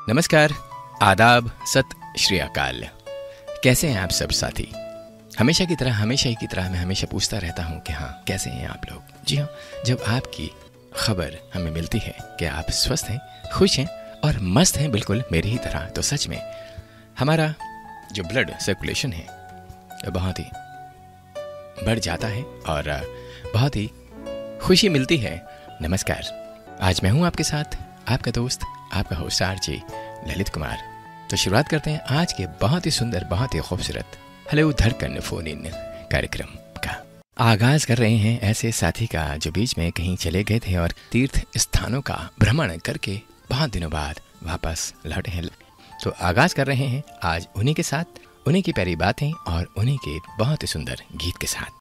नमस्कार, आदाब, सत श्री अकाल। कैसे हैं आप सब साथी? हमेशा की तरह मैं हमेशा पूछता रहता हूं कि हाँ, कैसे हैं आप लोग? जी हाँ, जब आपकी खबर हमें मिलती है कि आप स्वस्थ हैं, खुश हैं और मस्त हैं बिल्कुल मेरी ही तरह, तो सच में हमारा जो ब्लड सर्कुलेशन है वो बहुत ही बढ़ जाता है और बहुत ही खुशी मिलती है। नमस्कार, आज मैं हूं आपके साथ, आपका दोस्त, आपका होस्ट आरजे ललित कुमार। तो शुरुआत करते हैं आज के बहुत ही सुंदर, बहुत ही खूबसूरत हेलो धड़कन फोन इन कार्यक्रम का। आगाज कर रहे हैं ऐसे साथी का जो बीच में कहीं चले गए थे और तीर्थ स्थानों का भ्रमण करके बहुत दिनों बाद वापस लौटे हैं। तो आगाज कर रहे हैं आज उन्हीं के साथ, उन्हीं की प्यारी बातें और उन्हीं के बहुत ही सुंदर गीत के साथ।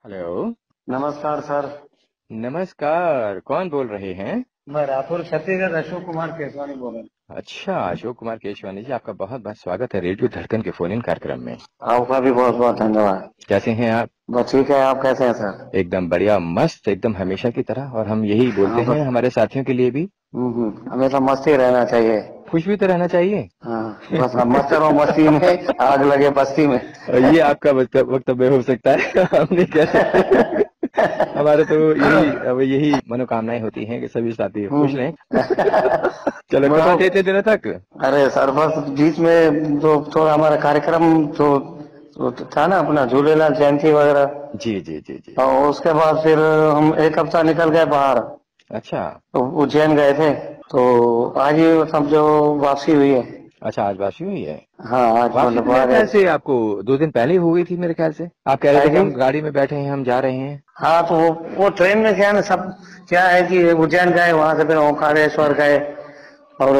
हेलो, नमस्कार सर। नमस्कार, कौन बोल रहे हैं? मैं रायपुर छत्तीसगढ़ अशोक कुमार केसवानी बोल रहा हूँ। अच्छा, अशोक कुमार केशवानी जी, आपका बहुत बहुत स्वागत है रेडियो धड़कन के फोन इन कार्यक्रम में। आपका भी बहुत बहुत धन्यवाद। कैसे हैं आप? बस ठीक है, आप कैसे हैं सर? एकदम बढ़िया, मस्त, एकदम हमेशा की तरह। और हम यही बोलते हैं हमारे साथियों के लिए भी, हमेशा मस्ती रहना चाहिए, खुश भी तो रहना चाहिए। हाँ, बस हम मस्त रहो मस्ती में, आग लगे बस्ती में। ये आपका वक्तव्य हो सकता है, हमने कह सकते हमारे तो यही मनोकामनाएं होती हैं कि सभी साथी खुश रहें। चलो, कहाँ थे इतने दिनों तक? अरे सर, बस बीच में जो थोड़ा हमारा कार्यक्रम जो था ना, अपना झूलेलाल जयंती वगैरह। जी जी जी जी। और उसके बाद फिर हम एक हफ्ता निकल गए बाहर। अच्छा, तो उज्जैन गए थे, तो आज ही समझो वापसी हुई है। अच्छा, आज वापसी हुई है? हाँ, आज वापसी मतलब तो मेरे ख्याल से आपको 2 दिन पहले ही हो गई थी मेरे ख्याल से। आप कह रहे थे कि हम गाड़ी में बैठे हैं, हम जा रहे हैं। हाँ, तो वो ट्रेन में क्या ना, सब क्या है कि उज्जैन गए, वहां से फिर ओंकारेश्वर गए, और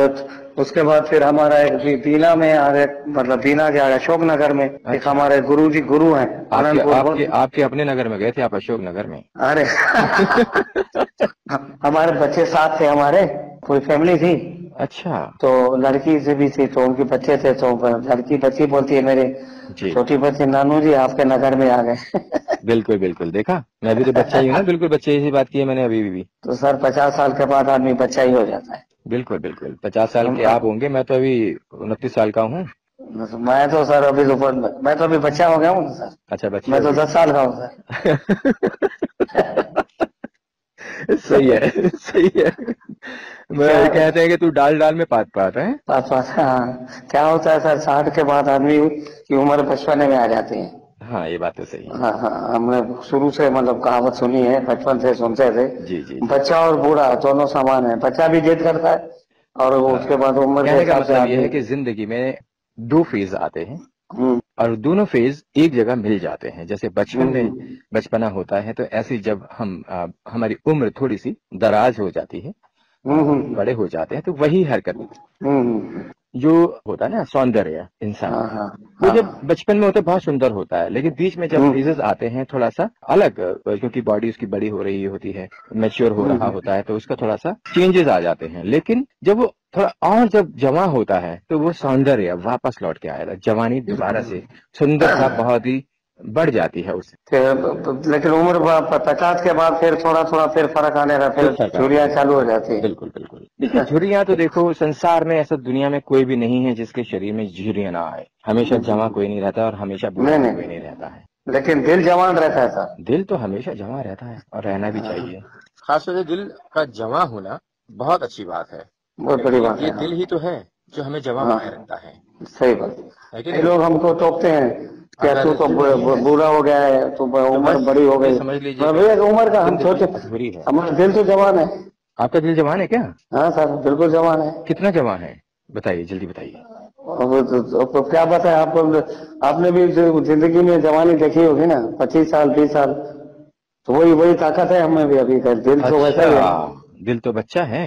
उसके बाद फिर हमारा एक बीना में आ गए, मतलब बीना के आगे अशोकनगर में। अच्छा। एक हमारे गुरु हैं आपके अपने नगर में गए थे आप, अशोक नगर में? अरे हमारे बच्चे साथ थे, हमारे पूरी फैमिली थी। अच्छा, तो लड़की से भी थी, तो उनके बच्चे थे, तो लड़की बच्ची बोलती है मेरे जी, छोटी बच्ची, नानू जी आपके नगर में आ गए। बिल्कुल बिल्कुल, देखा, मैं भी तो बच्चा ही हूँ ना, बिल्कुल बच्चे जैसी बात की है मैंने अभी भी। तो सर 50 साल के बाद आदमी बच्चा ही हो जाता है। बिल्कुल बिल्कुल, 50 साल के आप होंगे, मैं तो अभी 29 साल का हूँ। मैं तो सर अभी मैं तो अभी बच्चा हो गया हूँ सर। अच्छा, बच्चे मैं तो हो गए। 10 साल का हूँ सर। सही है, सही है। मैं कहते हैं कि तू डाल डाल में पात पात है। पास पास, हाँ। क्या होता है सर, 60 के बाद आदमी की उम्र 55 में आ जाती है। हाँ, ये बात तो सही है। हाँ हाँ, हमने शुरू से मतलब कहावत सुनी है, बचपन से सुनते थे। जी जी। बच्चा और बूढ़ा दोनों समान है, बच्चा भी जिद करता है, और वो उसके बाद उम्र के कहने का हिसाब से मतलब ये है आदमी। कि जिंदगी में 2 फेज आते हैं हम्म, और दोनों फेज एक जगह मिल जाते हैं। जैसे बचपन में हम्म, बचपना होता है, तो ऐसे जब हम हमारी उम्र थोड़ी सी दराज हो जाती है, बड़े हो जाते हैं, तो वही हरकत हम्म, जो होता है ना, सौंदर्य इंसान हाँ का, हाँ वो हाँ जब बचपन में होता है बहुत सुंदर होता है, लेकिन बीच में जब फेजेस आते हैं थोड़ा सा अलग, क्योंकि बॉडी उसकी बड़ी हो रही होती है, मैच्योर हो रहा होता है, तो उसका थोड़ा सा चेंजेस आ जाते हैं। लेकिन जब वो थोड़ा और जब जमा होता है तो वो सौंदर्य वापस लौट के आएगा, जवानी दोबारा से सुंदरता बहुत ही बढ़ जाती है उससे। लेकिन उम्र 50 के बाद फिर थोड़ा थोड़ा फिर फर्क आने लगा, फिर चूड़ियां चालू हो जाती है। बिल्कुल बिल्कुल। देखिए, झुर्रियां तो देखो, संसार में ऐसा दुनिया में कोई भी नहीं है जिसके शरीर में झुर्रियां ना आए। हमेशा जमा कोई नहीं रहता और हमेशा बूढ़ा नहीं कोई नहीं नहीं, रहता है। लेकिन दिल जवान रहता है सर। दिल तो हमेशा जमा रहता है और रहना भी हाँ, चाहिए। खासतौर से दिल का जमा होना बहुत अच्छी बात है, बहुत बड़ी बात क्योंकि ये है। दिल ही तो है जो हमें जमा हाँ बनाए रखता है। सही बात है कि है। नहीं? लोग हमको टोकते हैं, क्या तू अगर तो दिल नहीं है बूढ़ा हो गया है, तू तो उम्र बस बड़ी हो ये गई। समझ लीजिए मैं कि भैया उम्र का हम जिंदगी छोटे, अधूरी है। हमारा दिल तो जवान है। आपका दिल जवान है क्या? हाँ सर, बिल्कुल जवान है। कितना जवान है, बताइए, जल्दी बताइए। तो क्या बताए आपको, आपने भी जो जिंदगी में जवानी देखी होगी ना, 25 साल 20 साल, तो वही वही ताकत है हमें भी अभी का, दिल तो वैसा अच्छा, ही है। दिल तो बच्चा है।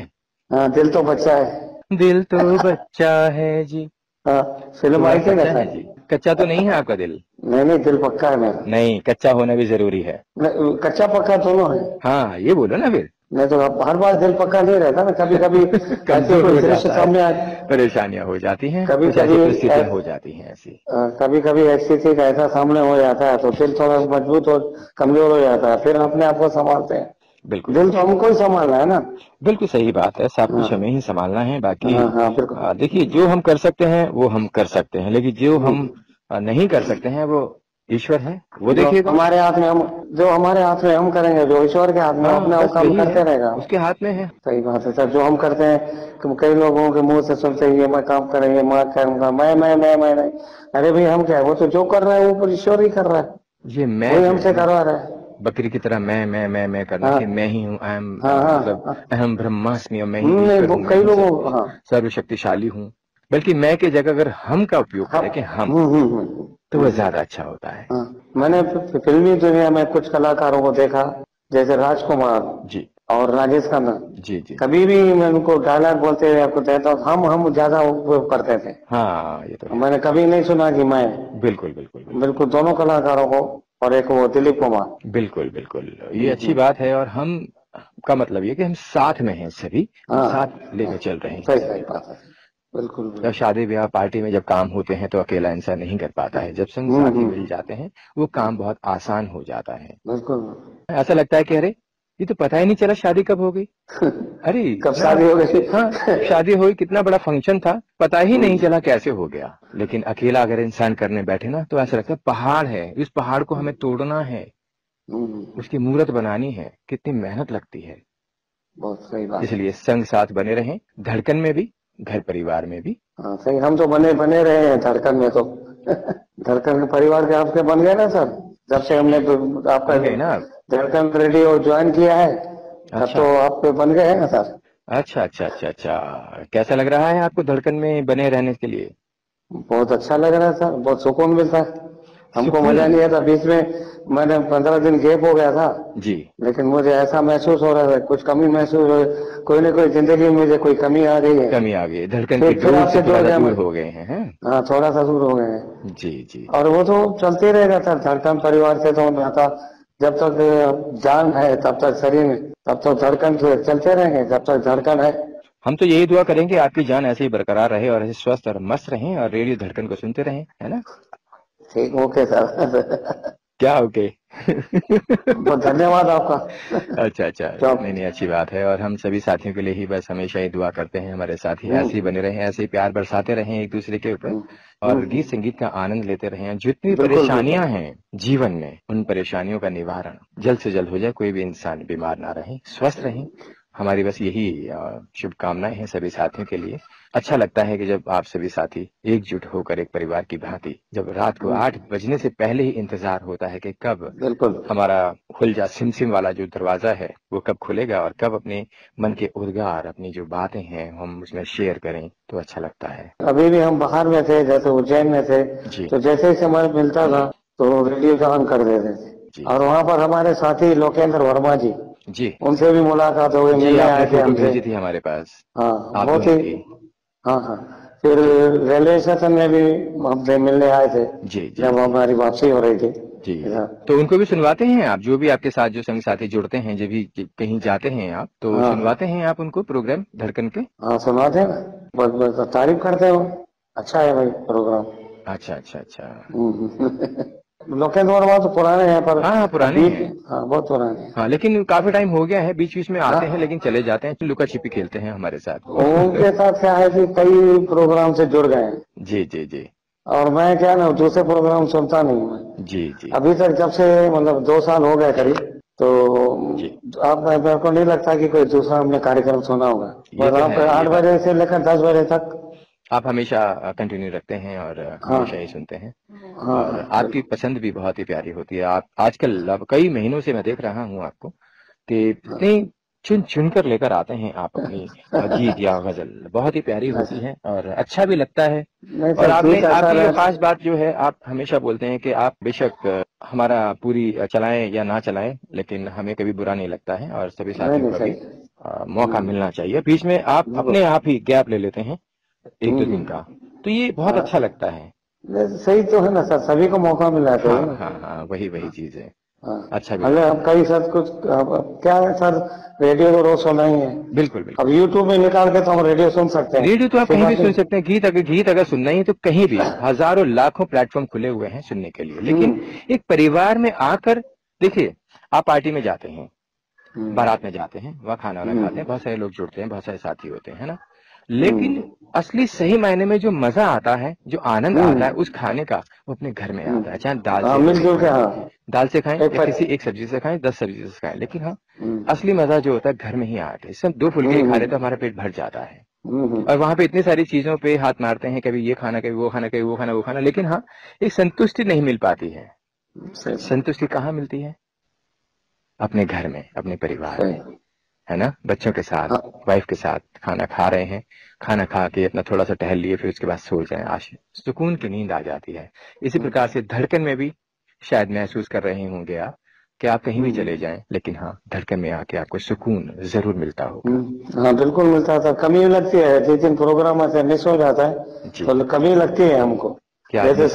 हाँ, दिल तो बच्चा है। दिल तो बच्चा है जी, हाँ, फिल्म थोड़ा आई थी ना कच्चा है सर। जी। कच्चा तो नहीं है आपका दिल? नहीं नहीं, दिल पक्का है मेरा। नहीं, कच्चा होना भी जरूरी है। कच्चा पक्का दोनों है। हाँ, ये बोलो ना फिर। नहीं तो हर बार दिल पक्का नहीं रहता ना, कभी कभी ऐसे कमजोर हो दृश्य जाता है, सामने आ, परेशानियां हो जाती हैं, कभी कुछ ऐसी कभी परिस्थितियां हो जाती हैं ऐसी। कभी कभी स्थिति का ऐसा सामने हो जाता है, तो दिल थोड़ा मजबूत और कमजोर हो जाता है, फिर अपने आप को संभालते हैं। बिल्कुल दिल तो हमको ही संभालना है ना। बिल्कुल सही बात है, सब कुछ हाँ हमें ही संभालना है। बाकी हाँ हाँ बिल्कुल। देखिए, जो हम कर सकते हैं वो हम कर सकते हैं, लेकिन जो हम नहीं कर सकते हैं वो ईश्वर है, वो जो देखिएगा। हमारे हाथ में हम जो हमारे हाथ में हम करेंगे, जो ईश्वर के हाथ में, हाँ, अपने वो बस काम वही है, करते रहेगा। उसके हाथ में है। सही बात है सर। जो हम करते हैं कि कई लोगों के मुंह से सुनते हैं ये मैं काम करेंगे, मैं करूंगा, मैं नहीं। अरे भाई हम क्या है, वो तो जो कर रहा है वो ईश्वर ही कर रहा है, ये मैं वही जो है हमसे ना, करवा रहा है। बकरी की तरह मैं करना हाँ कि मैं ही हूँ, आई एम, हाँ हाँ मतलब हाँ। अहम ब्रह्मास्मि, और मैं ही नहीं ईश्वर वो हूँ, मैं कई ही लोगों, सब हाँ सर्वशक्तिशाली हूँ। बल्कि मैं की जगह अगर हम का उपयोग हम करें कि हम, तो वह हम्म। ज्यादा अच्छा होता है। हाँ मैंने फिल्मी दुनिया में कुछ कलाकारों को देखा, जैसे राजकुमार जी और राजेश खन्ना। जी जी जी। कभी भी मैं उनको डायलॉग बोलते हुए आपको कहता हूँ, हम ज्यादा उपयोग करते थे। हाँ, ये तो है। मैंने कभी नहीं सुना कि मैं, बिल्कुल बिल्कुल बिल्कुल बिल्कुल दोनों कलाकारों को। और एक वो दिलीप कुमार। बिल्कुल बिल्कुल, ये अच्छी बात है। और हम का मतलब ये कि हम साथ में हैं, सभी हम हाँ साथ लेकर चल रहे हैं सही सभी सही को। बात है। बिल्कुल जब बिल्कुल। शादी ब्याह पार्टी में जब काम होते हैं तो अकेला इंसान नहीं कर पाता है, जब संग साथी मिल जाते हैं वो काम बहुत आसान हो जाता है। बिल्कुल। ऐसा लगता है कि अरे, ये तो पता ही नहीं चला शादी कब हो गई। अरे कब इतना, शादी हो गई। हाँ, कब शादी हुई, कितना बड़ा फंक्शन था, पता ही नहीं चला कैसे हो गया। लेकिन अकेला अगर इंसान करने बैठे ना तो ऐसा लगता है पहाड़ है, इस पहाड़ को हमें तोड़ना है, हम्म, उसकी मूरत बनानी है, कितनी मेहनत लगती है। बहुत सही बात है। इसलिए संग साथ बने रहें, धड़कन में भी, घर परिवार में भी। हाँ सही, हम तो बने बने रहे हैं धड़कन में तो। धड़कन के परिवार के आपके बन गए ना सर, जब से हमने आपका बन गए ना आप? धड़कन रेडियो ज्वाइन किया है, तब अच्छा तो आप बन गए हैं ना सर। अच्छा अच्छा अच्छा अच्छा, कैसा लग रहा है आपको धड़कन में बने रहने के लिए? बहुत अच्छा लग रहा है सर, बहुत सुकून मिलता है। हमको मजा सुकून? नहीं आता, बीच में मैंने 15 दिन गैप हो गया था, जी। लेकिन मुझे ऐसा महसूस हो रहा था, कुछ कमी महसूस हो रही, कोई ना कोई जिंदगी में मुझे कोई कमी आ रही है। कमी आ गई, धड़कन की फिर डोर से आपसे थोड़ा जुड़ सा गया मैं। दूर हो गए हैं? हाँ थोड़ा सा दूर हो गए हैं। जी जी और जी। वो तो चलते ही रहेगा सर, धड़कन परिवार से तो नाता, जब तक जान है तब तक शरीर में, तब तक धड़कन तो चलते रहेंगे जब तक धड़कन है। हम तो यही दुआ करेंगे आपकी जान ऐसे ही बरकरार रहे और ऐसे स्वस्थ और मस्त रहें और रेडियो धड़कन को सुनते रहें, है ना? ठीक, ओके सर। क्या ओके? बहुत धन्यवाद आपका। अच्छा अच्छा, तो नहीं नहीं, अच्छी बात है। और हम सभी साथियों के लिए ही बस हमेशा ही दुआ करते हैं, हमारे साथी ऐसे ही हम्म, बने रहें, ऐसे ही प्यार बरसाते रहें एक दूसरे के ऊपर, हम्म, और गीत संगीत का आनंद लेते रहें। जितनी बिल्कुल परेशानियां बिल्कुल। हैं जीवन में, उन परेशानियों का निवारण जल्द से जल्द हो जाए, कोई भी इंसान बीमार ना रहे, स्वस्थ रहें। हमारी बस यही शुभकामनाएं हैं सभी साथियों के लिए। अच्छा लगता है कि जब आप सभी साथी एकजुट होकर एक परिवार की भांति, जब रात को 8 बजने से पहले ही इंतजार होता है कि कब बिल्कुल। हमारा खुल जा सिमसिम वाला जो दरवाजा है वो कब खुलेगा और कब अपने मन के उद्गार, अपनी जो बातें हैं हम उसमें शेयर करें, तो अच्छा लगता है। अभी भी हम बाहर में थे, जैसे उज्जैन में थे, जी तो जैसे ही समय मिलता था तो रेडियो का ऑन कर देते थे। जी और जी वहाँ पर हमारे साथी लोकेंद्र वर्मा जी, जी उनसे भी मुलाकात हो गई, जी, मिलने आपने आए थे फोटो हमसे। भेजी थी हमारे पास, हाँ आप बहुत दोनों ही। की। हाँ हाँ। फिर जी रेलवे स्टेशन में भी हमसे मिलने आए थे, जी जी जब जी हमारी वापसी हो रही थी जी। इधर। तो उनको भी सुनवाते हैं आप, जो भी आपके साथ जो संग साथी जुड़ते हैं, जब भी कहीं जाते हैं आप, तो सुनवाते हाँ हैं आप उनको प्रोग्राम धड़कन के? हाँ सुनाते हैं ना, बहुत बहुत तारीफ करते हो, अच्छा है भाई प्रोग्राम। अच्छा अच्छा अच्छा। लोकेंद्र वर्मा तो पुराने हैं, पर हाँ हाँ, पुराने अभी, हैं। हाँ बहुत पुराने हैं। हाँ, लेकिन काफी टाइम हो गया है, बीच बीच में आते हैं हाँ लेकिन चले जाते हैं, लुका छिपी खेलते हैं हमारे साथ वो। उनके साथ क्या है कि कई प्रोग्राम से जुड़ गए हैं, जी जी जी और मैं क्या ना दूसरे प्रोग्राम सुनता नहीं हूँ मैं। जी जी अभी तक जब से मतलब 2 साल हो गए करीब, तो जी। आप मेरे को नहीं लगता कि कोई दूसरा हमने कार्यक्रम सुना होगा। ये बस तो आप है, ये 8 बात बजे तो से है। लेकर 10 बजे तक। आप हमेशा कंटिन्यू रखते हैं और हाँ हमेशा ही सुनते हैं। हाँ और हाँ आपकी बिल्कुल। पसंद भी बहुत ही प्यारी होती है। आप आजकल, अब कई महीनों से मैं देख रहा हूँ आपको कि इतने चुन चुन कर लेकर आते हैं आप अपनी गीत या गजल, बहुत ही प्यारी होती अच्छा, है और अच्छा भी लगता है। नहीं और सर आपने, ठीक है आपकी सर। जो खास बात जो है, आप हमेशा बोलते हैं कि आप बेशक हमारा पूरी चलाएं या ना चलाएं, लेकिन हमें कभी बुरा नहीं लगता है और सभी नहीं साथियों नहीं का भी सही। मौका मिलना चाहिए। बीच में आप बिल्कुल। अपने आप ही गैप ले लेते हैं एक दो दिन हम्म। का, तो ये बहुत हाँ अच्छा लगता है। नहीं, सही तो है ना सर, सभी को मौका मिलना चाहिए हाँ ना। हाँ हाँ, वही वही चीज है। हाँ अच्छा भी अगर लगता अब है। कई सर कुछ, अब क्या है सर, रेडियो तो रोज सुना ही है। बिल्कुल अब बिल्कुल। यूट्यूब में निकाल के तो हम रेडियो सुन सकते हैं, रेडियो तो आप ऐसी कहीं भी बात सुन नहीं। सकते हैं, गीत अगर सुनना ही है तो कहीं भी, हजारों लाखों प्लेटफॉर्म खुले हुए हैं सुनने के लिए। लेकिन हम्म एक परिवार में आकर देखिए, आप पार्टी में जाते हैं, बारात में जाते हैं, वहाँ खाना वाना खाते हैं, बहुत सारे लोग जुड़ते हैं, बहुत सारे साथी होते हैं ना। लेकिन असली सही मायने में जो मजा आता है, जो आनंद आता है उस खाने का, वो अपने घर में आता है। चाहे दाल से खाएं या किसी एक सब्जी से खाएं, 10 सब्जी से खाएं, लेकिन हाँ असली मजा जो होता है घर में ही आता है। सब 2 फुलके खा ले तो हमारा पेट भर जाता है। और वहां पे इतनी सारी चीजों पे हाथ मारते हैं, कभी ये खाना, कभी वो खाना, कभी वो खाना, वो खाना, लेकिन हाँ एक संतुष्टि नहीं मिल पाती है। संतुष्टि कहाँ मिलती है? अपने घर में, अपने परिवार में, है ना। बच्चों के साथ, वाइफ के साथ खाना खा रहे हैं, खाना खा के अपना थोड़ा सा टहल लिए, फिर उसके बाद सो जाएं, सुकून की नींद आ जाती है। इसी प्रकार से धड़कन में भी शायद महसूस कर रहे होंगे आप कि आप कहीं भी चले जाएं, लेकिन हाँ धड़कन में आके आपको सुकून जरूर मिलता होगा। हाँ बिल्कुल मिलता था। कमी लगती है, 2-3 प्रोग्राम ऐसे मिस हो जाता है तो कमी लगती है हमको। जैसे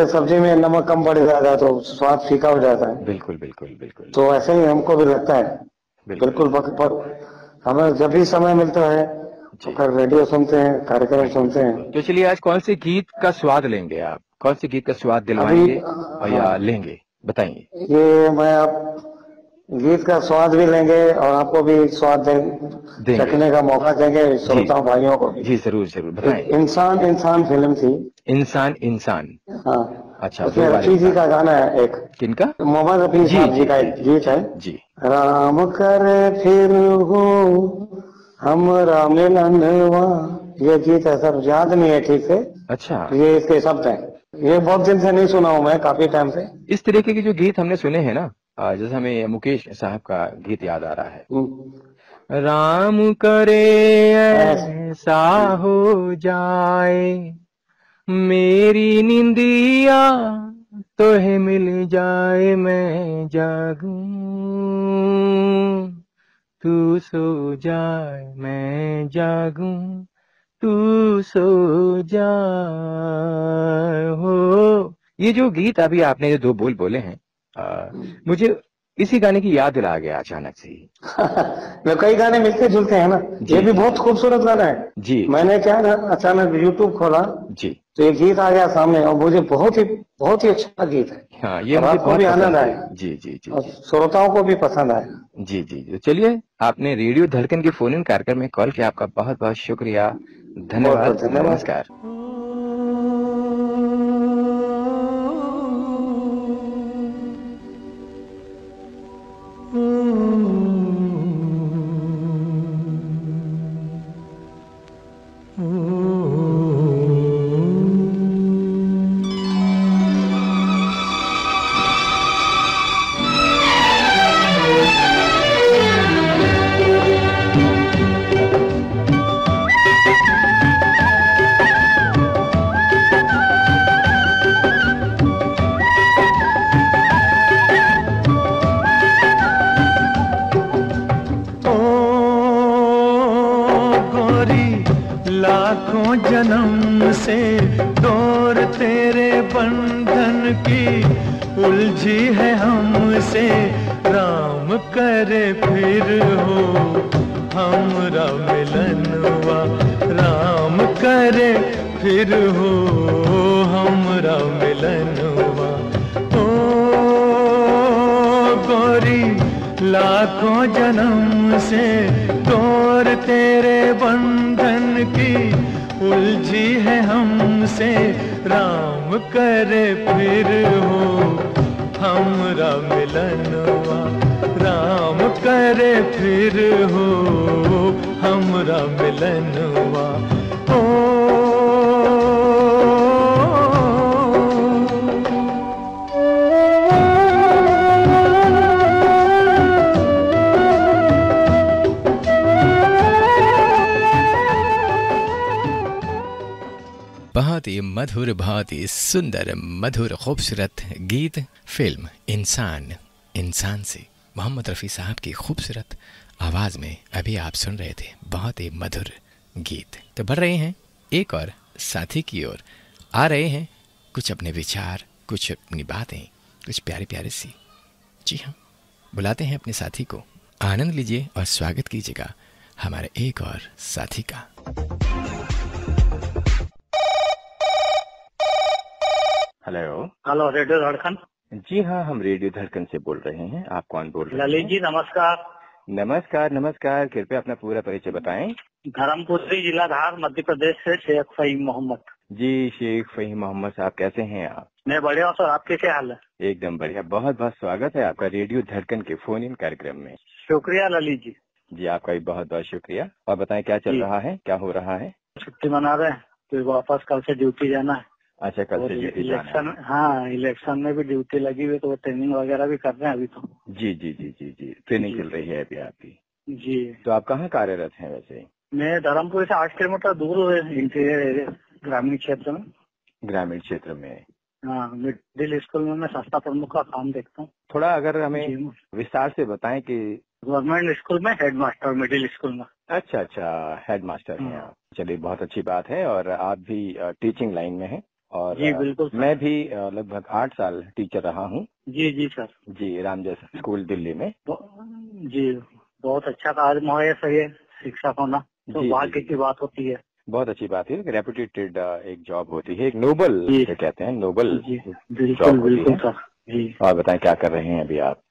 सब्जी में नमक कम पड़ जाता है तो स्वाद फीका हो जाता है। बिल्कुल बिल्कुल बिल्कुल। तो ऐसे ही हमको भी लगता है। बिल्कुल हमें जब भी समय मिलता है तो फिर रेडियो सुनते हैं, कार्यक्रम सुनते हैं। तो चलिए आज कौन से गीत का स्वाद लेंगे आप? कौन से गीत का स्वाद दिलवाएंगे या लेंगे, बताइए। ये मैं आप गीत का स्वाद भी लेंगे और आपको भी स्वाद चखने का मौका देंगे, श्रोता भाइयों को। जी जरूर जरूर बताएं। इंसान फिल्म थी। इंसान। हाँ अच्छा। उसमें रफी जी का गाना है एक। किनका? मोहम्मद रफी जी का गीत है जी। राम करे फिर हो हमरा मिलनवा, ये गीत है सर, याद नहीं है ठीक से। अच्छा। ये इसके शब्द हैं। ये बहुत दिन से नहीं सुना हूं मैं, काफी टाइम से। इस तरीके के जो गीत हमने सुने हैं ना, जैसे हमें मुकेश साहब का गीत याद आ रहा है, राम करे ऐसा हो जाए मेरी निंदिया तो है मिल जाए, मैं जागूं तू सो जाए, मैं जागूं तू सो जाए हो। ये जो गीत अभी आपने जो 2 बोल बोले हैं, मुझे इसी गाने की याद दिला गया अचानक से ही। कई गाने मिलते जुलते हैं ना। ये भी बहुत खूबसूरत गाना है जी। मैंने क्या ना अचानक यूट्यूब खोला जी, तो ये गीत आ गया सामने और मुझे बहुत ही अच्छा गीत है। हाँ ये मुझे बहुत भी आनंद आया। जी जी जी। श्रोताओं को भी पसंद आया। जी जी। चलिए, आपने रेडियो धड़कन के फोन इन कार्यक्रम में कॉल किया, आपका बहुत बहुत शुक्रिया, धन्यवाद, नमस्कार। लाखों जन्म से डोर तेरे बंधन की उलझी है हमसे, राम करे फिर हो हमरा मिलनवा, राम करे फिर हो हमरा मिलनवा। ओ गोरी लाखों जन्म से डोर तेरे बंधन की उलझी है हमसे, राम करे फिर हो हमरा मिलनवा, राम करे फिर हो हमरा मिलनवा। बहुत ही मधुर, बहुत ही सुंदर, मधुर, खूबसूरत गीत फिल्म इंसान से मोहम्मद रफ़ी साहब की खूबसूरत आवाज़ में अभी आप सुन रहे थे। बहुत ही मधुर गीत। तो बढ़ रहे हैं एक और साथी की ओर, आ रहे हैं कुछ अपने विचार, कुछ अपनी बातें, कुछ प्यारी प्यारी सी। जी हाँ, बुलाते हैं अपने साथी को। आनंद लीजिए और स्वागत कीजिएगा हमारे एक और साथी का। हेलो हेलो, रेडियो धड़कन। जी हाँ, हम रेडियो धड़कन से बोल रहे हैं। आप कौन बोल रहे हैं? ललित जी नमस्कार। नमस्कार नमस्कार, कृपया अपना पूरा परिचय बताएं। धर्मपुरी जिला धार मध्य प्रदेश से शेख फहीम मोहम्मद। जी शेख फहीम मोहम्मद साहब, कैसे हैं आप? मैं बढ़िया हूँ सर, आपके क्या हाल है? एकदम बढ़िया। बहुत बहुत स्वागत है आपका रेडियो धड़कन के फोन इन कार्यक्रम में। शुक्रिया ललित जी। जी आपका भी बहुत बहुत शुक्रिया। और बताएं क्या चल रहा है, क्या हो रहा है? छुट्टी मना रहे हैं, फिर वापस कल से ड्यूटी जाना है। अच्छा, कल से ड्यूटी जाना है। इलेक्शन, हाँ इलेक्शन में भी ड्यूटी लगी हुई, तो वो ट्रेनिंग वगैरह भी कर रहे हैं अभी तो। जी जी जी जी जी, ट्रेनिंग चल रही है अभी आपकी? जी। तो आप कहाँ कार्यरत हैं वैसे? मैं धर्मपुर से 8 किलोमीटर दूर इंटीरियर एरिया ग्रामीण क्षेत्र में। ग्रामीण क्षेत्र में? हाँ, मिडिल स्कूल में मैं संस्था प्रमुख का काम देखता हूँ। थोड़ा अगर हमें विस्तार से बताएं कि। गवर्नमेंट स्कूल में हेड मास्टर, मिडिल स्कूल में। अच्छा अच्छा, हेड मास्टर हैं आप। चलिए बहुत अच्छी बात है। और आप भी टीचिंग लाइन में हैं? और जी बिल्कुल सर। मैं भी लगभग 8 साल टीचर रहा हूँ। जी जी सर। जी, रामजस स्कूल दिल्ली में। जी, बहुत अच्छा कार्य है सही है, शिक्षक होना तो भाग्य की बात होती है। बहुत अच्छी बात है। रेपुटेटेड एक जॉब होती है, एक नोबल जिसे कहते हैं, नोबल बिल्कुल बिल्कुल सर। जी। और बताएं क्या कर रहे हैं अभी आप?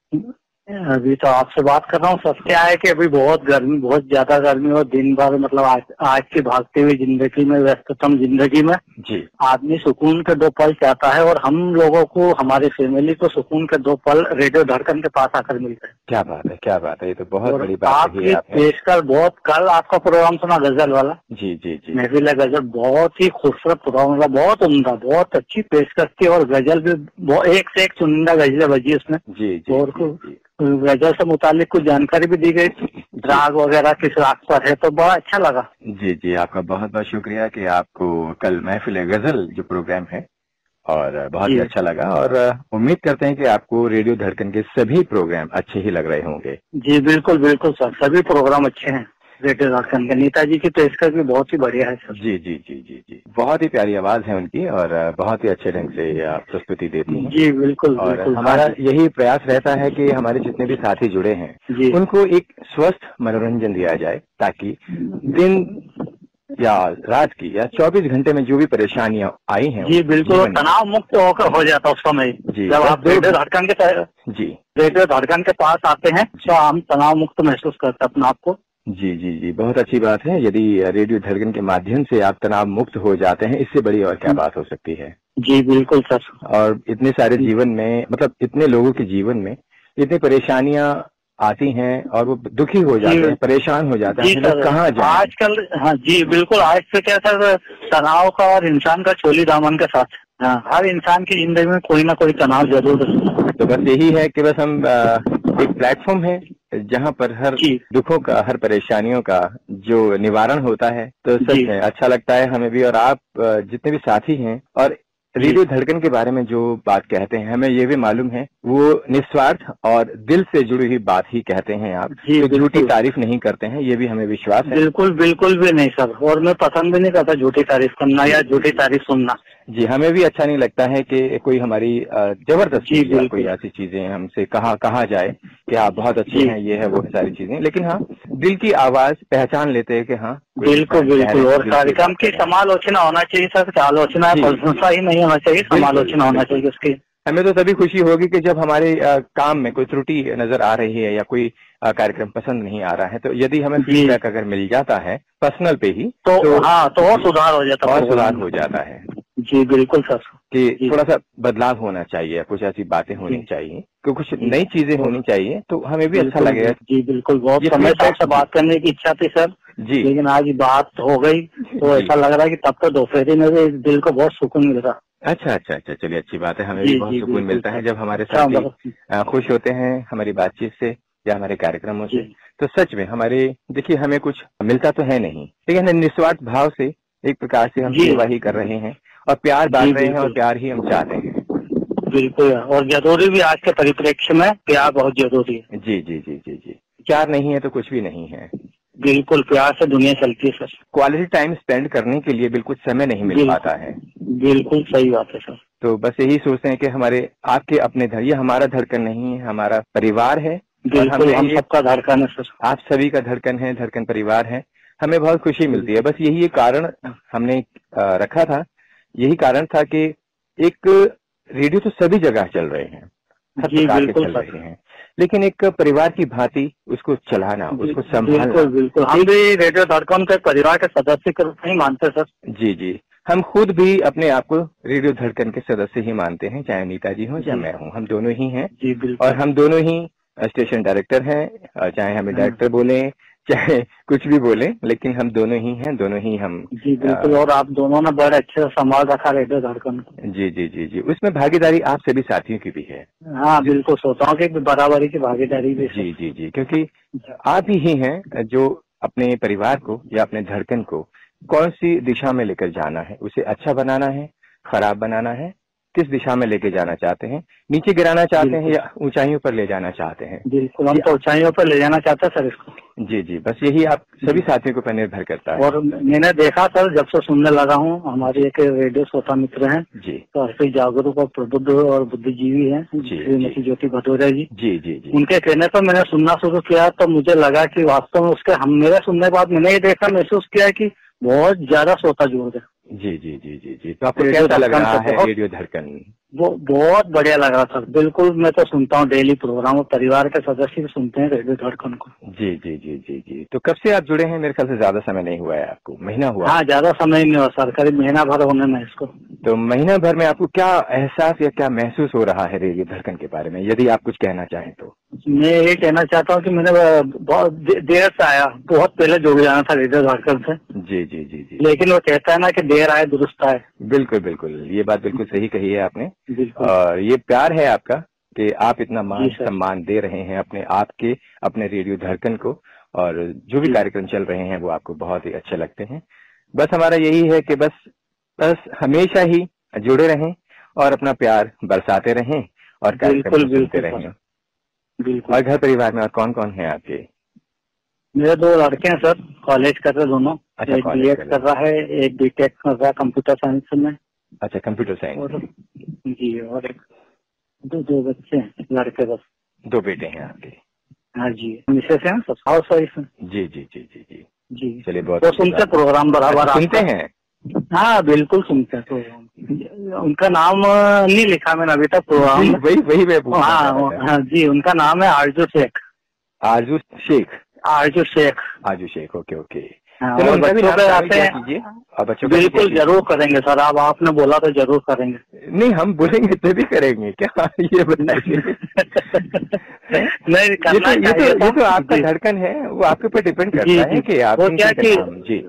अभी तो आपसे बात कर रहा हूँ सर। क्या है कि अभी बहुत गर्मी, बहुत ज्यादा गर्मी, और दिन भर मतलब आज की भागते हुए जिंदगी में, व्यस्ततम जिंदगी में जी आदमी सुकून के 2 पल चाहता है, और हम लोगों को, हमारी फैमिली को सुकून के 2 पल रेडियो धड़कन के पास आकर मिलते हैं। क्या बात है, क्या बात है, ये तो बहुत बड़ी बात है। आपकी पेशकर बहुत, कल आपका प्रोग्राम सुना गजल वाला। जी जी जी, महफिल गजल बहुत ही खूबसूरत प्रोग्राम था, बहुत उम्दा, बहुत अच्छी पेशकश थी, और गजल भी एक से एक चुनिंदा गजलें बजी उसमें। जी जी, और गजल से मुतालिक कुछ जानकारी भी दी गई, राग वगैरह किस राग पर है, तो बड़ा अच्छा लगा। जी जी, आपका बहुत बहुत शुक्रिया कि आपको कल महफिल गजल जो प्रोग्राम है और बहुत ही अच्छा लगा। और उम्मीद करते हैं कि आपको रेडियो धड़कन के सभी प्रोग्राम अच्छे ही लग रहे होंगे। जी बिल्कुल बिल्कुल सर, सभी प्रोग्राम अच्छे हैं रेडियो धड़कन के। नेताजी की पेशकश भी बहुत ही बढ़िया है सर। जी जी जी जी जी, बहुत ही प्यारी आवाज है उनकी और बहुत ही अच्छे ढंग से प्रस्तुति देती हैं। जी बिल्कुल और बिल्कुल। हमारा यही प्रयास रहता है कि हमारे जितने भी साथी जुड़े हैं उनको एक स्वस्थ मनोरंजन दिया जाए, ताकि दिन या रात की या 24 घंटे में जो भी परेशानियां आई हैं, जी बिल्कुल, तनाव मुक्त होकर हो जाता उस समय जब आप रेडियो धड़कन रेडियो धड़कन के पास आते हैं, तो हम तनाव मुक्त महसूस करते हैं अपने आप को। जी जी जी, बहुत अच्छी बात है। यदि रेडियो धड़कन के माध्यम से आप तनाव मुक्त हो जाते हैं, इससे बड़ी और क्या बात हो सकती है। जी बिल्कुल सर। और इतने सारे जीवन में, मतलब इतने लोगों के जीवन में इतनी परेशानियां आती हैं और वो दुखी हो जाते हैं, परेशान हो जाते हैं, कहाँ जाए आजकल। हाँ जी बिल्कुल, आज से क्या सर, तनाव का और इंसान का चोली दामन के साथ। हाँ, हर इंसान की जिंदगी में कोई ना कोई तनाव जरूर है। तो बस यही है कि बस हम एक प्लेटफॉर्म है जहाँ पर हर दुखों का, हर परेशानियों का जो निवारण होता है। तो सच में अच्छा लगता है हमें भी, और आप जितने भी साथी हैं और रेडियो धड़कन के बारे में जो बात कहते हैं, हमें ये भी मालूम है वो निस्वार्थ और दिल से जुड़ी हुई बात ही कहते हैं आप, तो झूठी तारीफ नहीं करते हैं, ये भी हमें विश्वास है। बिल्कुल बिल्कुल भी नहीं सर, और मैं पसंद भी नहीं करता झूठी तारीफ करना या झूठी तारीफ सुनना। जी, हमें भी अच्छा नहीं लगता है कि कोई हमारी जबरदस्ती या कोई ऐसी चीजें हमसे कहा जाए कि आप बहुत अच्छे हैं, ये है वो सारी चीजें। लेकिन हाँ, दिल की आवाज पहचान लेते हैं कि हाँ बिल्कुल बिल्कुल। और कार्यक्रम की समालोचना होना चाहिए सर, आलोचना प्रशंसा ही नहीं होना चाहिए, समालोचना होना चाहिए उसकी। हमें तो तभी खुशी होगी कि जब हमारे काम में कोई त्रुटि नजर आ रही है या कोई कार्यक्रम पसंद नहीं आ रहा है, तो यदि हमें फीडबैक अगर मिल जाता है पर्सनल पे ही, तो हाँ, तो और सुधार हो जाता है, और सुधार हो जाता है। जी बिल्कुल सर, कि थोड़ा सा बदलाव होना चाहिए, कुछ ऐसी बातें होनी चाहिए, कुछ नई चीजें होनी चाहिए, तो हमें भी अच्छा लगेगा। जी बिल्कुल, बहुत समय से आपसे बात करने की इच्छा थी सर जी, लेकिन आज बात हो गई तो ऐसा लग रहा है कि तब तो दोपहरी में भी दिल को बहुत सुकून मिल रहा। अच्छा अच्छा अच्छा, चलिए अच्छी बात है। हमें भी बहुत सुकून मिलता है जब हमारे साथी खुश होते हैं हमारी बातचीत से या हमारे कार्यक्रमों से। तो सच में हमारे, देखिए हमें कुछ मिलता तो है नहीं, लेकिन निस्वार्थ भाव से एक प्रकार से हम सेवा ही कर रहे हैं और प्यार बांट रहे हैं और प्यार ही हम चाहते हैं। बिल्कुल, और जरूरी भी आज के परिप्रेक्ष्य में प्यार बहुत जरूरी है। जी जी जी जी जी, प्यार नहीं है तो कुछ भी नहीं है। बिल्कुल, प्यार से दुनिया चलती है सर। क्वालिटी टाइम स्पेंड करने के लिए बिल्कुल समय नहीं मिल पाता है। बिल्कुल सही बात है सर। तो बस यही सोचते हैं कि हमारे आपके अपने ये हमारा धड़कन नहीं है, हमारा परिवार है। बिल्कुल, हम सबका धड़कन है सर, आप सभी का धड़कन है, धड़कन परिवार है। हमें बहुत खुशी मिलती है। बस यही कारण हमने रखा था, यही कारण था कि एक रेडियो तो सभी जगह चल रहे हैं, हर प्रकार के चल रहे हैं, लेकिन एक परिवार की भांति उसको चलाना, उसको संभालना। बिल्कुल बिल्कुल, हम भी रेडियो धड़कन के परिवार के सदस्य के रूप में ही मानते हैं सर। जी जी, हम खुद भी अपने आप को रेडियो धड़कन के सदस्य ही मानते हैं, चाहे नीता जी हो या मैं हूँ, हम दोनों ही हैं। जी बिल्कुल। और हम दोनों ही स्टेशन डायरेक्टर हैं, चाहे हमें डायरेक्टर बोले चाहे कुछ भी बोले, लेकिन हम दोनों ही हैं, दोनों ही हम। जी बिल्कुल, और आप दोनों ने बड़े अच्छे से संभाल रखा रेडियो धड़कन को। जी जी जी जी, उसमें भागीदारी आप सभी साथियों की भी है। हाँ बिल्कुल, श्रोताओं की बराबरी की भागीदारी भी। जी जी जी, क्योंकि आप ही हैं जो अपने परिवार को या अपने धड़कन को कौन सी दिशा में लेकर जाना है, उसे अच्छा बनाना है, खराब बनाना है, किस दिशा में लेके जाना चाहते हैं, नीचे गिराना चाहते हैं या ऊंचाइयों पर ले जाना चाहते हैं। बिल्कुल, हम तो ऊंचाइयों पर ले जाना चाहते हैं सर इसको। जी जी, बस यही आप सभी साथियों को पर निर्भर करता है। और मैंने देखा सर, जब से सुनने लगा हूँ, हमारे एक रेडियो श्रोता मित्र हैं जी, काफी जागरूक और प्रबुद्ध और बुद्धिजीवी हैं, श्रीमती ज्योति भदौरिया जी। जी जी जी, उनके कहने पर मैंने सुनना शुरू किया, तो मुझे लगा कि वास्तव में उसके मेरे सुनने के बाद मैंने ये देखा, महसूस किया कि बहुत ज्यादा श्रोता जुड़ गए। जी जी जी जी जी, तो आपको कैसा लग रहा है रेडियो धड़कन? वो बहुत बढ़िया लग रहा था बिल्कुल। मैं तो सुनता हूँ डेली प्रोग्राम, और परिवार के सदस्य भी सुनते हैं रेडियो धड़कन को। जी जी जी जी जी, तो कब से आप जुड़े हैं? मेरे ख्याल से ज्यादा समय नहीं हुआ है आपको, महीना हुआ? हाँ, ज्यादा समय नहीं हुआ सर, करीब महीना भर होने में इसको। तो महीना भर में आपको क्या एहसास या क्या महसूस हो रहा है रेडियो धड़कन के बारे में, यदि आप कुछ कहना चाहें तो? मैं ये कहना चाहता हूँ कि मैंने बहुत देर से आया, बहुत पहले जुड़ जाना था रेडियो धड़कन से। जी जी जी जी, लेकिन वो कहता है ना कि देर आए दुरुस्त आए। बिल्कुल बिल्कुल, ये बात बिल्कुल सही कही है आपने। और ये प्यार है आपका कि आप इतना मान सम्मान दे रहे हैं अपने आप के, अपने रेडियो धड़कन को, और जो भी कार्यक्रम चल रहे हैं वो आपको बहुत ही अच्छे लगते हैं। बस हमारा यही है कि बस हमेशा ही जुड़े रहें और अपना प्यार बरसाते रहें और कार्यक्रम सुनते रहें। बिल्कुल। और घर परिवार में और कौन कौन है आपके? मेरे 2 लड़के हैं सर, कॉलेज कर रहे दोनों। अच्छा, एक बीएड कर रहा है, एक बीटेक कर रहा है कंप्यूटर साइंस में। अच्छा, कंप्यूटर साइंस। जी, और एक दो बच्चे हैं लड़के, बस 2 बेटे हैं आपके? हाँ जी, मिसेस है सब हाउस वाइफ है। जी जी जी जी जी जी, चलिए, बहुत तो सुनते प्रोग्राम बराबर? सुनते हैं? हाँ बिल्कुल सुनते हैं प्रोग्राम। उनका नाम नहीं लिखा मैंने अभी तक प्रोग्राम। वही मैं पूछ रहा था। हाँ जी, उनका नाम है आरजू शेख। आरजू शेख? आरजू शेख, आरजू शेख, ओके ओके। चलो, उनका भी नाम आते हैं। बच्चों बिल्कुल जरूर करेंगे सर, आपने बोला तो जरूर करेंगे। नहीं, हम बोलेंगे तभी करेंगे क्या, ये बताइए। नहीं, करना चाहिए। ये तो आपका धड़कन है, वो आपके ऊपर डिपेंड करता है कि आप क्या कि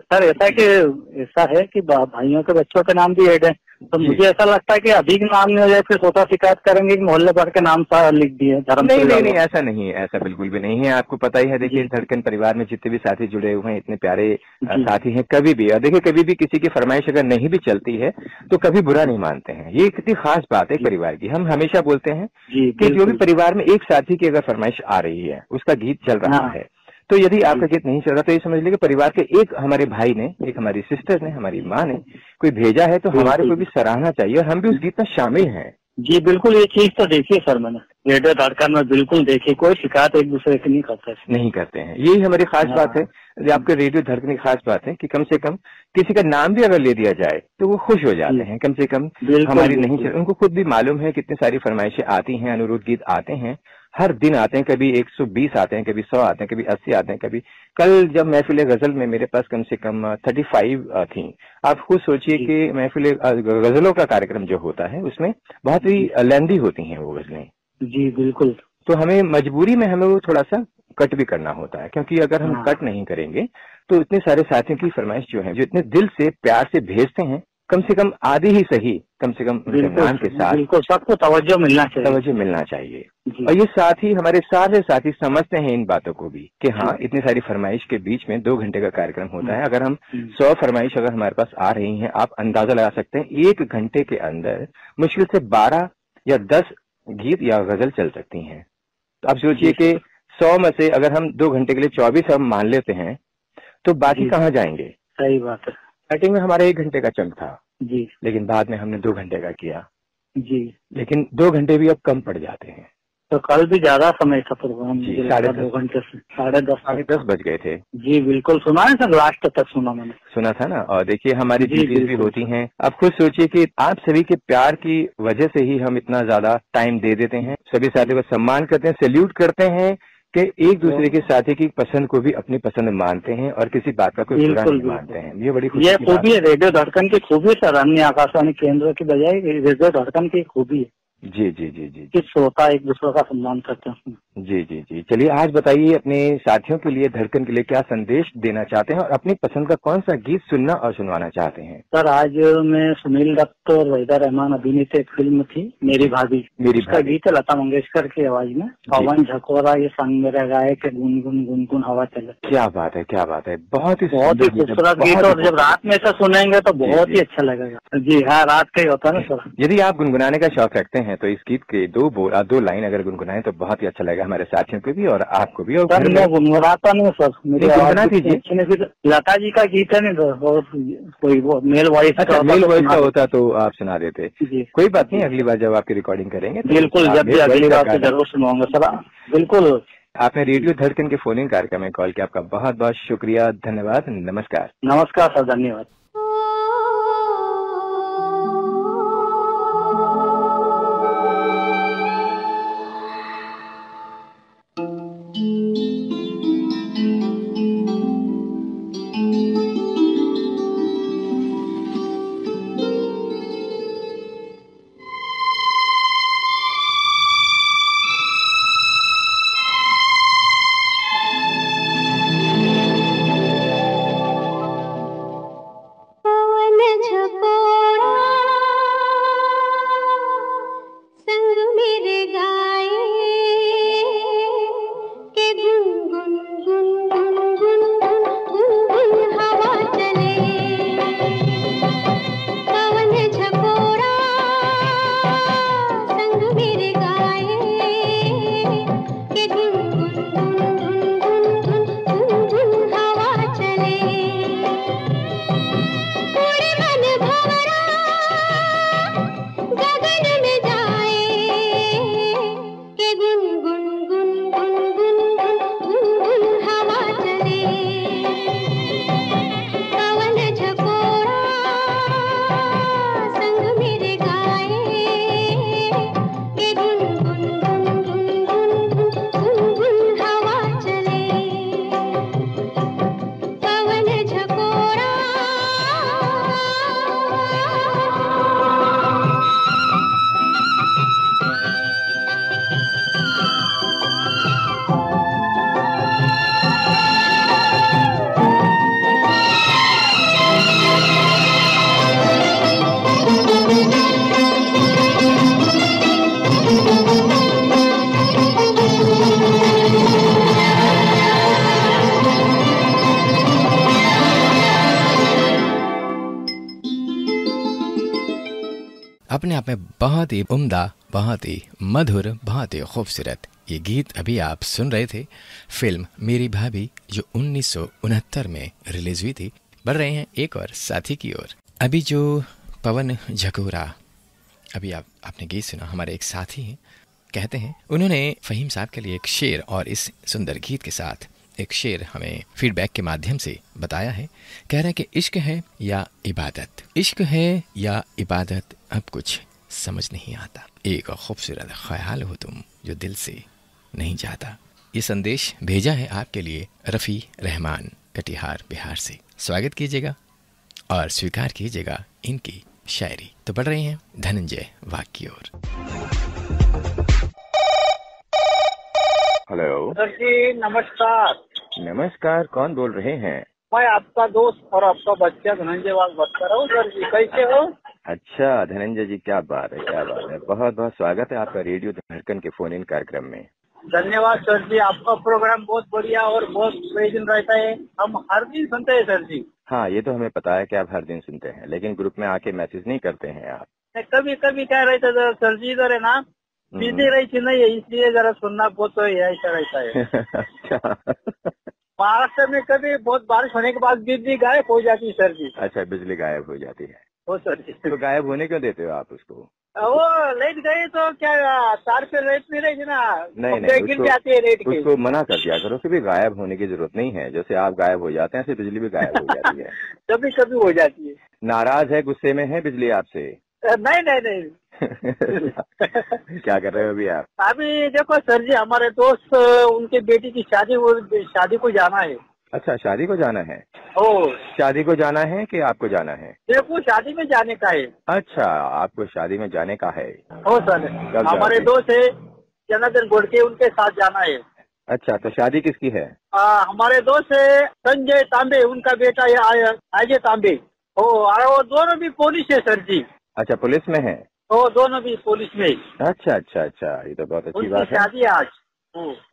सर ऐसा है कि भाइयों के बच्चों के नाम भी ऐड है, तो मुझे ऐसा लगता है कि अभी नाम नहीं हो जाए, फिर सोचा शिकायत करेंगे कि मोहल्ले भर के नाम लिख दिए धर्म। नहीं, ऐसा नहीं है, ऐसा बिल्कुल भी नहीं है। आपको पता ही है, देखिए धड़कन परिवार में जितने भी साथी जुड़े हुए हैं, इतने प्यारे साथी हैं, कभी भी, और देखिए कभी भी किसी की फरमाइश अगर नहीं भी चलती है तो कभी बुरा नहीं मानते हैं। ये कितनी खास बात है परिवार की। हम हमेशा बोलते हैं कि जो भी परिवार में एक साथी की अगर फरमाइश आ रही है, उसका गीत चल रहा है, तो यदि आपका गीत नहीं चल रहा तो ये समझ लीजिए कि परिवार के एक हमारे भाई ने, एक हमारी सिस्टर ने, हमारी माँ ने कोई भेजा है, तो हमारे को भी सराहना चाहिए और हम भी उस गीत में शामिल हैं। जी बिल्कुल, ये चीज तो देखिए सर, मैंने रेडियो धड़कन में बिल्कुल देखिए, कोई शिकायत एक दूसरे की नहीं करते हैं। यही हमारी खास बात है, आपके रेडियो धड़कन की खास बात है कि कम से कम किसी का नाम भी अगर ले दिया जाए तो वो खुश हो जाते हैं। कम से कम हमारी नहीं चल, उनको खुद भी मालूम है कितनी सारी फरमाइशें आती हैं, अनुरोध गीत आते हैं, हर दिन आते हैं, कभी 120 आते हैं, कभी 100 आते हैं, कभी 80 आते हैं। कभी कल जब महफिल गजल में मेरे पास कम से कम 35 थी। आप खुद सोचिए कि महफिल गजलों का कार्यक्रम जो होता है उसमें बहुत ही लेंदी होती हैं वो गजलें। जी बिल्कुल, तो हमें मजबूरी में हमें वो थोड़ा सा कट भी करना होता है, क्योंकि अगर हम कट नहीं करेंगे तो इतने सारे साथियों की फरमाइश जो है, जो इतने दिल से प्यार से भेजते हैं, कम से कम आधी ही सही, कम से कम नाम के साथ बिल्कुल सबको तवज्जो मिलना चाहिए। और ये साथ ही हमारे सारे साथी समझते हैं इन बातों को भी कि हाँ, इतनी सारी फरमाइश के बीच में 2 घंटे का कार्यक्रम होता है। अगर हम 100 फरमाइश अगर हमारे पास आ रही हैं, आप अंदाजा लगा सकते हैं 1 घंटे के अंदर मुश्किल से 12 या 10 गीत या गजल चल सकती हैं। तो आप सोचिए कि 100 में से अगर हम 2 घंटे के लिए 24 हम मान लेते हैं तो बाकी कहाँ जाएंगे? सही बात है। स्टार्टिंग में हमारा 1 घंटे का चंक था जी, लेकिन बाद में हमने 2 घंटे का किया जी, लेकिन 2 घंटे भी अब कम पड़ जाते हैं। तो कल भी ज्यादा समय था प्रोग्राम, जी, मुझे साढ़े लगा 2 घंटे से 10:30 बज गए थे। जी बिल्कुल, सुना है सर, लास्ट तक सुना मैंने। सुना था ना। और देखिए हमारी जी, ड्यूटीज भी बिल्कुल। होती हैं। अब खुद सोचिए कि आप सभी के प्यार की वजह से ही हम इतना ज्यादा टाइम दे देते हैं, सभी साथियों का सम्मान करते हैं, सैल्यूट करते हैं कि एक दूसरे के साथी की पसंद को भी अपनी पसंद मानते हैं और किसी बात का कोई बुरा बिल्कुल नहीं मानते हैं। ये बड़ी ये खुशी की बात खूबी है रेडियो धड़कन की, खूबी है सर, अन्य आकाशवाणी केंद्र की बजाय रेडियो धड़कन की खूबी है जी जी जी जी कि श्रोता एक दूसरे का सम्मान करते हैं। जी जी जी। चलिए आज बताइए अपने साथियों के लिए, धड़कन के लिए क्या संदेश देना चाहते हैं और अपनी पसंद का कौन सा गीत सुनना और सुनवाना चाहते हैं? सर आज मैं सुनील दत्त और वहीदा रहमान अभिनीत एक फिल्म थी मेरी भाभी, उसका गीत है लता मंगेशकर की आवाज में, पवन झकोरा ये संग मेरा गाए के गुनगुन गुनगुन हवा चले। क्या बात है, क्या बात है, बहुत ही खूबसूरत गीत, और जब रात में ऐसा सुनेंगे तो बहुत ही अच्छा लगेगा। जी हाँ, रात का ही होता है ना सर। यदि आप गुनगुनाने का शौक रखते हैं तो इस गीत के दो लाइन अगर गुनगुनाए तो बहुत ही अच्छा लगेगा हमारे साथियों को भी और आपको भी। और सर मैं गुनगुनाता नहीं सर, मेरी गुनगुना दीजिए। फिर लता जी का गीत है नहीं, और कोई वो मेल वॉइस अच्छा, मेल वॉइस का होता तो आप सुना देते। कोई बात नहीं, अगली बार जब आपकी रिकॉर्डिंग करेंगे बिल्कुल, जब भी अगली बार तो जरूर सुनाऊंगा सर। बिल्कुल। आपने रेडियो धड़कन के फोन इन कार्यक्रम में कॉल किया, आपका बहुत बहुत शुक्रिया, धन्यवाद, नमस्कार। नमस्कार सर, धन्यवाद। अपने आप में बहुत ही उम्दा, बहुत ही मधुर, बहुत ही खूबसूरत ये गीत अभी आप सुन रहे थे फिल्म मेरी भाभी जो 1969 में रिलीज हुई थी। बढ़ रहे हैं एक और साथी की ओर। अभी जो पवन झकोरा अभी आपने गीत सुना, हमारे एक साथी हैं, कहते हैं उन्होंने फहीम साहब के लिए एक शेर और इस सुंदर गीत के साथ एक शेर हमें फीडबैक के माध्यम से बताया है। कह रहे हैं कि इश्क है या इबादत, इश्क है या इबादत अब कुछ समझ नहीं आता, एक खूबसूरत ख्याल हो तुम जो दिल से नहीं जाता। ये संदेश भेजा है आपके लिए रफ़ी रहमान कटिहार बिहार से। स्वागत कीजिएगा और स्वीकार कीजिएगा इनकी शायरी। तो बढ़ रहे हैं धनंजय वाग की ओर। हेलो सर जी नमस्कार। नमस्कार, कौन बोल रहे हैं? मैं आपका दोस्त और आपका बच्चा धनंजय वाग बात कर रहा हूँ। सर जी कैसे हो? अच्छा धनंजय जी, क्या बात है, क्या बात है, बहुत बहुत स्वागत है आपका रेडियो धड़कन के फोन इन कार्यक्रम में। धन्यवाद सर जी, आपका प्रोग्राम बहुत बढ़िया और बहुत प्रेजेंट रहता है, हम हर दिन सुनते हैं सर जी। हाँ, ये तो हमें पता है कि आप हर दिन सुनते हैं, लेकिन ग्रुप में आके मैसेज नहीं करते हैं आप। कभी कभी क्या रहता है सर जी, इधर है ना बिजी रहती नहीं है, इसलिए जरा सुनना बहुत तो ऐसा रहता है। अच्छा महाराष्ट्र में कभी बहुत बारिश होने के बाद बिजली गायब हो जाती है सर जी। अच्छा, बिजली गायब हो जाती है। हो सर जी। तो गायब होने क्यों देते हो आप उसको? वो लाइट गई तो क्या तार पे लाइट नहीं रहेगी ना, नहीं गिर जाती है लाइट की। उसको मना कर दिया करो कि भी गायब होने की जरूरत नहीं है। जैसे आप गायब हो जाते हैं ऐसे बिजली भी गायब हो जाती है। कभी कभी हो जाती है। नाराज है, गुस्से में है बिजली आपसे? नहीं। क्या कर रहे हो अभी आप? अभी देखो सर जी, हमारे दोस्त उनके बेटी की शादी को जाना है। अच्छा, शादी को जाना है? ओ, शादी को जाना है कि आपको जाना है? देखो शादी में जाने का है। अच्छा, आपको शादी में जाने का है? हो सर, हमारे दोस्त है जनार्दन गोडके, उनके साथ जाना है। अच्छा, तो शादी किसकी है? हमारे दोस्त है संजय तांबे, उनका बेटा है अजय तांबे। वो दोनों भी पुलिस है सर जी। अच्छा, पुलिस में है? वो दोनों भी पुलिस में। अच्छा, ये तो बहुत अच्छी बात है। शादी आज।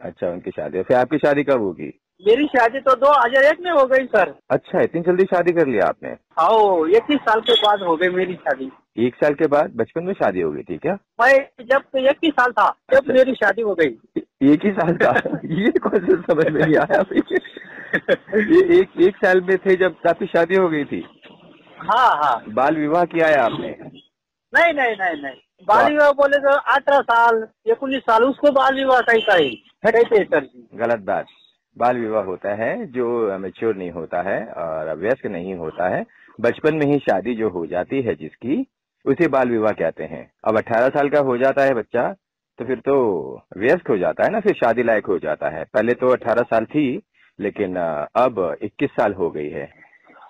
अच्छा, उनकी शादी। फिर आपकी शादी कब होगी? मेरी शादी तो 2001 में हो गई सर। अच्छा, इतनी जल्दी शादी कर लिया आपने? हाँ, 21 साल के बाद हो गई मेरी शादी। 1 साल के बाद? बचपन में शादी हो गई थी क्या? मैं जब 21 साल था जब अच्छा। मेरी शादी हो गई। 1 ही साल का? ये कौन सा समझ में नहीं आया। ये एक साल में थे जब आपकी शादी हो गई थी? हाँ। बाल विवाह किया है आपने? नहीं। बाल विवाह बोले तो 18 साल 19 साल उसको बाल विवाह कहता है सर जी। गलत बात। बाल विवाह होता है जो मैच्योर नहीं होता है और वयस्क नहीं होता है। बचपन में ही शादी जो हो जाती है जिसकी, उसे बाल विवाह कहते हैं। अब 18 साल का हो जाता है बच्चा तो फिर तो वयस्क हो जाता है ना, फिर शादी लायक हो जाता है। पहले तो 18 साल थी लेकिन अब 21 साल हो गई है।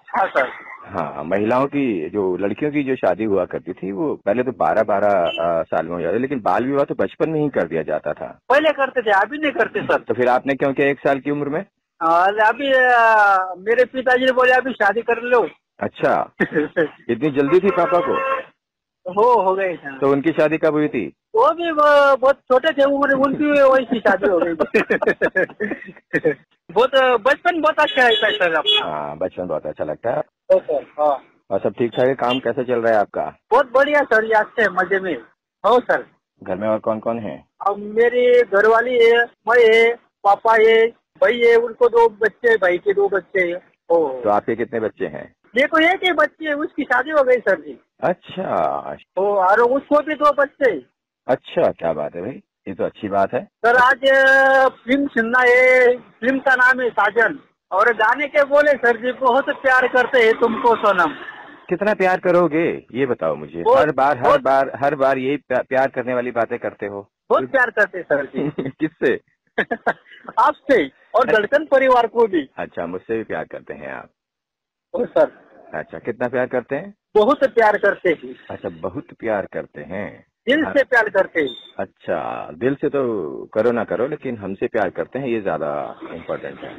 हाँ सर। हाँ, महिलाओं की जो लड़कियों की जो शादी हुआ करती थी वो पहले तो 12 साल में हो जाती, लेकिन बाल विवाह तो बचपन में ही कर दिया जाता था। पहले करते थे, अभी नहीं करते सर। तो फिर आपने क्यों किया 1 साल की उम्र में? अभी मेरे पिताजी ने बोले अभी शादी कर लो। अच्छा, इतनी जल्दी थी पापा को? हो गई सर। तो उनकी शादी कब हुई थी? वो भी बहुत छोटे थे उम्र, उनकी वैसी शादी हो गई। बहुत बचपन बहुत अच्छा लगता है सर आपका। हाँ, बचपन बहुत अच्छा लगता है। सर हाँ। और सब ठीक ठाक है? काम कैसे चल रहा है आपका? बहुत बढ़िया सर, अच्छे मजे में हो सर। घर में और कौन कौन है? अब मेरी घरवाली है, मैं है, पापा है, भाई है, उनको 2 बच्चे, भाई के 2 बच्चे है। तो आपके कितने बच्चे हैं? देखो एक ही बच्ची है, उसकी शादी हो गई सर जी। अच्छा। और उसको भी 2 बच्चे। अच्छा, क्या बात है भाई, ये तो अच्छी बात है सर। आज फिल्म सुनना है, फिल्म का नाम है साजन, और गाने के बोले सर जी बहुत प्यार करते हैं तुमको सनम। कितना प्यार करोगे ये बताओ मुझे? हर बार यही प्यार करने वाली बातें करते हो। बहुत प्यार करते हैं सर जी। किससे? आपसे और धड़कन परिवार को भी। अच्छा, मुझसे भी प्यार करते हैं आप? ओ सर। अच्छा, कितना प्यार करते हैं? बहुत प्यार करते हैं। अच्छा, बहुत प्यार करते हैं, दिल से प्यार करते हैं। अच्छा, दिल से तो करो ना करो लेकिन हमसे प्यार करते हैं, ये ज्यादा इम्पोर्टेंट है,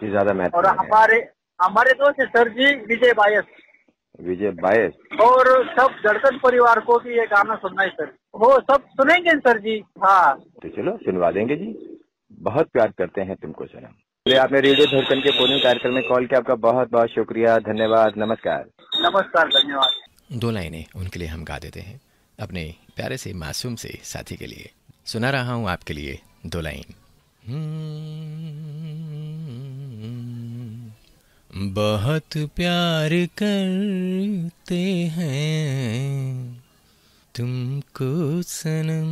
ये ज्यादा महत्वपूर्ण है। और हमारे दोस्त है सर जी विजय बायस, और सब धड़कन परिवार को भी ये गाना सुनना है सर। वो सब सुनेंगे सर जी। हाँ, तो चलो सुनवा देंगे जी। बहुत प्यार करते हैं तुमको सनम। आपने रेडियो धड़कन के पूर्ण कार्यक्रम में कॉल किया, आपका बहुत बहुत शुक्रिया, धन्यवाद, नमस्कार। नमस्कार, धन्यवाद। 2 लाइनें उनके लिए हम गा देते हैं अपने प्यारे से मासूम से साथी के लिए। सुना रहा हूं आपके लिए 2 लाइन। बहुत प्यार करते हैं तुमको सनम,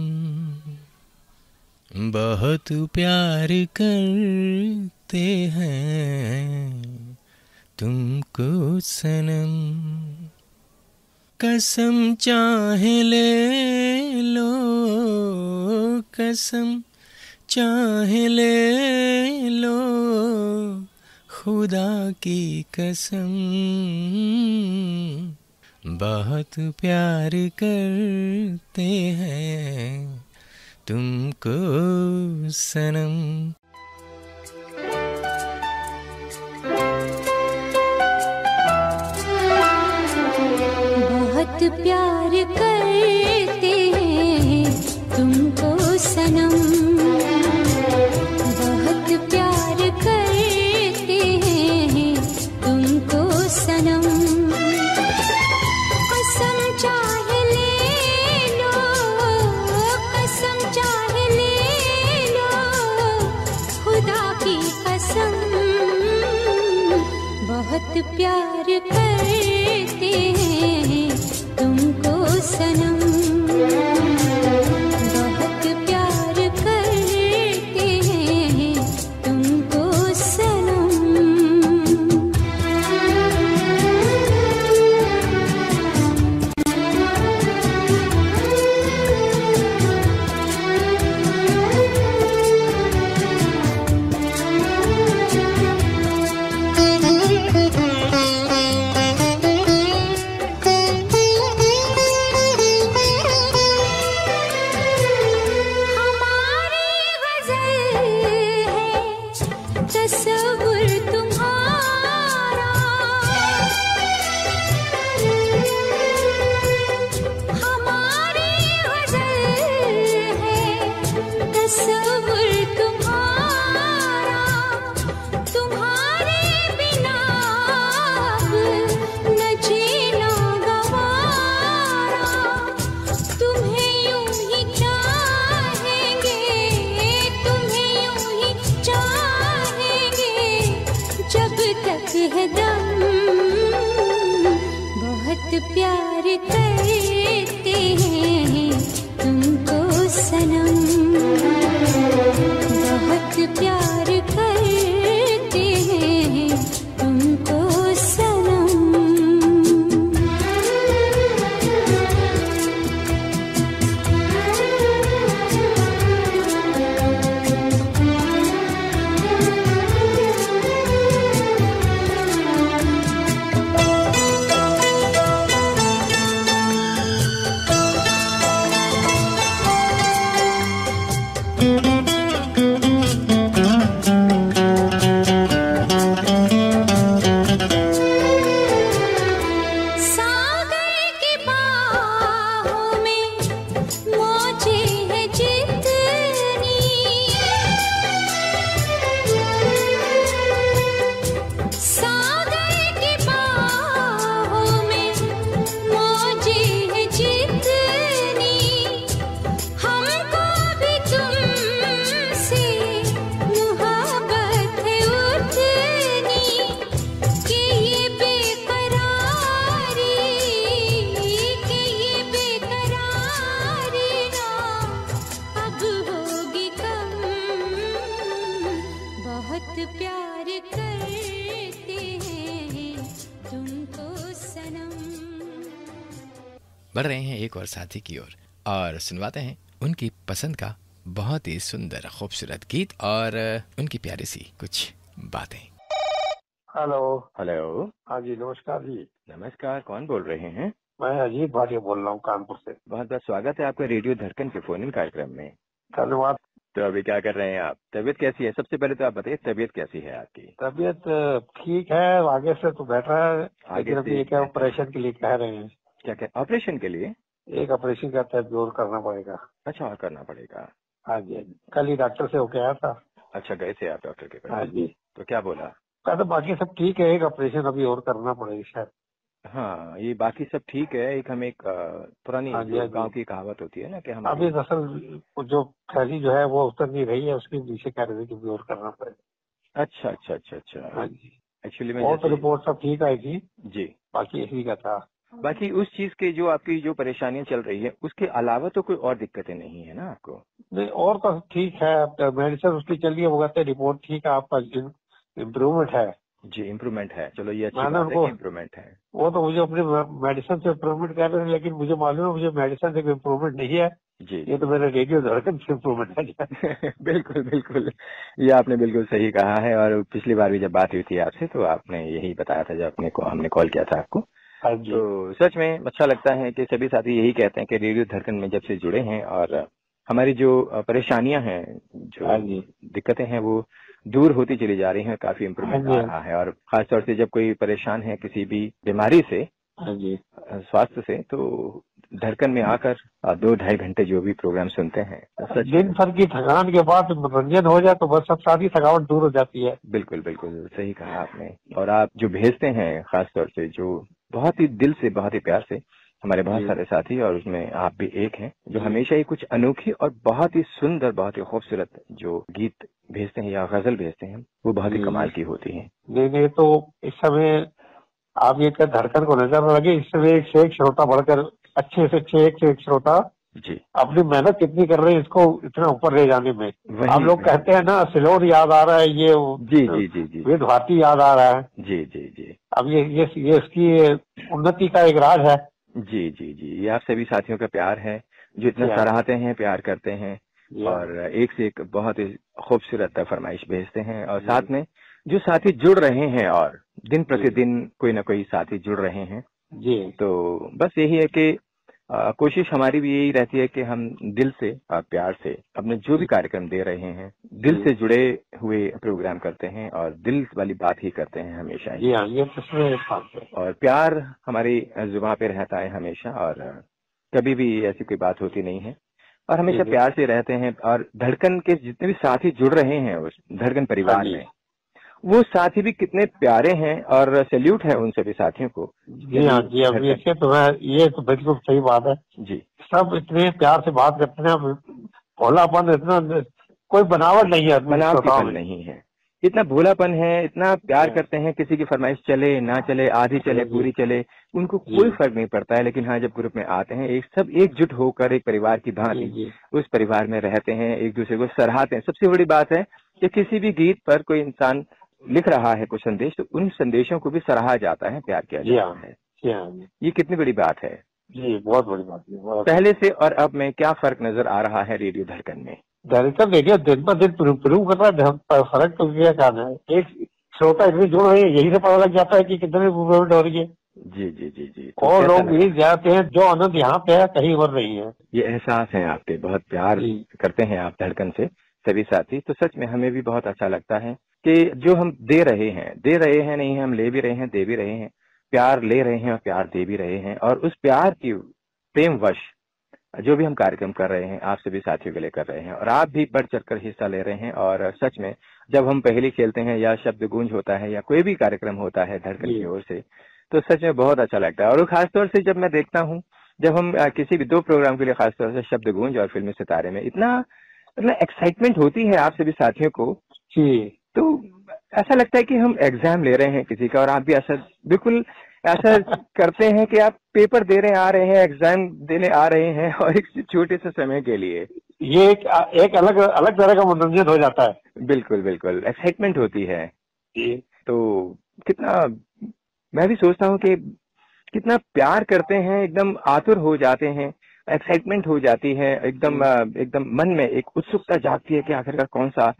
बहुत प्यार करते हैं तुमको सनम, कसम चाहे ले लो, कसम चाहे ले लो, खुदा की कसम, बहुत प्यार करते हैं तुमको सनम। बहुत प्यार करते हैं तुमको सनम, बहुत प्यार करते हैं तुमको सनम, कसम चाहे ले लो, कसम चाहे ले लो, खुदा की कसम, बहुत प्यार करते हैं सनम, बहुत प्यार करते हैं तुमको सनम। हमारी गज़ल है तसव्वुर तुम्हारा, हमारी गज़ल है तसव्वुर तुम्हारा, तुम्हारे बिना अब न जीना गवारा, तुम्हें यूं ही चाहेंगे, तुम्हें यूं ही चाहेंगे जब तक है दम, बहुत प्यार करते हैं तुमको सनम, बहुत प्यार करते हैं तुमको सनम। सागर की बाहों में मौजें हैं जितनी, सागर की बाहों में मौजें हैं जितनी, हमको भी तुमसे मुहब्बत है उतनी, कि ये बेकरारी, कि ये बेकरारी ना अब होगी कम, बहुत प्यार करते हैं तुमको सनम। बढ़ रहे हैं एक और साथी की ओर और सुनवाते हैं उनकी पसंद का बहुत ही सुंदर खूबसूरत गीत और उनकी प्यारी सी कुछ बातें। हेलो। हेलो। हाँ जी, नमस्कार जी। नमस्कार, कौन बोल रहे हैं? मैं अजीत भाटिया बोल रहा हूँ कानपुर से। बहुत बहुत स्वागत है आपका रेडियो धड़कन के फोन इन कार्यक्रम में। धन्यवाद। तो अभी क्या कर रहे हैं आप? तबीयत कैसी है? सबसे पहले तो आप बताइए, तबीयत कैसी है आपकी? तबीयत ठीक है, आगे से तो बेटर है, आगे लेकिन अभी से एक ऑपरेशन के लिए कह रहे हैं। क्या क्या ऑपरेशन के लिए? एक ऑपरेशन का तय जोर करना पड़ेगा। अच्छा, और करना पड़ेगा। हाँ जी, कल ही डॉक्टर से होके आया था। अच्छा, गए थे आप डॉक्टर के हाँ पास? जी, तो क्या बोला? कहते बाकी सब ठीक है, एक ऑपरेशन अभी और करना पड़ेगा शायद। हाँ, ये बाकी सब ठीक है। एक हम एक पुरानी हाँ जी, हाँ जी। गांव की कहावत होती है ना कि हम अभी दरअसल जो थैली जो है वो उतर नहीं रही है, उसके पीछे कह रहे थे कि अभी और करना पड़ेगा। अच्छा अच्छा अच्छा अच्छा। हाँ जी, एक्चुअली में और तो जैसे रिपोर्ट सब ठीक आई थी जी, बाकी इसी का था। बाकी उस चीज के जो आपकी जो परेशानियां चल रही है उसके अलावा तो कोई और दिक्कतें नहीं है ना आपको? नहीं, और तो ठीक है, मेडिसिन उसकी चल रही है, वो कहते हैं रिपोर्ट ठीक है, आपका इम्प्रूवमेंट है। जी, इम्प्रूवमेंट है। चलो ये अच्छी मैंने बात है उनको कि इम्प्रूवमेंट है। वो तो मुझे अपने मेडिसिन से इम्प्रूवमेंट कर रहे हैं, लेकिन मुझे मालूम है मुझे मेडिसिन से इम्प्रूवमेंट नहीं है। जी ये तो मेरे रेडियो धड़कन से इम्प्रूवमेंट है। बिल्कुल बिल्कुल, ये आपने बिल्कुल सही कहा है। और पिछली बार भी जब बात हुई थी आपसे तो आपने यही बताया था जब हमने कॉल किया था आपको। हाँ जी। तो सच में अच्छा लगता है कि सभी साथी यही कहते हैं कि रेडियो धड़कन में जब से जुड़े हैं और हमारी जो परेशानियां हैं, जो दिक्कतें हैं, वो दूर होती चली जा रही हैं, काफी इम्प्रूवमेंट आ रहा है। और खासतौर से जब कोई परेशान है किसी भी बीमारी से, स्वास्थ्य से, तो धड़कन में आकर 2-2.5 घंटे जो भी प्रोग्राम सुनते हैं, दिन भर की थकान के बाद मनोरंजन हो जाए तो बस सब सारी थकावट दूर हो जाती है। बिल्कुल बिल्कुल सही कहा आपने। और आप जो भेजते हैं खासतौर से, जो बहुत ही दिल से, बहुत ही प्यार से, हमारे बहुत सारे साथी और उसमें आप भी एक हैं, जो हमेशा ही कुछ अनोखी और बहुत ही सुंदर, बहुत ही खूबसूरत जो गीत भेजते हैं या गजल भेजते हैं, वो बहुत ही कमाल की होती है। नहीं तो इस समय आप ये धड़कन को नजर लगे, इस समय एक से एक श्रोता बढ़कर अच्छे से अच्छे एक श्रोता जी अपनी मेहनत कितनी कर रहे हैं इसको इतना ऊपर ले जाने में। वही आप लोग कहते हैं ना सिलोर याद आ रहा है, ये जी जी जी जी वेद भारती याद आ रहा है। जी जी जी अब ये इसकी उन्नति का एक राज है। जी जी जी ये आप सभी साथियों का प्यार है जो इतना सराहते हैं, प्यार करते हैं और एक से एक बहुत ही खूबसूरत फरमाइश भेजते हैं। और साथ में जो साथी जुड़ रहे हैं और दिन प्रतिदिन कोई ना कोई साथी जुड़ रहे हैं जी, तो बस यही है कि कोशिश हमारी भी यही रहती है कि हम दिल से और प्यार से अपने जो भी कार्यक्रम दे रहे हैं दिल से जुड़े हुए प्रोग्राम करते हैं और दिल वाली बात ही करते हैं हमेशा ही। जी हाँ, ये तो बात है। और प्यार हमारी जुबान पे रहता है हमेशा और कभी भी ऐसी कोई बात होती नहीं है और हमेशा प्यार से रहते हैं। और धड़कन के जितने भी साथी जुड़ रहे हैं उस धड़कन परिवार में वो साथी भी कितने प्यारे हैं और सैल्यूट है उन सभी साथियों को। जी हाँ जी, अब ये तो बिल्कुल सही बात है जी। सब इतने प्यार से बात करते हैं, भोलापन इतना, कोई बनावट नहीं है, बनावटीपन नहीं है, इतना भोलापन है, इतना प्यार करते हैं। किसी की फरमाइश चले ना चले, आधी चले पूरी चले, उनको कोई फर्क नहीं पड़ता है। लेकिन हाँ, जब ग्रुप में आते हैं सब एकजुट होकर एक परिवार की भांति उस परिवार में रहते हैं, एक दूसरे को सराहते हैं। सबसे बड़ी बात है कि किसी भी गीत पर कोई इंसान लिख रहा है कुछ संदेश तो उन संदेशों को भी सराहा जाता है, प्यार किया जाता है। ये कितनी बड़ी बात है जी, बहुत बड़ी बात है। पहले से और अब में क्या फर्क नजर आ रहा है रेडियो धड़कन में? धड़कन रेडियो दिन पर दिन प्रूव कर रहा है, फर्क तो क्या कहना है। एक श्रोता इतनी जुड़ रही है, यही से पता लग जाता है कि कितनी इम्प्रूवमेंट हो रही है। जी जी जी जी तो और लोग यही जाते हैं जो आनंद यहाँ पे है कहीं और नहीं है। ये एहसास है आपके, बहुत प्यार करते हैं आप धड़कन से सभी साथी। तो सच में हमें भी बहुत अच्छा लगता है कि जो हम दे रहे हैं नहीं, हम ले भी रहे हैं, दे भी रहे हैं, प्यार ले रहे हैं और प्यार दे भी रहे हैं। और उस प्यार की प्रेमवश जो भी हम कार्यक्रम कर रहे हैं आप सभी साथियों के लिए कर रहे हैं और आप भी बढ़ चढ़कर हिस्सा ले रहे हैं। और सच में जब हम पहेली खेलते हैं या शब्द गूंज होता है या कोई भी कार्यक्रम होता है धड़कन की ओर से तो सच में बहुत अच्छा लगता है। और खासतौर से जब मैं देखता हूँ जब हम किसी भी दो प्रोग्राम के लिए खासतौर से शब्द गूंज और फिल्मी सितारे में इतना एक्साइटमेंट होती है आप सभी साथियों को तो ऐसा लगता है कि हम एग्जाम ले रहे हैं किसी का। और आप भी ऐसा बिल्कुल ऐसा करते हैं कि आप पेपर देने आ रहे हैं, एग्जाम देने आ रहे हैं और एक छोटे से समय के लिए ये एक अलग तरह का मनोरंजन हो जाता है। बिल्कुल बिल्कुल एक्साइटमेंट होती है। तो कितना मैं भी सोचता हूँ कि कितना प्यार करते हैं, एकदम आतुर हो जाते हैं, एक्साइटमेंट हो जाती है, एकदम मन में एक उत्सुकता जागती है कि आखिरकार कौन सा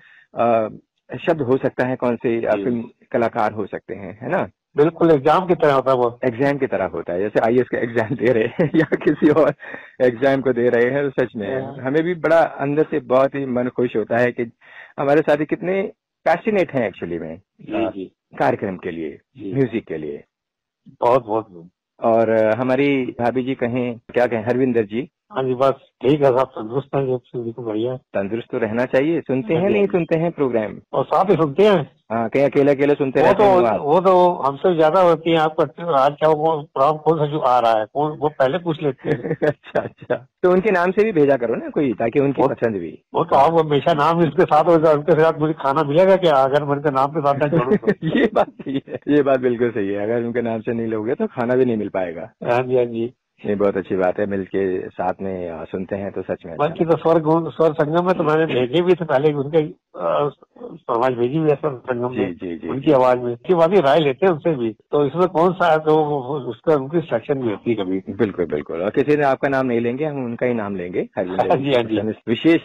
शब्द हो सकता है, कौन से फिल्म कलाकार हो सकते हैं, है ना। बिल्कुल एग्जाम की तरह होता है, वो एग्जाम की तरह होता है। जैसे आईएएस का एग्जाम दे रहे हैं या किसी और एग्जाम को दे रहे हैं तो सच में हमें भी बड़ा अंदर से बहुत ही मन खुश होता है कि हमारे साथी कितने पैशनेट हैं एक्चुअली में कार्यक्रम के लिए, म्यूजिक के लिए। बहुत बहुत। और हमारी भाभी जी कहें क्या कहें, हरविंदर जी। हाँ जी, बस ठीक है साहब, तंदुरुस्त है, बढ़िया। तंदुरुस्त तो रहना चाहिए। सुनते हैं नहीं सुनते हैं प्रोग्राम? और साथ ही सुनते हैं। हाँ, कहीं अकेले सुनते रहते हैं? वो तो हमसे ज्यादा होती है। आप करते हो आज क्या प्रोग्राम कौन सा जो आ रहा है, कौन, वो पहले पूछ लेते हैं। अच्छा, तो उनके नाम से भी भेजा करो ना कोई, ताकि उनकी पसंद भी। वो तो आप हमेशा नाम इसके साथ होगा, उनके साथ मुझे खाना मिलेगा क्या अगर मैं उनके नाम के साथ जोड़ूं तो? ये बात सही है, ये बात बिल्कुल सही है। अगर उनके नाम से नहीं लोगे तो खाना भी नहीं मिल पाएगा। हाँ जी, हाँ जी। ये बहुत अच्छी बात है, मिलके साथ में सुनते हैं तो सच में। बाकी तो स्वर संगम में तो मैंने भेजे भी थे पहले, उनके आवाज भेजी हुई है स्वर संगम में। जी, उनकी आवाज में उसके बाद ही राय लेते हैं उनसे भी। तो इसमें कौन सा है तो उसका उनकी सिलेक्शन भी होती है कभी। बिल्कुल बिल्कुल। और किसी ने आपका नाम नहीं लेंगे, हम उनका ही नाम लेंगे। विशेष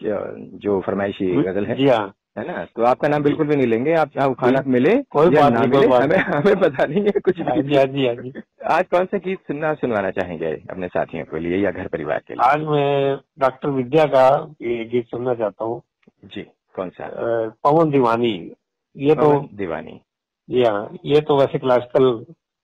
जो फरमाइशी गजल है, जी हाँ, है ना, तो आपका नाम बिल्कुल भी नहीं लेंगे। आप चाहे खाना मिले कोई बात नहीं, हमें पता नहीं है कुछ भी। जी हाँ जी। आज कौन सा गीत सुनवाना चाहेंगे अपने साथियों के लिए या घर परिवार के लिए? आज मैं डॉक्टर विद्या का गीत सुनना चाहता हूँ। जी, कौन सा? पवन दीवानी। ये तो दीवानी, जी हाँ, ये तो वैसे क्लासिकल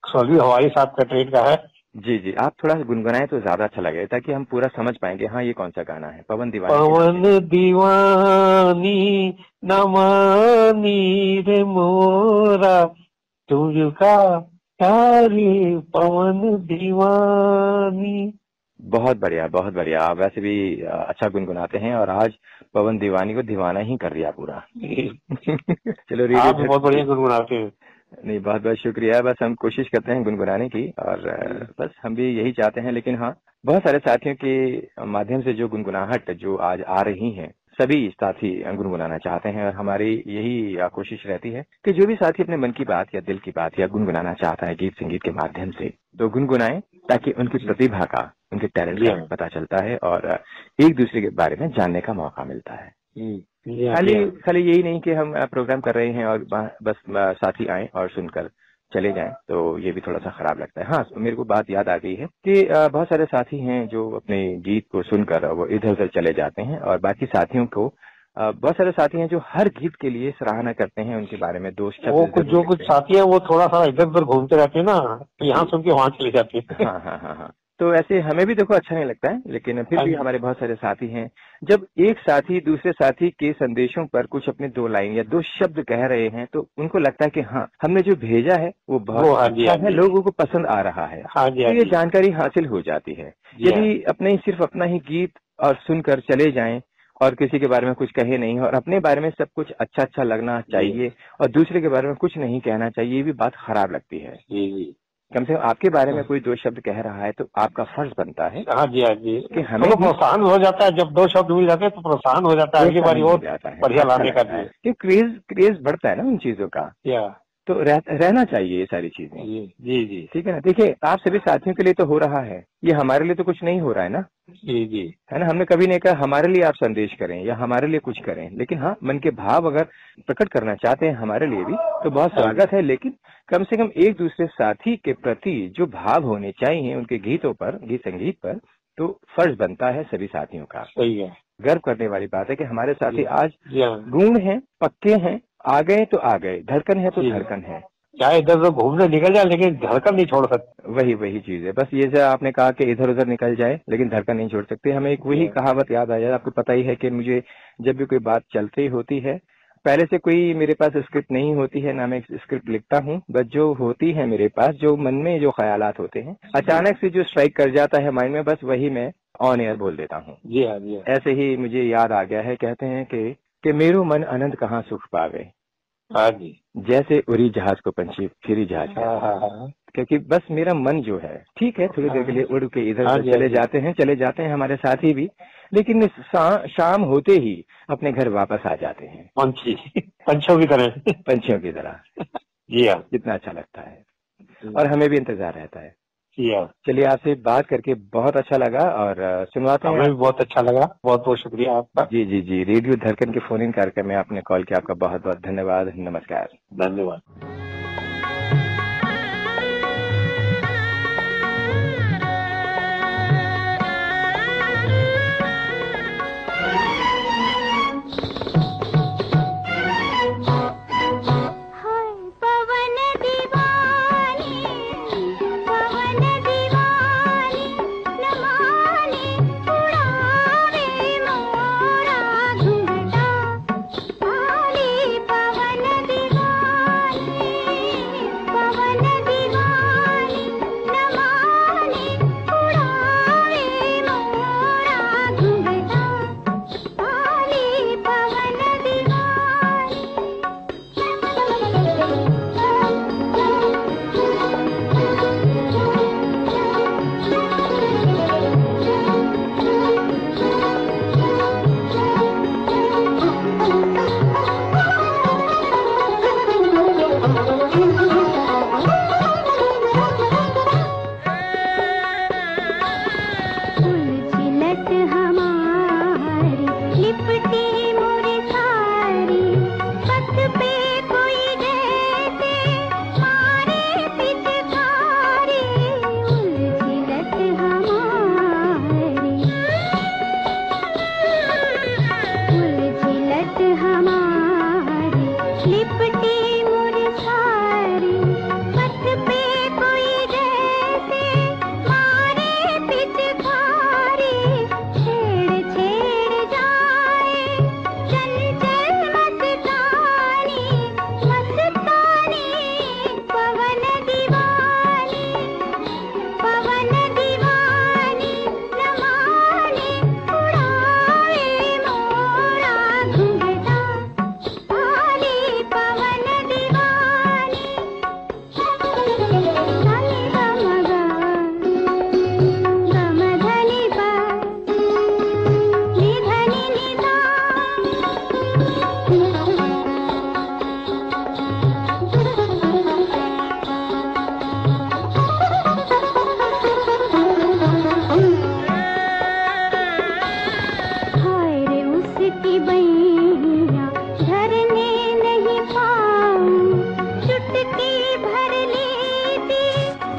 सौलवी हवाई साहब का ट्रेड का है। जी, आप थोड़ा गुनगुनाए तो ज्यादा अच्छा लगेगा ताकि हम पूरा समझ पाएंगे। हाँ, ये कौन सा गाना है? पवन दीवानी। पवन दीवानी न मानी रे मोरा तुझका प्यारी पवन दीवानी। बहुत बढ़िया, बहुत बढ़िया। आप वैसे भी अच्छा गुनगुनाते हैं और आज पवन दीवानी को दीवाना ही कर दिया पूरा। चलो, आप बहुत बढ़िया गुनगुनाते हैं। नहीं, बहुत बहुत शुक्रिया। बस हम कोशिश करते हैं गुनगुनाने की, और बस हम भी यही चाहते हैं। लेकिन हाँ, बहुत सारे साथियों के माध्यम से जो गुनगुनाहट जो आज आ रही है, सभी साथी गुनगुनाना चाहते हैं, और हमारी यही कोशिश रहती है कि जो भी साथी अपने मन की बात या दिल की बात या गुनगुनाना चाहता है गीत संगीत के माध्यम से, तो गुनगुनाएं, ताकि उनकी प्रतिभा का, उनके टैलेंट का पता चलता है और एक दूसरे के बारे में जानने का मौका मिलता है। खाली यही नहीं कि हम प्रोग्राम कर रहे हैं और बस साथी आए और सुनकर चले जाएं, तो ये भी थोड़ा सा खराब लगता है। हाँ, मेरे को बात याद आ गई है कि बहुत सारे साथी हैं जो अपने गीत को सुनकर वो इधर उधर चले जाते हैं, और बाकी साथियों को बहुत सारे साथी हैं जो हर गीत के लिए सराहना करते हैं, उनके बारे में दोस्त जो कुछ साथी है वो थोड़ा सा इधर उधर घूमते रहते हैं ना, यहाँ सुन के वहाँ चले जाते हैं। हाँ, तो ऐसे हमें भी देखो अच्छा नहीं लगता है, लेकिन फिर भी हमारे बहुत सारे साथी हैं, जब एक साथी दूसरे साथी के संदेशों पर कुछ अपने 2 लाइन या 2 शब्द कह रहे हैं, तो उनको लगता है कि हाँ, हमने जो भेजा है वो बहुत अच्छा है, लोगों को पसंद आ रहा है, तो ये जानकारी हासिल हो जाती है। यदि अपने सिर्फ अपना ही गीत और सुनकर चले जाएं और किसी के बारे में कुछ कहे नहीं, और अपने बारे में सब कुछ अच्छा अच्छा लगना चाहिए और दूसरे के बारे में कुछ नहीं कहना चाहिए, ये भी बात खराब लगती है। कम से कम आपके बारे में कोई 2 शब्द कह रहा है, तो आपका फर्ज बनता है कि हमें प्रोत्साहन हो जाता है। जब 2 शब्द मिल जाते हैं तो प्रोत्साहन हो जाता है, बारी और बढ़िया लाने का, कि क्रेज बढ़ता है ना उन चीजों का, तो रहना चाहिए ये सारी चीजें। जी, ठीक है ना। देखिए, आप सभी साथियों के लिए तो हो रहा है, ये हमारे लिए तो कुछ नहीं हो रहा है ना। जी, है ना। हमने कभी नहीं कहा हमारे लिए आप संदेश करें या हमारे लिए कुछ करें, लेकिन हाँ, मन के भाव अगर प्रकट करना चाहते हैं हमारे लिए भी, तो बहुत स्वागत है। लेकिन कम से कम एक दूसरे साथी के प्रति जो भाव होने चाहिए उनके गीतों पर, गीत संगीत पर, तो फर्ज बनता है सभी साथियों का। सही है। गर्व करने वाली बात है कि हमारे साथी आज गुण हैं, पक्के हैं, आ गए तो आ गए, धड़कन है तो धड़कन है। चाहे इधर उधर घूमने निकल जाए, लेकिन धड़कन नहीं छोड़ सकते। वही चीज है। बस ये जो आपने कहा कि इधर उधर निकल जाए, लेकिन धड़कन नहीं छोड़ सकते। हमें एक वही कहावत याद आ जाए। आपको पता ही है कि मुझे जब भी कोई बात चलती होती है, पहले से कोई मेरे पास स्क्रिप्ट नहीं होती है, ना मैं स्क्रिप्ट लिखता हूँ, बस जो होती है मेरे पास, जो मन में जो ख्यालात होते हैं, अचानक से जो स्ट्राइक कर जाता है माइंड में, बस वही मैं ऑन एयर बोल देता हूँ। जी हाँ। ऐसे ही मुझे याद आ गया है, कहते हैं कि मेरो मन अनंत कहाँ सुख पावे। हाँ जी। जैसे उड़ी जहाज को पंछी फिरी जहाज में, क्योंकि बस मेरा मन जो है, ठीक है, थोड़ी देर के लिए उड़ के इधर चले जाते हैं हमारे साथी भी, लेकिन शाम होते ही अपने घर वापस आ जाते हैं, पंछियों की तरह। जी हाँ, कितना अच्छा लगता है, और हमें भी इंतजार रहता है। हाँ। चलिए, आपसे बात करके बहुत अच्छा लगा, और सुनवाते हैं। हमें भी बहुत अच्छा लगा। बहुत बहुत शुक्रिया आपका। जी। रेडियो धड़कन के फोन इन कार्यक्रम में आपने कॉल किया, आपका बहुत बहुत धन्यवाद। नमस्कार। धन्यवाद। पवन दीवाने भर लेती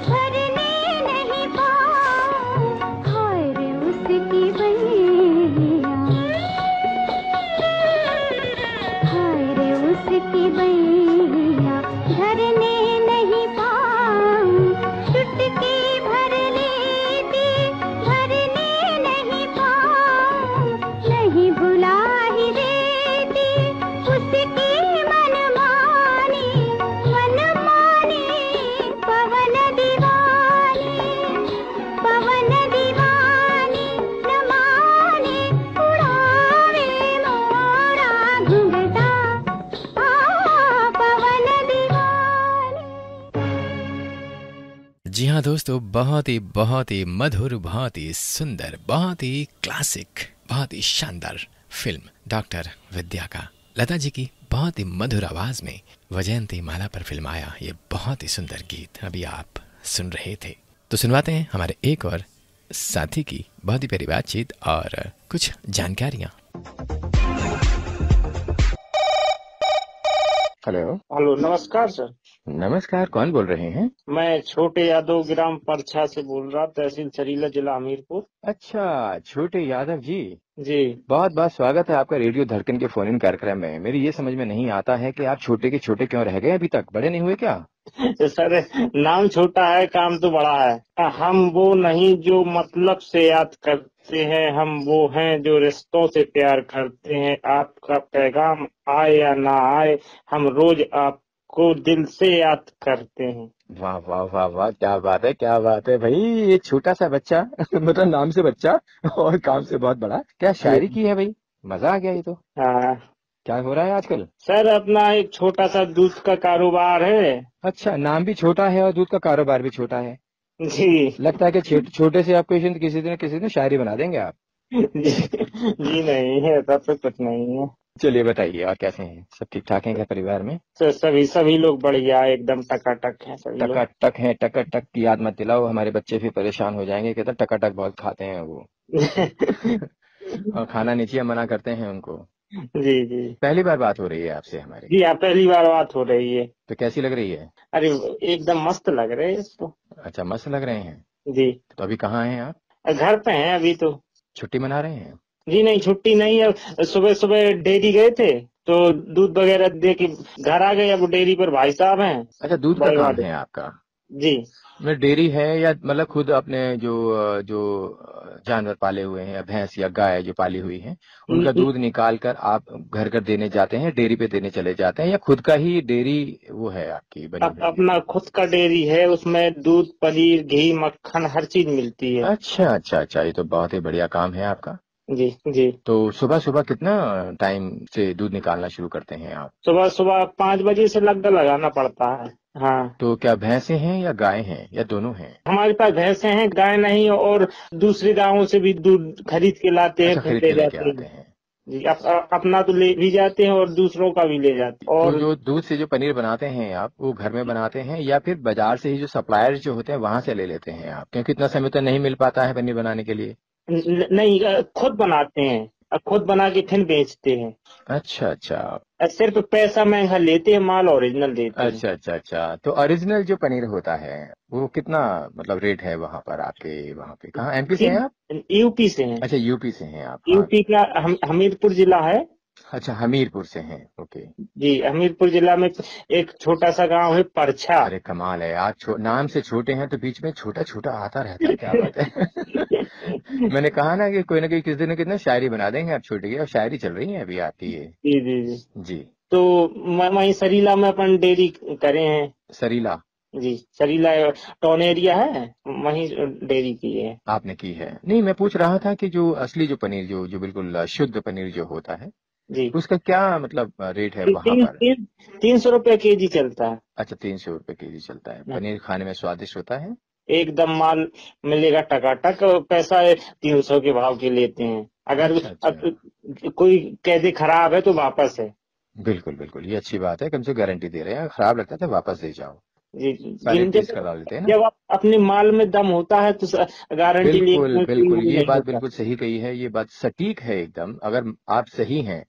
भरने नहीं पाऊं, हाय रे उसकी बैया, हाय रे उसकी बैया भरने नहीं पाऊं, चुटकी भर लेती भरने नहीं पाऊं, नहीं भुला ही देती उसकी मनमानी, मनमानी पवन दीवानी, पवन दीवानी न माने उड़ावे मोरा घुंघटा, पवन दीवानी। जी हाँ दोस्तों, बहुत ही मधुर, बहुत ही सुंदर, बहुत ही क्लासिक, बहुत ही शानदार फिल्म डॉक्टर विद्या का लता जी की बहुत ही मधुर आवाज में वजयंती माला पर फिल्माया ये बहुत ही सुंदर गीत अभी आप सुन रहे थे। तो सुनवाते हैं हमारे एक और साथी की बहुत ही प्यारी बातचीत और कुछ जानकारियां। हेलो। हेलो, नमस्कार सर। नमस्कार, कौन बोल रहे हैं? मैं छोटे यादव ग्राम परछा से बोल रहा, तहसील सरीला, जिला हमीरपुर। अच्छा, छोटे यादव जी, जी बहुत बहुत स्वागत है आपका रेडियो धड़कन के फोन इन कार्यक्रम में। मेरी ये समझ में नहीं आता है कि आप छोटे के छोटे क्यों रह गए, अभी तक बड़े नहीं हुए क्या? सर, नाम छोटा है, काम तो बड़ा है। हम वो नहीं जो मतलब से याद करते हैं, हम वो हैं जो रिश्तों से प्यार करते हैं। आपका पैगाम आए या ना आए, हम रोज आपको दिल से याद करते हैं। वाह वाह वाह वाह, क्या बात है, क्या बात है भाई। ये छोटा सा बच्चा मतलब नाम से बच्चा और काम से बहुत बड़ा, क्या शायरी की है भाई, मजा आ गया ये तो। हाँ क्या हो रहा है आजकल? सर, अपना एक छोटा सा दूध का कारोबार है। अच्छा, नाम भी छोटा है और दूध का कारोबार भी छोटा है। जी लगता है कि छोटे से आपको किसी दिन शायरी बना देंगे आप। जी नहीं है, ऐसा तो कुछ नहीं है। चलिए बताइए, और कैसे हैं, सब ठीक ठाक हैं क्या परिवार में? सर, सभी लोग बढ़िया, एकदम टकाटक हैं सभी लोग। टकाटक हैं? टकाटक की याद मत दिलाओ, हमारे बच्चे भी परेशान हो जाएंगे, कहते टकाटक बहुत खाते हैं वो और खाना नहीं चाहिए, मना करते हैं उनको। जी जी पहली बार बात हो रही है आपसे हमारी? जी, आप पहली बार बात हो रही है। तो कैसी लग रही है? अरे एकदम मस्त लग रहे हैं इसको। अच्छा, मस्त लग रहे हैं। जी, तो अभी कहाँ हैं आप? घर पे हैं अभी तो। छुट्टी मना रहे हैं? जी नहीं, छुट्टी नहीं है। सुबह सुबह डेयरी गए थे तो दूध वगैरह दे के घर आ गए। अब डेयरी पर भाई साहब हैं। अच्छा, दूध का बड़े काम वाले। है आपका? जी मतलब डेयरी है या मतलब खुद अपने जो जानवर पाले हुए हैं, भैंस या गाय जो पाली हुई है, उनका दूध निकाल कर आप घर घर देने जाते हैं, डेयरी पे देने चले जाते हैं, या खुद का ही डेयरी वो है आपकी बनी हुई? अपना खुद का डेयरी है, उसमें दूध, पनीर, घी, मक्खन हर चीज मिलती है। अच्छा अच्छा अच्छा, ये तो बहुत ही बढ़िया काम है आपका। जी जी। तो सुबह सुबह कितना टाइम से दूध निकालना शुरू करते हैं आप? सुबह 5 बजे से लगभग लगाना पड़ता है। हाँ, तो क्या भैंसे हैं या गाय हैं या दोनों हैं? हमारे पास भैंसे हैं, गाय नहीं, और दूसरी गांवों से भी दूध खरीद के लाते हैं, अच्छा, फिर खरीद ले के लेके जाते आते हैं। हैं। जी, अपना तो ले भी जाते हैं और दूसरों का भी ले जाते हैं। तो और जो दूध से जो पनीर बनाते हैं आप, वो घर में बनाते हैं या फिर बाजार से ही जो सप्लायर जो होते हैं वहां से ले लेते हैं आप? क्योंकि इतना समय तो नहीं मिल पाता है पनीर बनाने के लिए। नहीं, खुद बनाते हैं, खुद बना के फिर बेचते हैं। अच्छा अच्छा सिर्फ पैसा महंगा लेते हैं, माल ओरिजिनल देते हैं। अच्छा अच्छा अच्छा। तो ओरिजिनल जो पनीर होता है वो कितना मतलब रेट है वहाँ पर आपके? वहाँ पे कहाँ, एमपी से हैं आप? यूपी से हैं। अच्छा, यूपी से हैं आप। हाँ। यूपी का हमीरपुर जिला है। अच्छा, हमीरपुर से हैं, ओके। जी, हमीरपुर जिला में एक छोटा सा गांव है परछा। अरे कमाल है, आप नाम से छोटे हैं तो बीच में छोटा छोटा आता रहता है, क्या बात है मैंने कहा ना कि कोई ना कोई किस दिन कितना शायरी बना देंगे आप छोटे की, और शायरी चल रही है अभी आपकी ये। जी जी जी जी। तो वहीं सरीला में अपन डेयरी करे हैं। सरीला? जी, सरीला टाउन एरिया है, वहीं डेयरी की है। आपने की है? नहीं, मैं पूछ रहा था कि जो असली जो पनीर जो बिल्कुल शुद्ध पनीर जो होता है, जी, उसका क्या मतलब रेट है वहाँ पर? 300 रुपए केजी चलता है। अच्छा, 300 रुपए केजी चलता है। पनीर खाने में स्वादिष्ट होता है? एकदम माल मिलेगा टकाटक। पैसा 300 के भाव के लेते हैं। अगर अच्छा। कोई कह दे खराब है तो वापस है। बिल्कुल बिल्कुल, ये अच्छी बात है, कम से गारंटी दे रहे हैं। खराब लगता है तो वापस दे जाओ, जी, पहले टेस्ट करवा लेते हैं ना। जब आप अपने माल में दम होता है तो गारंटी बिल्कुल बिल्कुल, ये बात बिल्कुल सही कही है, ये बात सटीक है एकदम। अगर आप सही हैं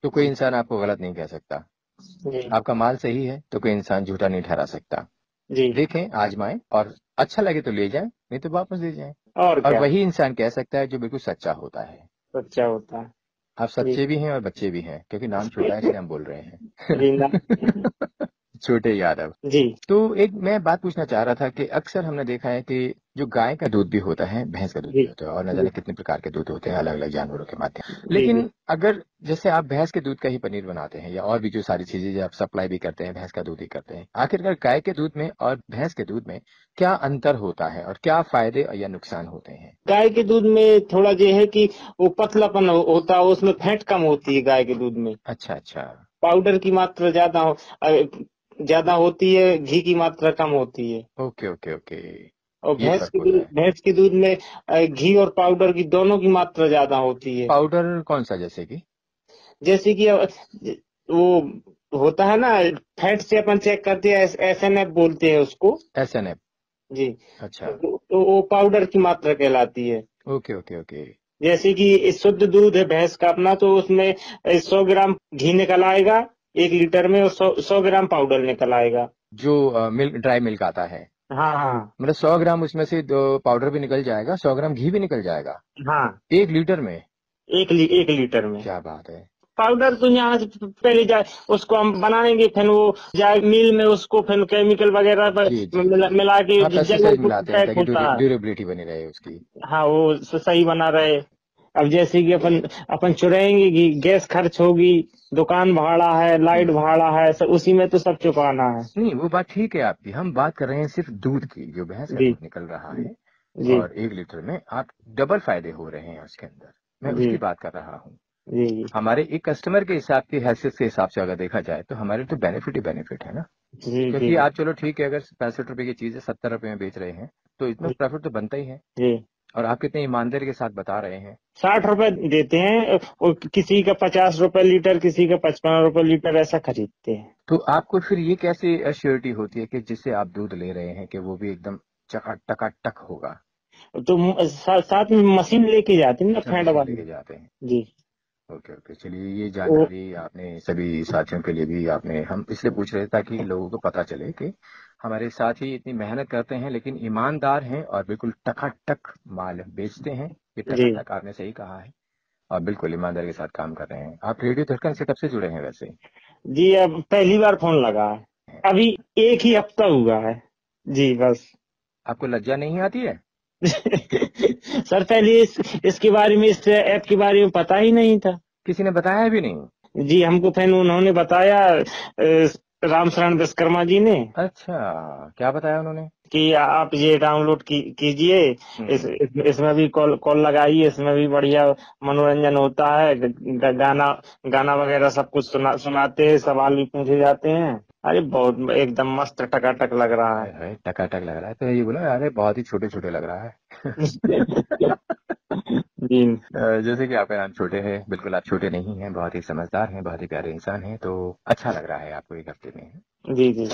तो कोई इंसान आपको गलत नहीं कह सकता। जी आपका माल सही है तो कोई इंसान झूठा नहीं ठहरा सकता। जी। देखें, आजमाएं, और अच्छा लगे तो ले जाएं, नहीं तो वापस दे जाएं। और और क्या, वही इंसान कह सकता है जो बिल्कुल सच्चा होता है। सच्चा होता है। आप जी सच्चे भी हैं और बच्चे भी हैं, क्योंकि नाम छोटा है इसलिए हम बोल रहे जी ना। हैं। छोटे यादव। जी तो एक मैं बात पूछना चाह रहा था कि अक्सर हमने देखा है कि जो गाय का दूध भी होता है, भैंस का दूध जी भी होता है, और न जी जाने कितने प्रकार के दूध होते हैं अलग अलग जानवरों के माध्यम। जी जी। लेकिन अगर जैसे आप भैंस के दूध का ही पनीर बनाते हैं, या और भी जो सारी चीजें जो आप सप्लाई भी करते हैं, भैंस का दूध ही करते हैं, आखिरकार गाय के दूध में और भैंस के दूध में क्या अंतर होता है और क्या फायदे या नुकसान होते हैं? गाय के दूध में थोड़ा ये है कि वो पतलापन होता है, उसमें फैट कम होती है गाय के दूध में। अच्छा अच्छा। पाउडर की मात्रा ज्यादा होती है, घी की मात्रा कम होती है। Okay okay okay. और ये फर्क होता है। भैंस के दूध में घी और पाउडर की दोनों की मात्रा ज्यादा होती है। पाउडर कौन सा, जैसे कि? जैसे कि वो होता है ना, फैट से अपन चेक करते हैं, SNF बोलते हैं उसको। SNF। जी। अच्छा। तो वो पाउडर की मात्रा कहलाती है। Okay okay okay. जैसे कि शुद्ध दूध है भैंस का अपना, तो उसमें 100 ग्राम घी निकल आएगा 1 लीटर में, और 100 ग्राम पाउडर निकल आएगा। जो मिल्क, ड्राई मिल्क आता है, हाँ हाँ मतलब 100 ग्राम उसमें से दो पाउडर भी निकल जाएगा, 100 ग्राम घी भी निकल जाएगा हाँ। 1 लीटर में। 1 लीटर में क्या बात है। पाउडर तो यहाँ से पहले जाए, उसको हम बनाएंगे, फिर वो जाए मिल में, उसको फिर केमिकल वगैरह जी जी। मिला के हाँ, जब पेस्टिसाइड वो मिलाते हैं पैक ताकि होता है। ड्यूरेबिलिटी बनी रहे उसकी। हाँ, वो सही बना रहे। अब जैसे कि अपन चुराएंगे कि गैस खर्च होगी, दुकान भाड़ा है, लाइट भाड़ा है, सब उसी में तो सब चुकाना है। नहीं, वो बात ठीक है आपकी, हम बात कर रहे हैं सिर्फ दूध की, जो भैंस का जी दूध निकल रहा है। जी और 1 लीटर में आप डबल फायदे हो रहे हैं उसके अंदर, मैं जी उसकी बात कर रहा हूँ। जी जी हमारे एक कस्टमर के हिसाब की हैसियत के हिसाब से अगर देखा जाए तो हमारे तो बेनिफिट ही बेनिफिट है ना। जी क्योंकि आप चलो ठीक है, अगर 65 रुपए की चीज है 70 रुपए में बेच रहे हैं तो इतना प्रॉफिट तो बनता ही है। जी। और आप कितने ईमानदारी के साथ बता रहे हैं। 60 रुपए देते हैं, और किसी का 50 रुपए लीटर, किसी का 55 रुपए लीटर, ऐसा खरीदते हैं। तो आपको फिर ये कैसे एश्योरिटी होती है कि जिससे आप दूध ले रहे हैं कि वो भी एकदम टकाटक होगा? तो साथ में मशीन लेके जाते हैं ना, अच्छा, फेंड मशीन वाली। लेके जाते हैं। जी। ओके ओके, चलिए ये वो जानकारी आपने सभी साथियों के लिए भी आपने, हम इसलिए पूछ रहे थे ताकि लोगों को पता चले कि हमारे साथी इतनी मेहनत करते हैं लेकिन ईमानदार हैं और बिल्कुल टकाटक माल बेचते हैं। ये जी टकाटक आपने सही कहा है, और बिल्कुल ईमानदारी के साथ काम कर रहे हैं। आप रेडियो धड़कन से कब से जुड़े हैं वैसे? जी, अब पहली बार फोन लगा है, अभी 1 ही हफ्ता हुआ है। जी बस। आपको लज्जा नहीं आती है? सर पहले इसके बारे में, इस ऐप के बारे में पता ही नहीं था। किसी ने बताया भी नहीं? जी, हमको फिर उन्होंने बताया, राम शरण विश्वकर्मा जी ने। अच्छा, क्या बताया उन्होंने? कि आप ये डाउनलोड कीजिए, इसमें भी कॉल लगाइए, इसमें भी बढ़िया मनोरंजन होता है, गाना वगैरह सब कुछ सुनाते हैं, सवाल भी पूछे जाते हैं। अरे बहुत एकदम मस्त टकाटक लग रहा है। टकाटक लग रहा है तो ये बोला, अरे बहुत ही छोटे छोटे लग रहा है। जी जैसे कि आपका नाम छोटे है, बिल्कुल आप छोटे नहीं हैं, बहुत ही समझदार हैं, बहुत ही प्यारे इंसान हैं, तो अच्छा लग रहा है आपको 1 हफ्ते में। जी जी।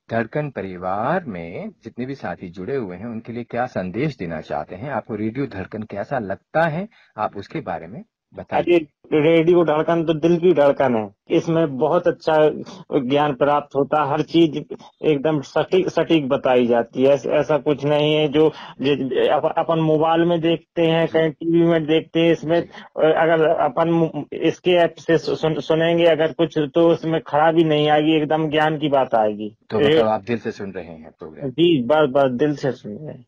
धड़कन परिवार में जितने भी साथी जुड़े हुए हैं उनके लिए क्या संदेश देना चाहते हैं? आपको रेडियो धड़कन कैसा लगता है, आप उसके बारे में बताइए। अरे रेडियो धड़कन तो दिल की धड़कन है, इसमें बहुत अच्छा ज्ञान प्राप्त होता है, हर चीज एकदम सटीक बताई जाती है। ऐसा कुछ नहीं है जो अपन मोबाइल में देखते हैं, कहीं टीवी में देखते हैं। इसमें अगर अपन इसके ऐप से सुनेंगे अगर कुछ, तो उसमें खराबी नहीं आएगी, एकदम ज्ञान की बात आएगी। तो मतलब आप दिल से सुन रहे हैं प्रोग्राम? जी, बस बस दिल से सुन रहे हैं।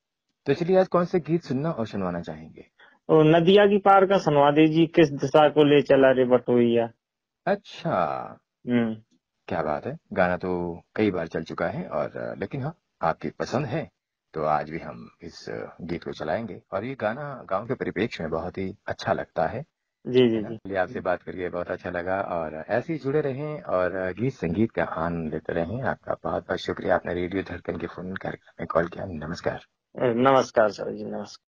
तो चलिए आज कौन से गीत सुनना और सुनवाना चाहेंगे? तो नदिया की पार का सुनवा दीजिए, किस दिशा को ले चला रे बटोइया। अच्छा, क्या बात है। गाना तो कई बार चल चुका है, और लेकिन हाँ, आपकी पसंद है तो आज भी हम इस गीत को चलाएंगे। और ये गाना गांव के परिप्रेक्ष्य में बहुत ही अच्छा लगता है। जी जी जी। चलिए, आपसे बात करके बहुत अच्छा लगा, और ऐसे ही जुड़े रहें और गीत संगीत का आनंद लेते रहें। आपका बहुत बहुत शुक्रिया, आपने रेडियो धड़कन के फोन कार्यक्रम में कॉल किया। नमस्कार। नमस्कार सर जी, नमस्कार।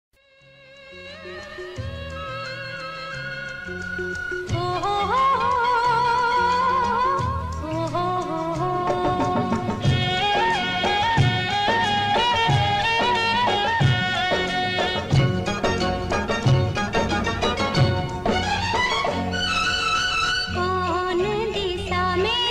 कौन दिशा में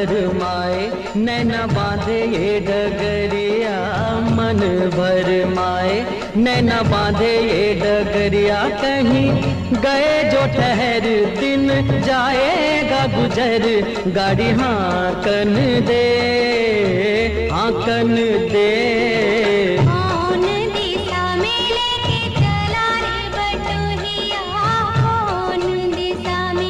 भरमाए नैना बांधे ये डगरिया, मन भरमाए नैना बांधे ये डगरिया। कहीं गए जो ठहर दिन जाएगा गुजर, गाड़ी हाकन दे हाकन दे। कौन दिशा में लेके चला रे बटोहिया, कौन दिशा में।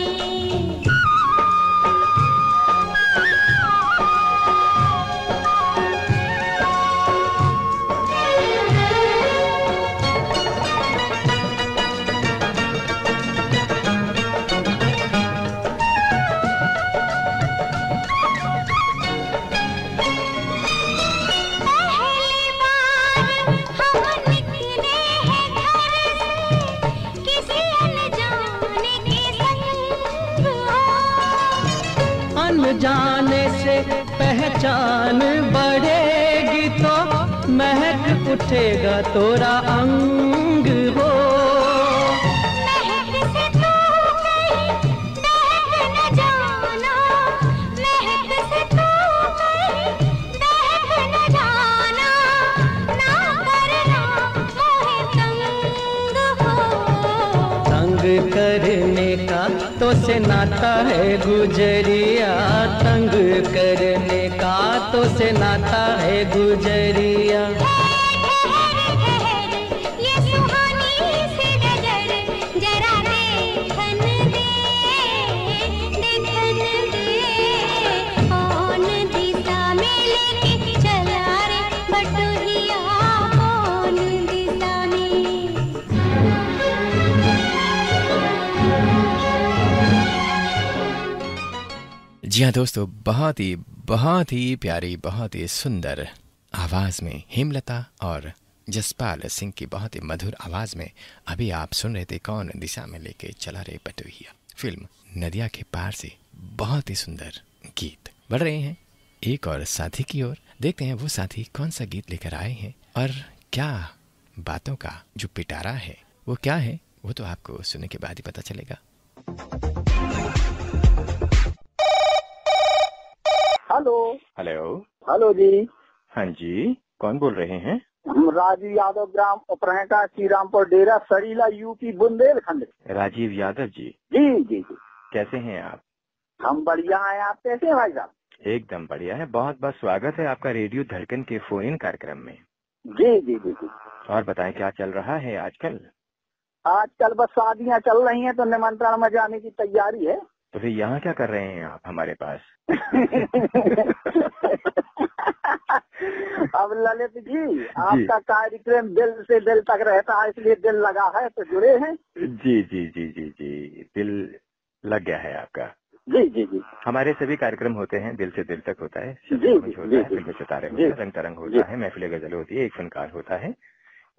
पहली बार हम निकले हैं घर से, किसी अनजाने के संग हो। अनजाने से पहचान बढ़ेगी तो महक उठेगा तोरा अंग हो। महक से तू कहीं दहक न जाना, महक से तू कहीं दहक न जाना, ना करना मोहे तंग हो। तंग करने का तो से नाता है गुजरिया, तंग करने का तो से नाता है गुजरिया। ठहर ठहर ये सुहानी सी डगर, जरा देखन दे देखन दे। कौन दिशा में लेके चला रे बटोहिया, कौन दिशा में। जी हाँ दोस्तों, बहुत ही प्यारी, बहुत ही सुंदर आवाज में हेमलता और जसपाल सिंह की बहुत ही मधुर आवाज में अभी आप सुन रहे थे कौन दिशा में लेके चला रे बटोहिया, फिल्म नदिया के पार से। बहुत ही सुंदर गीत। बढ़ रहे हैं एक और साथी की ओर, देखते हैं वो साथी कौन सा गीत लेकर आए हैं और क्या बातों का जो पिटारा है वो क्या है, वो तो आपको सुनने के बाद ही पता चलेगा। Hello hello. हेलो जी। हाँ जी, कौन बोल रहे हैं? हम राजीव यादव, ग्राम उपरहेटा, श्रीरामपुर डेरा, सरीला, यूपी, बुंदेलखंड। राजीव यादव जी। जी जी जी। कैसे हैं आप? हम बढ़िया हैं, आप कैसे हैं भाई साहब? एकदम बढ़िया है। बहुत बहुत स्वागत है आपका रेडियो धड़कन के फोन इन कार्यक्रम में। जी जी जी जी। और बताएं क्या चल रहा है आजकल? आजकल बस शादियां चल रही हैं तो निमंत्रण में जाने की तैयारी है। तो फिर यहाँ क्या कर रहे हैं आप हमारे पास? अब ललित जी, आपका कार्यक्रम दिल से दिल तक रहता है, इसलिए दिल लगा है तो जुड़े हैं। जी जी जी जी जी, दिल लग गया है आपका। जी जी जी। हमारे सभी कार्यक्रम होते हैं दिल से दिल तक होता है। जी जी होता है, फिल्म सितारे होते हैं, रंग तरंग होता है, महफिल गजल होती है, एक फनकार होता है,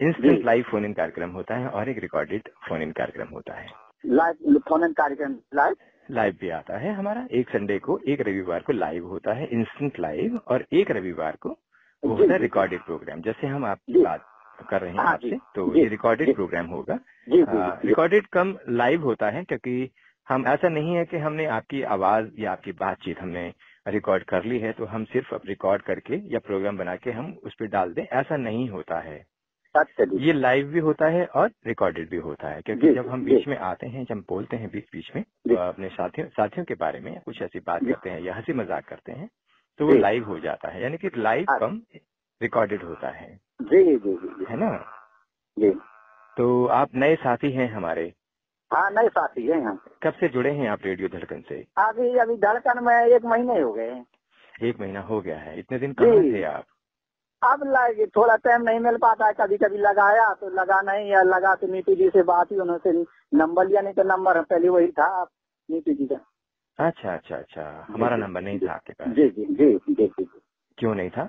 इंस्टेंट लाइव फोन इन कार्यक्रम होता है और एक रिकॉर्डेड फोन इन कार्यक्रम होता है। लाइव फोन इन कार्यक्रम लाइव भी आता है हमारा। एक संडे को, एक रविवार को लाइव होता है इंस्टेंट लाइव, और एक रविवार को वो होता है रिकॉर्डेड प्रोग्राम। जैसे हम आपकी बात कर रहे हैं आपसे, तो ये रिकॉर्डेड प्रोग्राम होगा। रिकॉर्डेड कम लाइव होता है, क्योंकि हम, ऐसा नहीं है कि हमने आपकी आवाज या आपकी बातचीत हमने रिकॉर्ड कर ली है तो हम सिर्फ रिकॉर्ड करके या प्रोग्राम बना के हम उस पर डाल दें, ऐसा नहीं होता है। ये लाइव भी होता है और रिकॉर्डेड भी होता है, क्योंकि जब हम बीच में आते हैं, जब हम बोलते हैं बीच में, तो अपने साथियों के बारे में कुछ ऐसी बात करते हैं या हंसी मजाक करते हैं, तो वो लाइव हो जाता है। यानी कि लाइव कम रिकॉर्डेड होता है। जी जी जी, है ना जी। तो आप नए साथी हैं हमारे? हाँ, नए साथी हैं हम। कब से जुड़े हैं आप रेडियो धड़कन से? अभी धड़कन में 1 महीने हो गए हैं। 1 महीना हो गया है। इतने दिन कहाँ थे आप? अब लगे, थोड़ा टाइम नहीं मिल पाता है, कभी कभी लगाया तो लगा नहीं, या लगा तो नीतू जी से बात ही, उन्होंने नंबर लिया, नहीं तो नंबर पहले वही था नीतू जी का। अच्छा अच्छा अच्छा, हमारा नंबर नहीं था आपके पास? जी जी जी जी जी। क्यों नहीं था?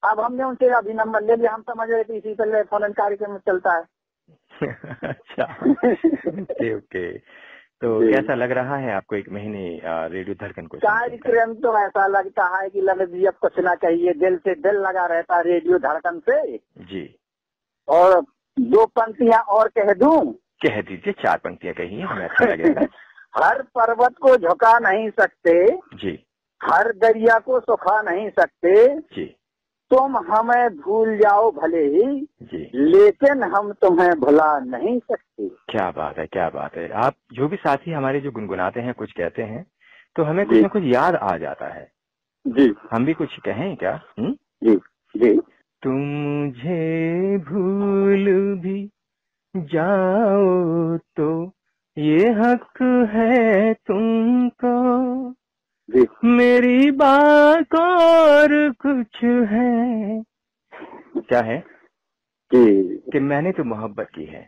अब हमने उनसे अभी नंबर ले लिया, हम समझ रहे थे इसी पर फोन कार्यक्रम में चलता है। अच्छा, ओके ओके। तो कैसा लग रहा है आपको 1 महीने रेडियो धड़कन को? कार्यक्रम तो ऐसा लगता है कि ललित जी अब कुछ ना कहिए, दिल से दिल लगा रहता है रेडियो धड़कन से जी। और 2 पंक्तियां और कह दूं? कह दीजिए, 4 पंक्तियां कहिए, हमें अच्छा लगेगा। हर पर्वत को झुका नहीं सकते जी, हर दरिया को सुखा नहीं सकते जी तुम हमें भूल जाओ भले ही जी। लेकिन हम तुम्हें भुला नहीं सकते। क्या बात है, क्या बात है। आप जो भी साथी हमारे जो गुनगुनाते हैं, कुछ कहते हैं तो हमें कुछ न कुछ याद आ जाता है जी। हम भी कुछ कहें क्या? जी जी। तुम मुझे भूल भी जाओ तो ये हक है तुमको, जी मेरी बात और कुछ है। क्या है जी कि मैंने तो मोहब्बत की है।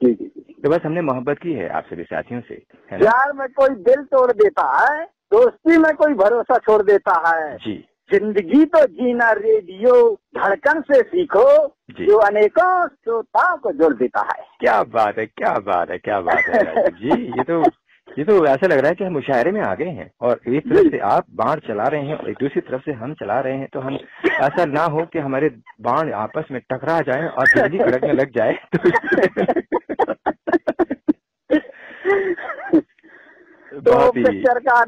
जी जी। तो बस हमने मोहब्बत की है आप सभी साथियों से, है ना? प्यार में कोई दिल तोड़ देता है, दोस्ती में कोई भरोसा छोड़ देता है। जी जिंदगी तो जीना रेडियो धड़कन से सीखो, जी। जो अनेकों श्रोताओं को जोड़ देता है। क्या बात है, क्या बात है, क्या बात है राजीव जी। ये तो ऐसा लग रहा है कि हम मुशायरे में आ गए हैं और एक तरफ से आप बाण चला रहे हैं और एक दूसरी तरफ से हम चला रहे हैं। तो हम ऐसा ना हो कि हमारे बाण आपस में टकरा जाए और बिजली कड़कने लग जाए। तो पिक्चर का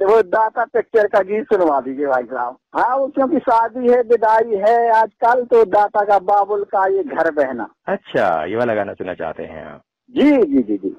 वो दाता पिक्चर का गीत सुनवा दीजिए भाई साहब। हाँ, वो क्योंकि शादी है, विदाई है आजकल, तो दाता का बाबुल का ये घर बहना। अच्छा, ये वाला गाना सुनना चाहते हैं आप? जी जी जी जी।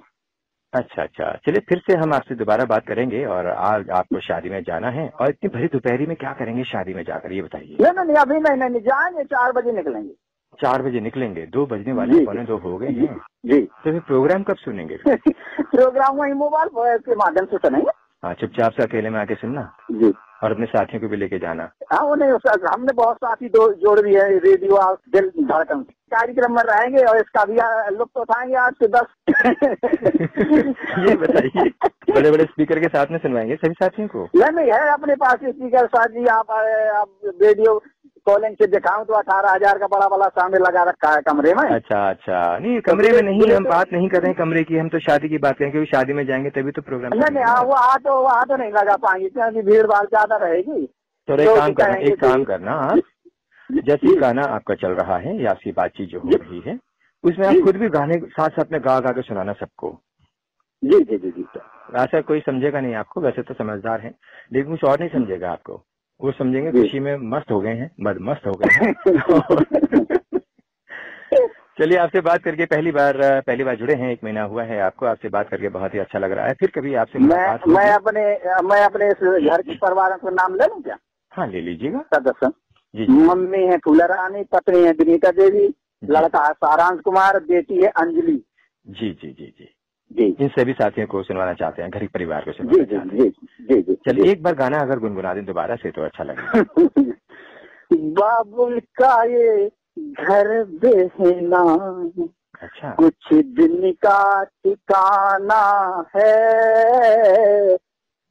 अच्छा, चलिए फिर से हम आपसे दोबारा बात करेंगे। और आज आपको शादी में जाना है और इतनी भरी दोपहरी में क्या करेंगे शादी में जाकर, ये बताइए। नहीं अभी नहीं जाएंगे, 4 बजे निकलेंगे। 4 बजे निकलेंगे, 2 बजने वाले, 1:45 हो गए हैं जी। तो फिर प्रोग्राम कब सुनेंगे? प्रोग्राम वही मोबाइल के माध्यम से सुनेंगे। हाँ, चुपचाप से अकेले में आके सुनना जी, और अपने साथियों को भी लेके जाना। हाँ, वो नहीं, हमने बहुत साथी जोड़ दिए है रेडियो और दिल धड़कन कार्यक्रम में रहेंगे और इसका भी लुत्फ उठाएंगे 8 से 10। ये बताइए, बड़े बड़े स्पीकर के साथ में सुनवाएंगे सभी साथियों को? नहीं है अपने पास स्पीकर साथ जी। आप रेडियो कॉलिंग से दिखाऊं तो 18,000 का बड़ा सामने लगा रखा है कमरे में। अच्छा, नहीं कमरे में नहीं, हम बात नहीं कर रहे हैं कमरे की, हम तो शादी की बात करें क्योंकि शादी में जाएंगे तभी तो प्रोग्राम। नहीं वहाँ तो नहीं लगा पाएंगे क्योंकि भीड़ भाड़ ज्यादा रहेगी। तो एक काम करना आप, जैसे गाना आपका चल रहा है या आपकी बातचीत जो हो रही है उसमें आप खुद भी गाने साथ साथ में गा के सुनाना सबको। जी जी जी जी। ऐसा कोई समझेगा नहीं आपको, वैसे तो समझदार है, लेकिन कुछ और नहीं समझेगा आपको। वो समझेंगे खुशी में मस्त हो गए हैं, मस्त हो गए हैं। चलिए, आपसे बात करके पहली बार जुड़े हैं, 1 महीना हुआ है आपको, आपसे बात करके बहुत ही अच्छा लग रहा है। फिर कभी आपसे मैं अपने इस घर के परिवार का नाम ले लूं क्या? हाँ, ले लीजिएगा। सदस्य जी। मम्मी है फूला रानी, पत्नी है विनीता देवी, लड़का है सारांश कुमार, बेटी है अंजलि। जी जी जी जी जी। इन सभी साथियों को सुनवाना चाहते हैं, घर के परिवार को सुनवाना चाहते हैं। जी जी। चलिए एक बार गाना अगर गुनगुना दें दोबारा से तो अच्छा लगेगा। बाबुल का ये घर बेहना, अच्छा, कुछ दिन का ठिकाना है,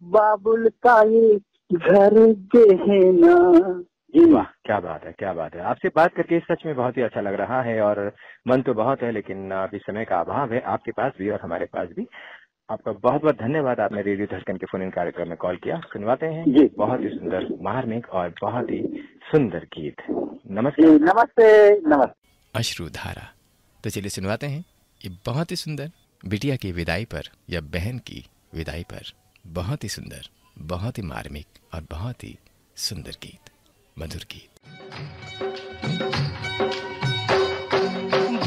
बाबुल का ये घर बेहना। वाह, क्या बात है, क्या बात है। आपसे बात करके सच में बहुत ही अच्छा लग रहा है और मन तो बहुत है लेकिन अभी समय का अभाव है, आपके पास भी और हमारे पास भी। आपका बहुत बहुत धन्यवाद, आपने रेडियो धड़कन के फोन इन कार्यक्रम में कॉल किया। सुनवाते हैं बहुत ही सुंदर मार्मिक और बहुत ही सुंदर गीत। नमस्कार। नमस्ते। अश्रुधारा। तो चलिए सुनवाते हैं ये बहुत ही सुंदर बिटिया की विदाई पर या बहन की विदाई पर बहुत ही सुंदर, बहुत ही मार्मिक और बहुत ही सुंदर गीत, मधुर गीत।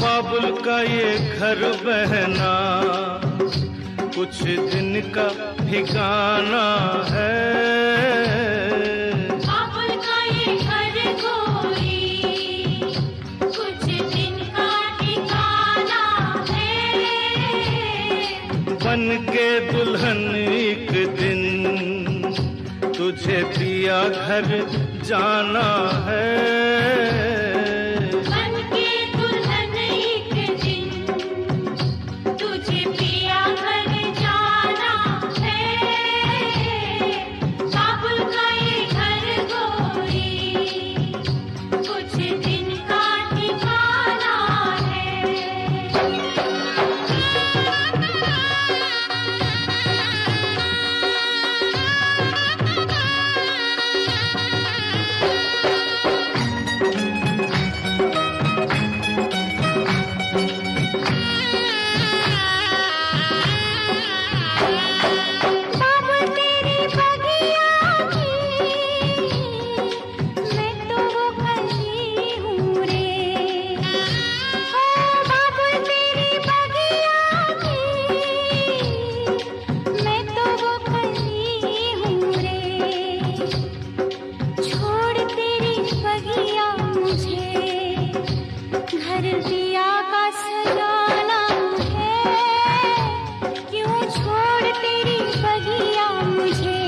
बाबुल का ये घर बहना, कुछ दिन का ठिकाना है, बाबुल का ये घर गोरी, कुछ दिन का ठिकाना है, बन के दुल्हन एक दिन तुझे पिया घर जाना है, बन के दुल्हन एक दिन तुझे पिया घर जाना है, बाबुल का ये घर गोरी, कुछ दिन का ठिकाना है। घर दिया का सजाना है, क्यों छोड़ तेरी बगिया मुझे,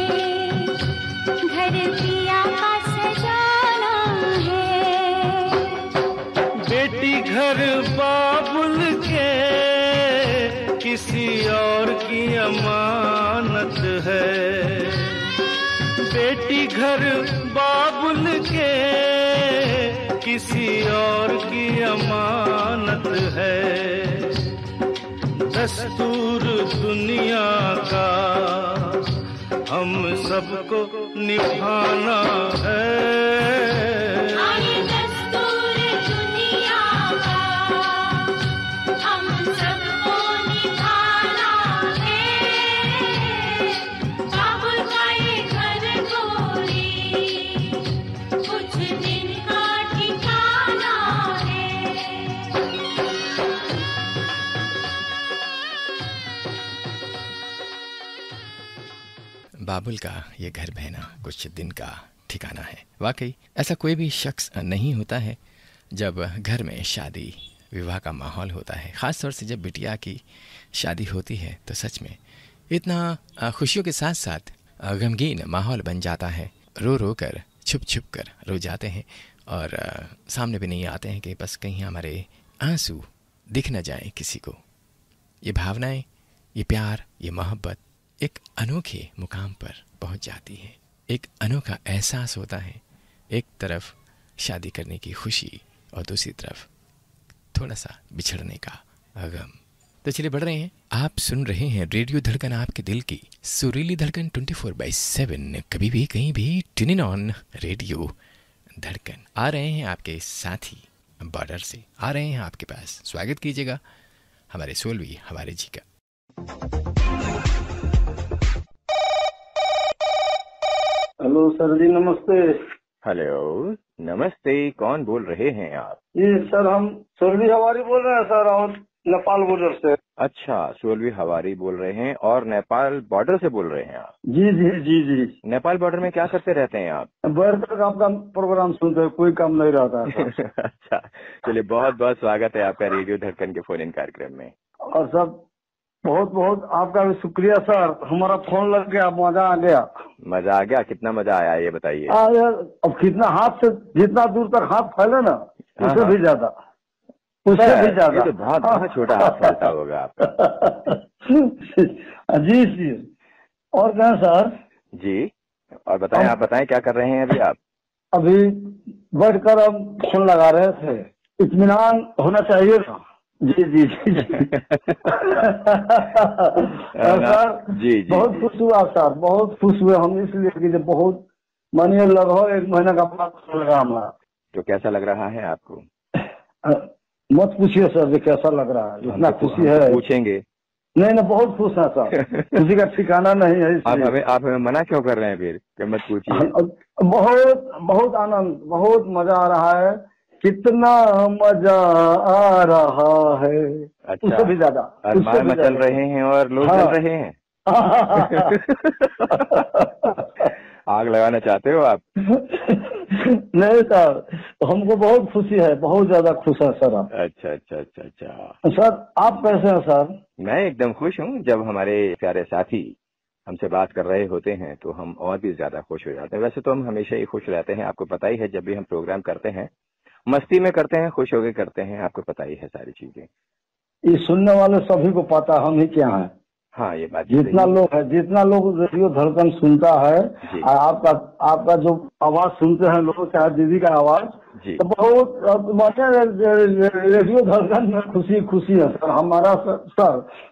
घर दिया का सजाना है। बेटी घर बाबुल के किसी और की अमानत है, बेटी घर बाबुल के किसी और की अमानत है। दस्तूर दुनिया का हम सबको निभाना है। दस्तूर दुनिया का हम सबको निभाना है। बाबुल का ये घर गोरी कुछ दिन का ठिकाना है। बाबुल का ये घर बहना कुछ दिन का ठिकाना है। वाकई ऐसा कोई भी शख्स नहीं होता है जब घर में शादी विवाह का माहौल होता है, ख़ास तौर से जब बिटिया की शादी होती है तो सच में इतना खुशियों के साथ साथ गमगीन माहौल बन जाता है। रो रो कर छुप छुप कर रो जाते हैं और सामने भी नहीं आते हैं कि बस कहीं हमारे आंसू दिख न जाए किसी को। ये भावनाएं, ये प्यार, ये मोहब्बत एक अनोखे मुकाम पर पहुंच जाती है। एक अनोखा एहसास होता है, एक तरफ शादी करने की खुशी और दूसरी तरफ थोड़ा सा बिछड़ने का गम। तो चलिए बढ़ रहे हैं, आप सुन रहे हैं रेडियो धड़कन, आपके दिल की सुरीली धड़कन 24/7, कभी भी कहीं भी ट्यून इन ऑन रेडियो धड़कन। आ रहे हैं आपके साथी बॉर्डर से, आ रहे हैं आपके पास। स्वागत कीजिएगा हमारे सोलवी हवारी जी का। हेलो सर जी, नमस्ते। हेलो, नमस्ते। कौन बोल रहे हैं आप? जी सर, हम सोलवी हवारी बोल रहे हैं सर, और नेपाल बॉर्डर से। अच्छा, सोलवी हवारी बोल रहे हैं और नेपाल बॉर्डर से बोल रहे हैं आप? जी जी जी जी। नेपाल बॉर्डर में क्या करते रहते हैं आप? बैठ कर आपका प्रोग्राम सुनते हैं, कोई काम नहीं रहता है सर। अच्छा, चलिए बहुत बहुत स्वागत है आपका रेडियो धड़कन के फोन इन कार्यक्रम में। और सब बहुत बहुत आपका भी शुक्रिया सर, हमारा फोन लग गया, मजा आ गया। मजा आ गया? कितना मजा आया ये बताइए। अब कितना हाथ से, जितना दूर तक हाथ फैले ना, उससे भी ज्यादा, उससे भी ज्यादा। ये तो बहुत छोटा हाथ फैलता होगा आपका। जी जी। और क्या सर? जी, और बताएं, आप बताएं क्या कर रहे हैं अभी आप? अभी बैठकर हम फोन लगा रहे थे, इत्मीनान होना चाहिए था। जी जी जी सर जी, बहुत खुश हुआ सर, बहुत खुश हुए हम, इसलिए कि जब बहुत मानिए लगभग 1 महीना का बाद लगा हमारा। तो कैसा लग रहा है आपको? मत पूछिए सर जी कैसा लग रहा है, इतना खुशी है। पूछेंगे नहीं नहीं, बहुत खुश है सर, खुशी का ठिकाना नहीं है। आप हमें मना क्यों कर रहे हैं फिर कि मत पूछिए? बहुत बहुत आनंद, बहुत मजा आ रहा है, कितना मजा आ रहा है। अच्छा, उससे भी ज्यादा अरमान मचल रहे हैं और लोग जल रहे हैं। आग लगाना चाहते हो आप? नहीं सर, हमको बहुत खुशी है, बहुत ज्यादा खुश है सर आप। अच्छा अच्छा अच्छा अच्छा। सर आप कैसे हैं सर? मैं एकदम खुश हूँ। जब हमारे प्यारे साथी हमसे बात कर रहे होते हैं तो हम और भी ज्यादा खुश हो जाते हैं। वैसे तो हम हमेशा ही खुश रहते हैं, आपको पता ही है। जब भी हम प्रोग्राम करते हैं मस्ती में करते हैं, खुश होकर करते हैं, आपको पता ही है सारी चीजें। ये सुनने वाले सभी को पता हम ही क्या हैं। हाँ, ये बात जितना लोग है, जितना लोग रेडियो धड़कन सुनता है, आपका जो आवाज सुनते हैं लोग, चाहे दीदी का आवाज, तो बहुत रेडियो धड़कन में खुशी खुशी है सर।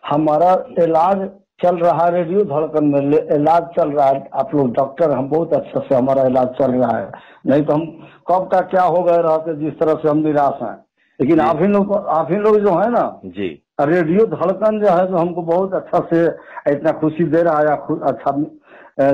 हमारा इलाज चल रहा है रेडियो धड़कन में, इलाज चल रहा है। आप लोग डॉक्टर, हम बहुत अच्छे से हमारा इलाज चल रहा है, नहीं तो हम कब का क्या हो गए रहते, जिस तरह से हम निराश हैं। लेकिन आप ही लोग जो है ना जी, रेडियो धड़कन जो है तो हमको बहुत अच्छा से इतना खुशी दे रहा है, अच्छा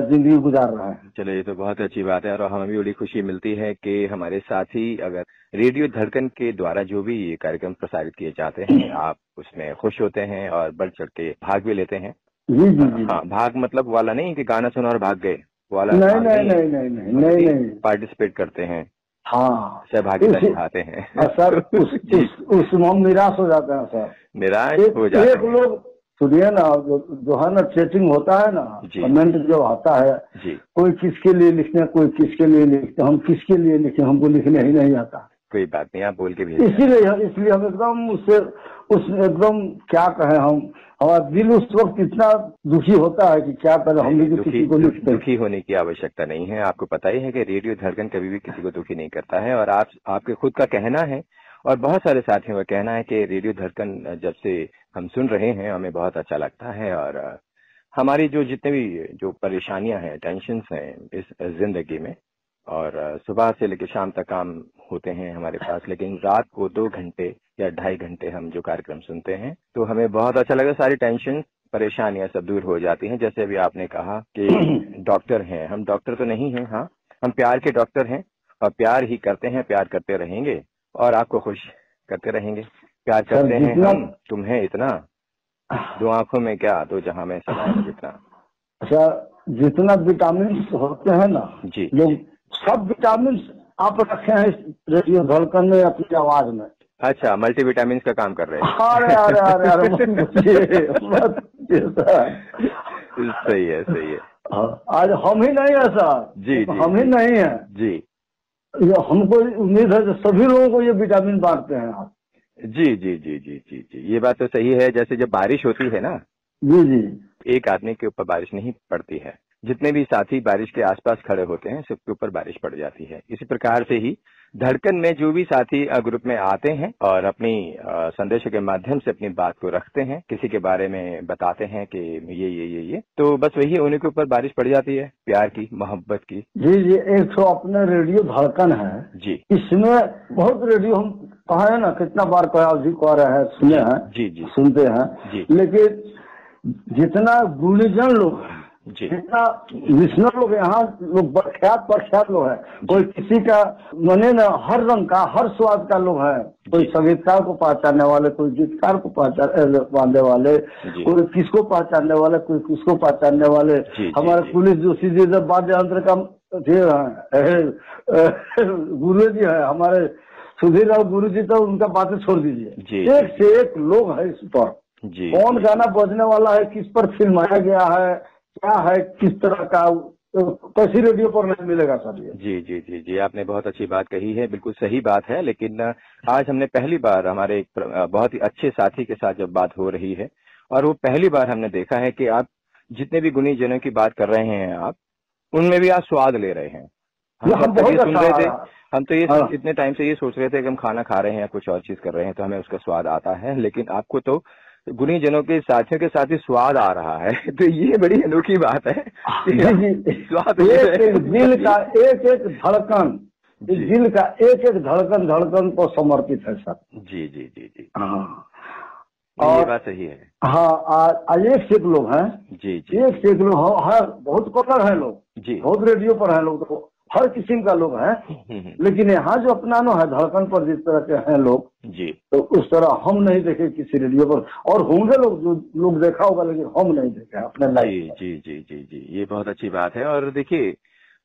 जिंदगी गुजार रहा है। चलो, ये तो बहुत अच्छी बात है। और हमें भी बड़ी खुशी मिलती है कि हमारे साथी अगर रेडियो धड़कन के द्वारा जो भी ये कार्यक्रम प्रसारित किए जाते हैं, आप उसमें खुश होते हैं और बढ़ चढ़ के भाग भी लेते हैं। जी जी जी। हाँ, भाग मतलब वाला नहीं कि गाना सुना और भाग गए वाला। नहीं नहीं नहीं नहीं नहीं नहीं, पार्टिसिपेट करते हैं। हाँ सहभागिता निभाते हैं। सर उसमें हम निराश हो जाते हैं सर, निराश हो जाते हैं। लोग सुनिए ना, जो है ना चैटिंग होता है ना, कमेंट जो आता है जी, कोई किसके लिए लिखते हैं, कोई किसके लिए लिखते हैं, हम किसके लिए लिखे, हमको लिखने ही नहीं आता। कोई बात नहीं, आप बोल के भी। इसलिए हम एकदम उससे एकदम क्या कहें, हमारा दिल उस वक्त इतना दुखी होता है कि क्या करें, हम भी किसी को लिखते। दुखी होने की आवश्यकता नहीं है। आपको पता ही है कि रेडियो धड़कन कभी भी किसी को दुखी नहीं करता है। और आपके खुद का कहना है और बहुत सारे साथियों का कहना है कि रेडियो धड़कन जब से हम सुन रहे हैं हमें बहुत अच्छा लगता है। और हमारी जो जितने भी जो परेशानियां हैं, टेंशन हैं इस जिंदगी में, और सुबह से लेकर शाम तक काम होते हैं हमारे पास, लेकिन रात को 2 घंटे या 2.5 घंटे हम जो कार्यक्रम सुनते हैं तो हमें बहुत अच्छा लगा। सारी टेंशन परेशानियां सब दूर हो जाती हैं। जैसे अभी आपने कहा कि डॉक्टर हैं, हम डॉक्टर तो नहीं हैं, हाँ हम प्यार के डॉक्टर हैं और प्यार ही करते हैं, प्यार करते रहेंगे और आपको खुश करते रहेंगे। प्यार करते हैं हम तुम्हें इतना, 2 आंखों में क्या 2 जहां में समाये जितना। अच्छा, जितना विटामिन होते हैं ना जी, लोग सब विटामिन आप रखे हैं रेडियो धड़कन में अपनी आवाज में। अच्छा, मल्टीविटामिन का काम कर रहे हैं। अरे अरे अरे अरे सही है, सही है। आज हम ही नहीं है सर जी, हम ही नहीं है जी, हमको उम्मीद है कि सभी लोगों को ये विटामिन बांटते हैं आप। जी जी जी जी जी जी, ये बात तो सही है। जैसे जब बारिश होती है ना, जी जी, एक आदमी के ऊपर बारिश नहीं पड़ती है, जितने भी साथी बारिश के आसपास खड़े होते हैं सबके ऊपर बारिश पड़ जाती है। इसी प्रकार से ही धड़कन में जो भी साथी ग्रुप में आते हैं और अपनी संदेशों के माध्यम से अपनी बात को रखते हैं, किसी के बारे में बताते हैं कि ये तो बस वही उन्हीं के ऊपर बारिश पड़ जाती है, प्यार की, मोहब्बत की। जी जी, एक तो अपने रेडियो धड़कन है जी, इसमें बहुत रेडियो हम कहा है ना, कितना बार कहा जी कह रहे हैं, सुने हैं जी जी, सुनते हैं जी, लेकिन जितना गुणीजन लोग जी, जितना लिसनर लोग यहाँ लोग प्रख्यात लोग हैं, कोई किसी का मने न हर रंग का हर स्वाद का लोग है, कोई संगीतकार को पहचानने वाले, कोई गीतकार को पहचानने वाले, कोई किसको पहचानने वाले, कोई किसको पहचानने वाले। हमारे पुलिस जोशी जी जब वाद्य यंत्र का गुरु जी है हमारे सुधीर राव गुरु जी, तो उनका बातें छोड़ दीजिए, एक से एक लोग है इस पर। कौन गाना बजने वाला है, किस पर फिल्माया गया है, क्या है, किस तरह का, कैसी रेडियो पर नहीं मिलेगा सर ये। जी जी जी जी, आपने बहुत अच्छी बात कही है, बिल्कुल सही बात है। लेकिन आज हमने पहली बार हमारे एक बहुत ही अच्छे साथी के साथ जब बात हो रही है और वो पहली बार हमने देखा है कि आप जितने भी गुणी जनों की बात कर रहे हैं आप उनमें भी आप स्वाद ले रहे हैं। हम तो ये सुन रहे थे, हम तो ये इतने टाइम से ये सोच रहे थे कि हम खाना खा रहे हैं या कुछ और चीज कर रहे हैं तो हमें उसका स्वाद आता है, लेकिन आपको तो गुणी जनों के साथियों के साथ ही स्वाद आ रहा है, तो ये बड़ी अनोखी बात है। स्वाद दिल का एक एक धड़कन, दिल का एक एक धड़कन को समर्पित है सर। जी जी जी जी, हाँ, और ये बात सही है। हाँ, एक से एक लोग हैं। जी जी, एक से एक लोग है, बहुत कॉलर है लोग जी, बहुत रेडियो पर है लोग, तो हर किस्म का लोग है, लेकिन यहाँ जो अपना नो है धड़कन पर जिस तरह के हैं लोग जी, तो उस तरह हम नहीं देखे किसी रेडियो पर, और होंगे लोग जो लोग देखा होगा लेकिन हम नहीं देखे अपने लाइफ। जी जी जी जी, ये बहुत अच्छी बात है। और देखिए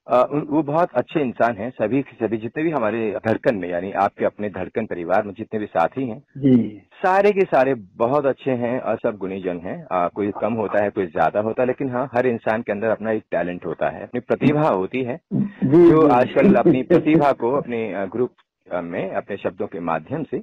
वो बहुत अच्छे इंसान हैं, सभी जितने भी हमारे धड़कन में, यानी आपके अपने धड़कन परिवार में जितने भी साथी हैं जी, सारे के सारे बहुत अच्छे हैं और सब गुणीजन हैं। कोई कम होता है, कोई ज्यादा होता है, लेकिन हाँ हर इंसान के अंदर अपना एक टैलेंट होता है, अपनी प्रतिभा होती है, जो आजकल अपनी प्रतिभा को अपने ग्रुप में अपने शब्दों के माध्यम से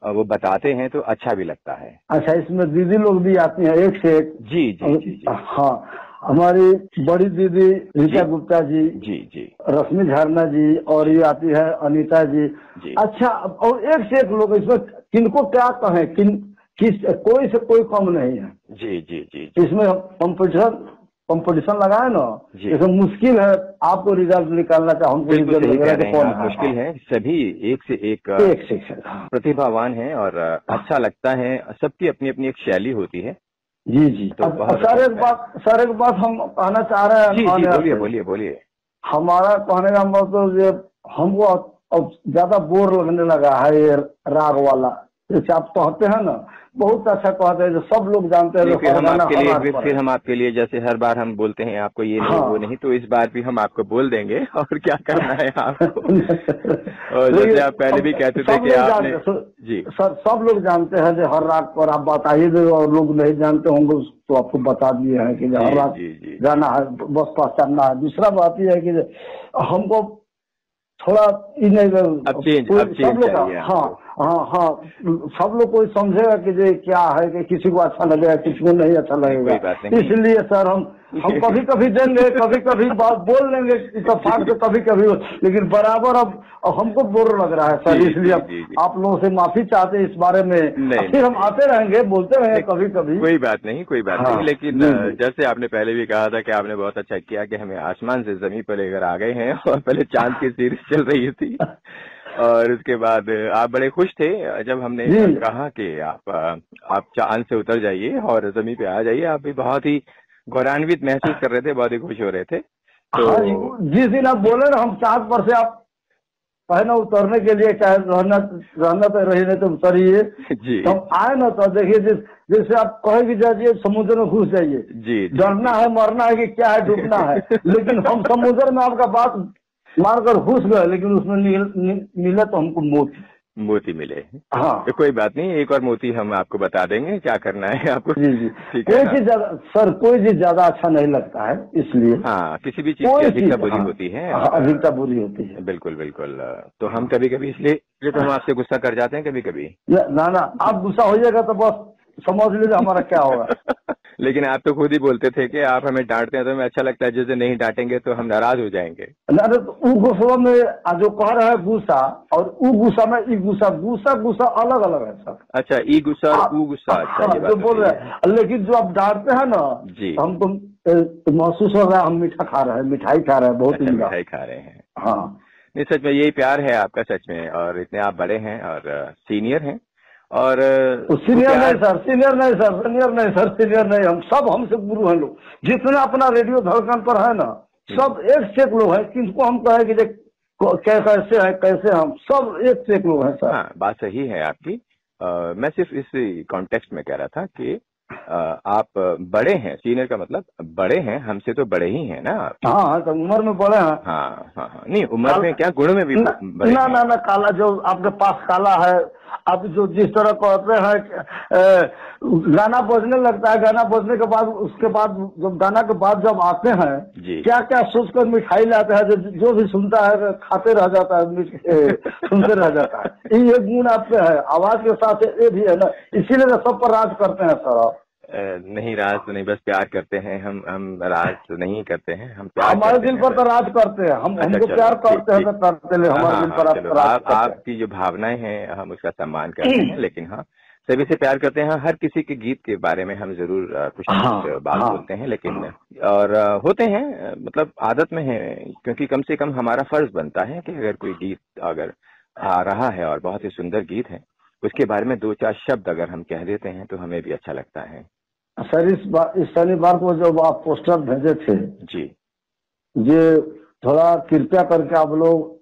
वो बताते हैं तो अच्छा भी लगता है। अच्छा, इसमें दीदी लोग भी आती हैं एक से एक। जी जी जी जी, हाँ, हमारी बड़ी दीदी रीता गुप्ता जी जी, रश्मि झरना जी, और ये आती है अनीता जी। अच्छा, और एक से एक लोग, इसमें किनको क्या कहें, कोई से कोई कम नहीं है। जी जी जी, इसमें कंपटीशन लगाए ना, इसमें मुश्किल है आपको रिजल्ट निकालना, चाहे हमको रिजल्ट मुश्किल है। सभी एक से एक प्रतिभावान है और अच्छा लगता है, सबकी अपनी अपनी एक शैली होती है। जी जी, तो सर एक बात हम कहना चाह रहे हैं। जी, बोलिए। हमारा कहने का मतलब हमको अब ज्यादा बोर लगने लगा है ये राग वाला जैसे आप कहते हैं ना, बहुत अच्छा कहते हैं, जो सब लोग जानते हैं। फिर हम आपके लिए जैसे हर बार हम बोलते हैं आपको ये नहीं वो नहीं, तो इस बार भी हम आपको बोल देंगे और क्या करना है आपको। और जैसे आप पहले भी कहते थे कि आपने जी सर सब लोग जानते हैं जो हर रात पर आप बताइए, और लोग नहीं जानते होंगे तो आपको बता दिए हैं कि हर रात जाना है, बस पहचानना है। दूसरा बात यह है कि हमको थोड़ा अब चेंज हाँ सब लोग कोई समझेगा कि ये क्या है, कि किसी को अच्छा लगेगा, किसी को नहीं अच्छा लगेगा। इसलिए सर हम कभी कभी देंगे, कभी कभी बात बोल लेंगे इत्तेफाक से, कभी कभी, लेकिन बराबर अब हमको बोर लग रहा है सर, इसलिए आप लोगों से माफी चाहते हैं इस बारे में। फिर हम आते रहेंगे, बोलते रहेंगे कभी कभी। कोई बात नहीं, लेकिन जैसे आपने पहले भी कहा था कि आपने बहुत अच्छा किया कि हमें आसमान से जमीन पर लेकर आ गए हैं, और पहले चांद की सीरीज चल रही थी और उसके बाद आप बड़े खुश थे जब हमने कहा कि आप चांद से उतर जाइए और जमीन पे आ जाइए। आप भी बहुत ही गौरवान्वित महसूस कर रहे थे, बहुत ही खुश हो रहे थे। तो जिस दिन आप बोले ना हम चांद पर से आप पहले उतरने के लिए, चाहे रहना तो रही नहीं तो उतरिए जी, तो हम आए ना तो देखिए जैसे आप कहेंगे जाइए समुद्र में घुस जाइए जी, डरना है, मरना है कि क्या है, डूबना है, लेकिन हम समुद्र में आपका बात मारकर घुस गए, लेकिन उसमें मिले तो हमको मोती मिले। हाँ तो कोई बात नहीं, एक और मोती हम आपको बता देंगे क्या करना है आपको। जी कोई चीज सर, कोई चीज ज्यादा अच्छा नहीं लगता है, इसलिए हाँ किसी भी चीज की अधिकता बुरी होती है। अधिकता बुरी होती है, बिल्कुल। तो हम कभी कभी इसलिए तो हम आपसे गुस्सा कर जाते हैं कभी कभी। ना आप गुस्सा हो जाएगा तो बस समझ लीजिए हमारा क्या होगा। लेकिन आप तो खुद ही बोलते थे कि आप हमें डांटते हैं तो हमें अच्छा लगता है, जैसे नहीं डांटेंगे तो हम नाराज हो जाएंगे। तो गुस्सा में जो कह रहे हैं गुस्सा और उ गुस्सा में ई गुस्सा अलग अलग है सर। अच्छा, ई गुस्सा और उ गुस्सा, अच्छा जो बोल रहे हैं, लेकिन जो आप डांटते हैं ना जी, हमको महसूस हो रहा है हम मीठा खा रहे हैं, मिठाई खा रहे हैं, बहुत मिठाई खा रहे हैं। हाँ नहीं, सच में यही प्यार है आपका सच में, और इतने आप बड़े हैं और सीनियर हैं। और सीनियर नहीं सर, सीनियर नहीं, हम सब हमसे गुरु हैं लोग, जितना अपना रेडियो धड़कन पर है ना, सब एक से एक लोग हैं। किसको हम कहे कि कैसे है, कैसे हम सब एक से एक लोग हैं सर। हाँ, बात सही है आपकी। मैं सिर्फ इस कॉन्टेक्स्ट में कह रहा था कि आप बड़े हैं, सीनियर का मतलब बड़े हैं, हमसे तो बड़े ही हैं ना। हाँ तो उम्र में बड़े हैं। हाँ नहीं, उम्र में क्या, गुण में भी बड़े। ना काला जो आपके पास काला है, आप जो जिस तरह कहते हैं गाना बजने लगता है, गाना बजने के बाद उसके बाद जब गाना के बाद जब आते हैं क्या क्या सोच कर मिठाई लाते हैं, जो भी सुनता है खाते रह जाता है, सुनते रह जाता है। ये गुण आपके है, आवाज के साथ ये भी है ना, इसीलिए सब पर राज करते हैं सर आप। नहीं, राज तो नहीं, बस प्यार करते हैं हम राज तो नहीं करते हैं, हम प्यार हमारे दिल पर तो राज करते हैं, हम हमको प्यार करते हैं, हमारे दिल पर आपकी जो भावनाएं हैं हम उसका सम्मान करते हैं, लेकिन हाँ सभी से प्यार करते हैं। हर किसी के गीत के बारे में हम जरूर कुछ बात बोलते हैं, लेकिन और होते हैं, मतलब आदत में है, क्योंकि कम से कम हमारा फर्ज बनता है कि अगर कोई गीत अगर आ रहा है और बहुत ही सुंदर गीत है, उसके बारे में 2-4 शब्द अगर हम कह देते हैं तो हमें भी अच्छा लगता है। सर इस शनिवार को जब आप पोस्टर भेजे थे जी, ये थोड़ा कृपया करके आप लोग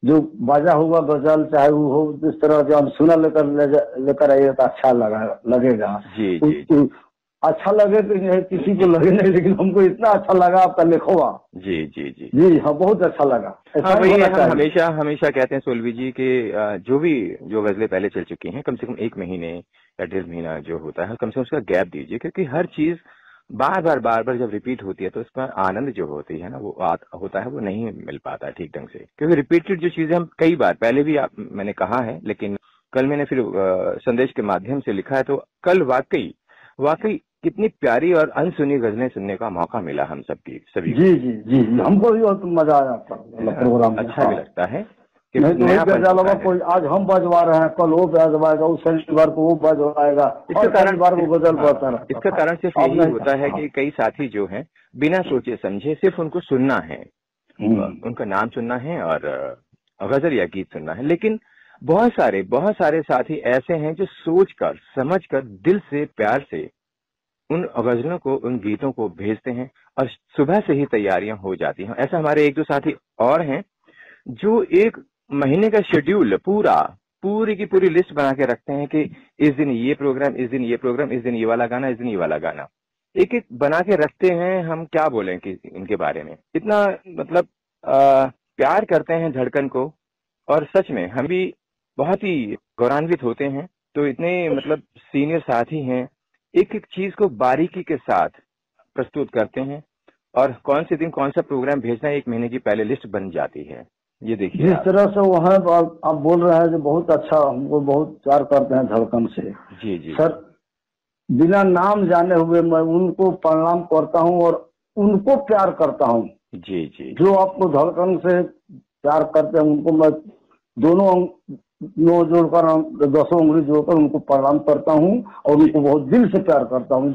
जो बाजा हुआ गजल चाहे वो हो, जिस तरह जो हम सुना लेकर आइए तो अच्छा लगेगा। जी अच्छा लगे तो किसी को लगे नहीं, लेकिन हमको इतना अच्छा लगा आपका लिखवा। जी हाँ, बहुत अच्छा लगा। हाँ, वही हम हमेशा कहते हैं सोलवी जी के जो गजलें पहले चल चुकी हैं, कम से कम 1 महीने या 1.5 महीना जो होता है, कम से कम उसका गैप दीजिए, क्योंकि हर चीज बार बार जब रिपीट होती है तो उसका आनंद जो होती है ना, वो होता है, वो नहीं मिल पाता ठीक ढंग से, क्योंकि रिपीटेड जो चीजें हम कई बार पहले भी मैंने कहा है, लेकिन कल मैंने फिर संदेश के माध्यम से लिखा है, तो कल वाकई कितनी प्यारी और अनसुनी गजलें सुनने का मौका मिला हम सभी। जी हमको भी बहुत मजा आया प्रोग्राम, अच्छा भी लगता है। नहीं तो अलावा कोई आज हम बजवा रहे हैं, कल वो बजवाएगा, उस शनिवार को वो बजवाएगा, इसके कारण बार वो गजल बजता रहा। इसका कारण सिर्फ यही होता है कि कई साथी जो हैं बिना सोचे समझे सिर्फ उनको सुनना है, उनका नाम सुनना है और गजल या गीत सुनना है, लेकिन बहुत सारे साथी ऐसे हैं जो सोचकर समझकर दिल से प्यार से उन गजलों को, उन गीतों को भेजते हैं और सुबह से ही तैयारियां हो जाती हैं। ऐसा हमारे 1-2 साथी और हैं जो 1 महीने का शेड्यूल पूरा पूरी की पूरी लिस्ट बना के रखते हैं कि इस दिन ये प्रोग्राम, इस दिन ये प्रोग्राम, इस दिन ये वाला गाना, इस दिन ये वाला गाना, एक एक बना के रखते हैं। हम क्या बोलें कि इनके बारे में इतना मतलब प्यार करते हैं धड़कन को, और सच में हम भी बहुत ही गौरवान्वित होते हैं। तो इतने मतलब सीनियर साथी हैं, एक एक चीज को बारीकी के साथ प्रस्तुत करते हैं, और कौन से दिन कौन सा प्रोग्राम भेजना है 1 महीने की पहले लिस्ट बन जाती है। ये देखिए जिस तरह से वहाँ आप बोल रहे हैं जो बहुत अच्छा, हमको बहुत प्यार करते हैं धड़कन से। जी जी सर, बिना नाम जाने हुए मैं उनको प्रणाम करता हूँ और उनको प्यार करता हूँ। जी जी जो आपको धड़कन से प्यार करते हैं उनको मैं दोनों जोड़कर, 10 उंगली जोड़कर उनको प्रणाम करता हूँ और उनको बहुत दिल से प्यार करता हूँ।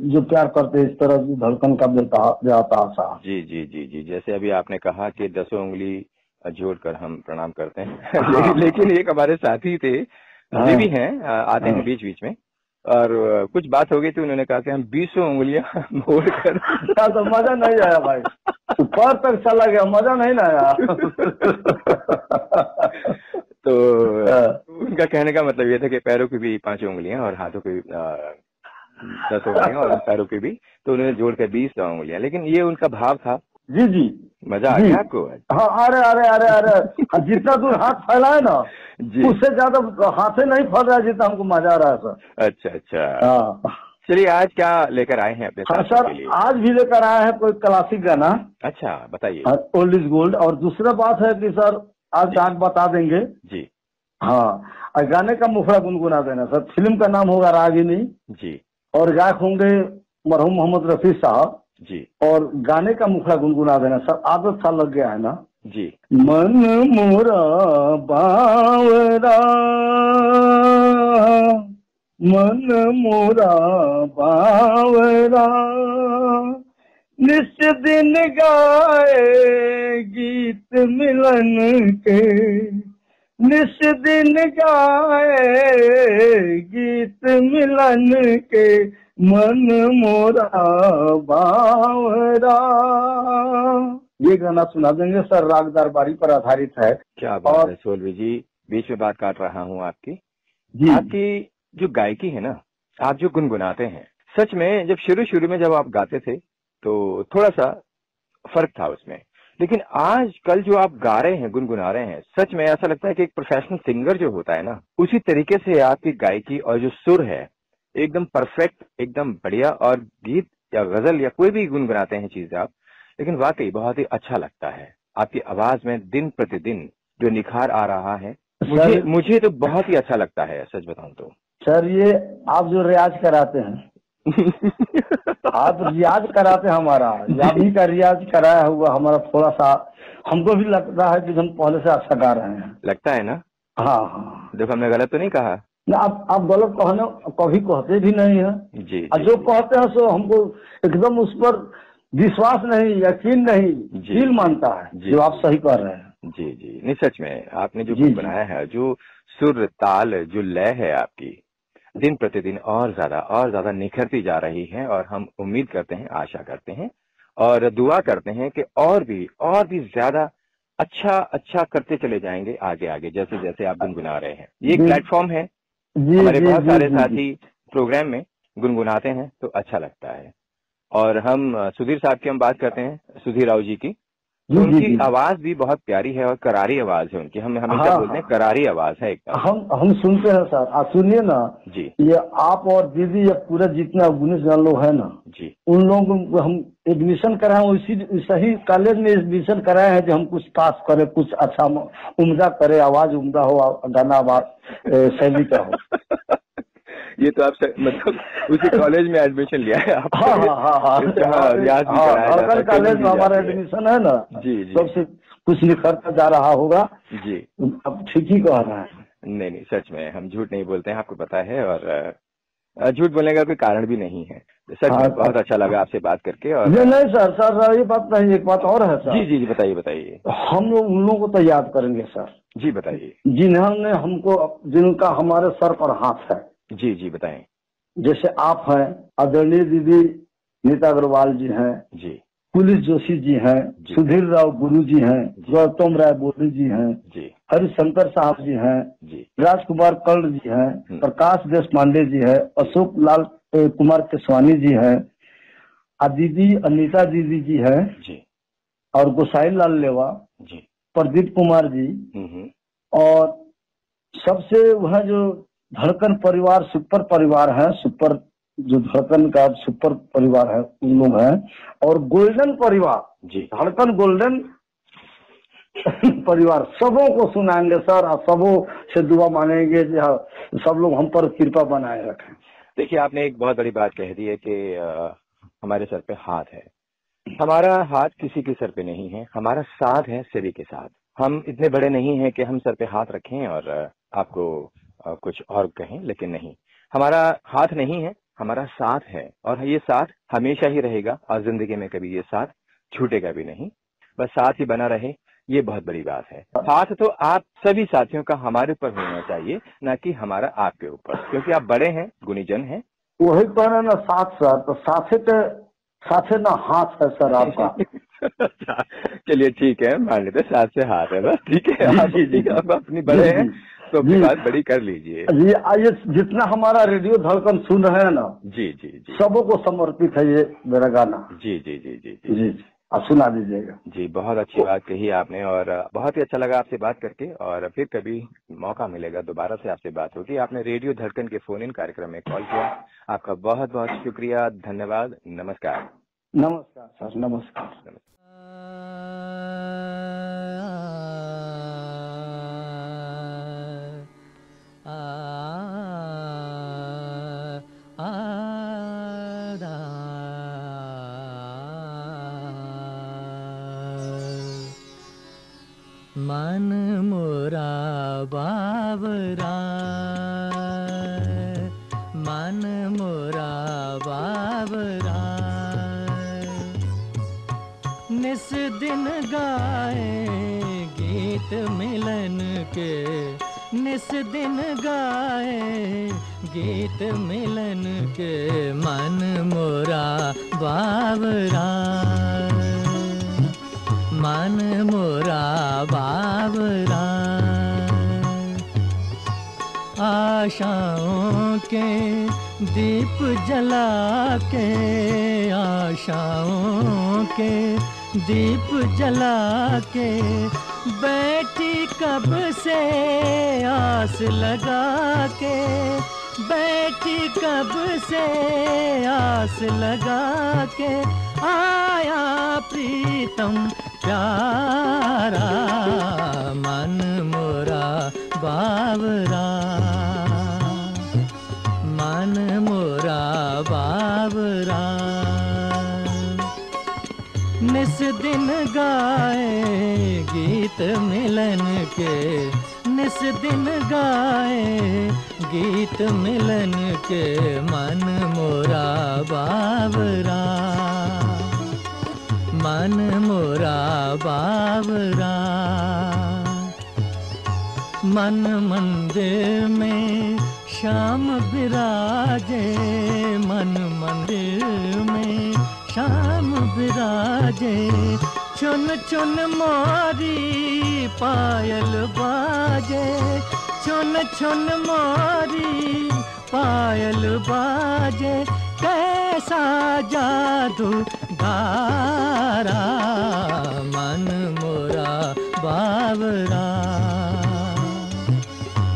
जो प्यार करते हैं इस तरह की धड़कन का बेटा साहब। जी जी जी जी जैसे अभी आपने कहा कि 10 उंगली जोड़कर हम प्रणाम करते हैं। हाँ। लेकिन एक हमारे साथी थे, ये भी हैं, आते हैं बीच बीच में, और कुछ बात हो गई थी, उन्होंने कहा कि हम 20 उंगलियां मोड़कर तो मजा नहीं आया भाई, ऊपर तक चला गया, मजा नहीं ना आया। तो उनका कहने का मतलब ये था कि पैरों की भी 5 उंगलियां और हाथों की 10 उंगलियां और पैरों की भी, तो उन्होंने जोड़कर 20 उंगलियां। लेकिन ये उनका भाव था। जी जी, मजा आ गया आपको? हाँ, अरे अरे अरे अरे जितना दूर हाथ फैलाए ना उससे ज्यादा हाथे नहीं फैल रहा है जितना हमको मजा आ रहा है सर। अच्छा अच्छा, चलिए आज क्या लेकर आए हैं अपने हाँ साथियों सर, के लिए? आज भी लेकर आए हैं कोई क्लासिक गाना। अच्छा बताइए। Old is gold. और दूसरा बात है कि सर आज आप बता देंगे जी। हाँ, गाने का मुखड़ा गुनगुना देना सर। फिल्म का नाम होगा रागिनी जी, और गायक होंगे मरहूम मोहम्मद रफी साहब जी, और गाने का मुखड़ा गुनगुना देना सर। आदत सा लग गया है ना जी। मन मोरा बावरा, मन मोरा बावरा, निस दिन गाए गीत मिलन के, निस दिन गाए गीत मिलन के, मन मोरा बावरा। ये गाना सुना देंगे सर, राग दरबारी पर आधारित है। क्या बात है सोलवी जी, बीच में बात काट रहा हूँ आपकी जी। आपकी जो गायकी है ना, आप जो गुनगुनाते हैं, सच में जब शुरू में जब आप गाते थे तो थोड़ा सा फर्क था उसमें, लेकिन आज कल जो आप गा रहे हैं, गुनगुना रहे हैं, सच में ऐसा लगता है कि एक प्रोफेशनल सिंगर जो होता है ना, उसी तरीके से आपकी गायकी और जो सुर है एकदम परफेक्ट, एकदम बढ़िया। और गीत या गजल या कोई भी गुनगुनाते हैं चीजें आप, लेकिन वाकई बहुत ही अच्छा लगता है। आपकी आवाज में दिन प्रतिदिन जो निखार आ रहा है, मुझे तो बहुत ही अच्छा लगता है, सच बताऊं तो। सर ये आप जो रियाज कराते हैं आप रियाज कराते हैं हमारा, याभी का रियाज कराया हुआ हमारा, थोड़ा सा हमको भी लगता है कि हम पहले से अच्छा गा रहे हैं। लगता है ना? हाँ हाँ, देखो हमने गलत तो नहीं कहा ना। आप गलत कहने कभी कहते भी नहीं है जी, और जो कहते हैं सो हमको एकदम उस पर विश्वास नहीं, यकीन नहीं, दिल मानता है जो आप सही कर रहे हैं। जी जी, नहीं सच में आपने जो कुछ बनाया है, जो सुर ताल जो लय है आपकी, दिन प्रतिदिन और ज्यादा निखरती जा रही है। और हम उम्मीद करते हैं, आशा करते हैं और दुआ करते हैं कि और भी ज्यादा अच्छा करते चले जाएंगे आगे आगे, जैसे जैसे आप गुनगुना रहे हैं। ये एक प्लेटफॉर्म है, हमारे बहुत सारे साथी प्रोग्राम में गुनगुनाते हैं तो अच्छा लगता है। और हम सुधीर साहब की हम बात करते हैं, सुधीर राव जी की, तो उनकी आवाज भी बहुत प्यारी है और करारी आवाज है उनकी। हम हमेशा बोलते हैं करारी आवाज है एकदम। हम सुनते हैं सर। आप सुनिए ना जी, ये आप और दीदी या पूरा जितना 19 जन लोग है ना जी, उन लोगों को हम एडमिशन कराए, उसी सही कॉलेज में एडमिशन कराए हैं जो हम कुछ पास करे, कुछ अच्छा उम्दा करे, आवाज उम्दा हो, गाना आवाज शैली का हो। ये तो आप मतलब उसी कॉलेज में एडमिशन लिया है आप? हाँ, कॉलेज में हमारा एडमिशन है ना जी जी, सबसे कुछ निखरता जा रहा होगा जी। अब ठीक ही कह रहा है। नहीं सच में हम झूठ नहीं बोलते हैं, आपको पता है, और झूठ बोलने का कोई कारण भी नहीं है। सच में बहुत अच्छा लगा आपसे बात करके। और नहीं सर ये बात नहीं, एक बात और है सर। जी जी बताइए। हम लोग उन लोगों को तो याद करेंगे सर। जी बताइए। जिन्होंने हमको, जिनका हमारे सर पर हाथ है। जी जी बताएं। जैसे आप हैं, आदरणीय दीदी नीता अग्रवाल जी हैं जी, पुलिस जोशी जी हैं, सुधीर राव गुरु जी हैं, गौतम राय बोरी जी हैं, हरिशंकर साहब जी हैं, राजकुमार कर्ण जी हैं, प्रकाश देश पांडे जी है, अशोक लाल कुमार केसवानी जी हैं, दीदी अनीता दीदी जी है, और गोसाई लाल लेवा, प्रदीप कुमार जी, और सबसे वह जो धड़कन परिवार सुपर परिवार है, सुपर जो धड़कन का सुपर परिवार है उन लोग हैं, और गोल्डन परिवार धड़कन गोल्डन परिवार सबों को सुनाएंगे सर, और सबों से दुआ मांगेंगे सब लोग हम पर कृपा बनाए रखें। देखिए, आपने एक बहुत बड़ी बात कह दी है कि हमारे सर पे हाथ है। हमारा हाथ किसी के सर पे नहीं है, हमारा साथ है सभी के साथ। हम इतने बड़े नहीं हैं कि हम सर पे हाथ रखें और आपको कुछ और कहें, लेकिन नहीं, हमारा हाथ नहीं है, हमारा साथ है, और ये साथ हमेशा ही रहेगा, और जिंदगी में कभी ये साथ छूटेगा भी नहीं, बस साथ ही बना रहे, ये बहुत बड़ी बात है। साथ तो आप सभी साथियों का हमारे ऊपर होना चाहिए, ना कि हमारा आपके ऊपर, क्योंकि आप बड़े हैं, गुणीजन हैं। वही कहना ना साथ सर, तो साथे ना हाथ है सर आपका। चलिए ठीक है, मान लेते साथ से हाथ है, बस ठीक है। आप अपनी बड़े हैं तो अपनी बात बड़ी कर लीजिए जी। आइए, जितना हमारा रेडियो धड़कन सुन रहे हैं ना, जी, सबों को समर्पित है ये मेरा गाना। जी, आप सुना दीजिएगा। जी, बहुत अच्छी बात कही आपने, और बहुत ही अच्छा लगा आपसे बात करके, और फिर कभी मौका मिलेगा दोबारा से आपसे बात होगी। आपने रेडियो धड़कन के फोन इन कार्यक्रम में कॉल किया, आपका बहुत बहुत शुक्रिया, धन्यवाद, नमस्कार। नमस्कार सर, नमस्कार। मन मोरा बाबरा, मन मोरा बाबरा, निस दिन गाए गीत मिलन के, निस दिन गाए गीत मिलन के, मन मोरा बाबरा, मन मोरा बाबरा। आशाओं के दीप जला के, आशाओं के दीप जला के, बैठी कब से आस लगा के, बैठी कब से आस लगा के, आया प्रीतम प्यारा, मन मोरा बाबरा, मन मोरा बाबरा। निस दिन गाए गीत मिलन के, निस दिन गाए गीत मिलन के, मन मोरा बाबरा, मन मोरा बाबरा। मन मंदिर में श्याम विराजे, मन मंदिर में श्याम विराजे, चुन चुन मोरी पायल बाजे, चुन चुन मोरी पायल बाजे, कैसा जादू धारा, मन मोरा बाबरा,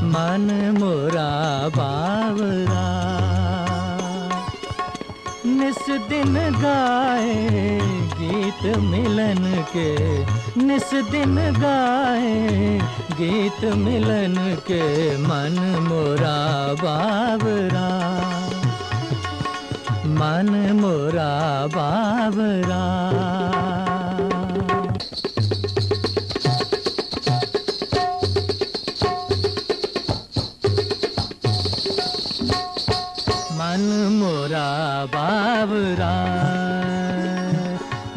मन मोरा बाबरा। निस दिन गाए गीत मिलन के, निस दिन गाए गीत मिलन के, मन मोरा बाबरा, मन मोरा बाबरा। मन मोरा बाबरा,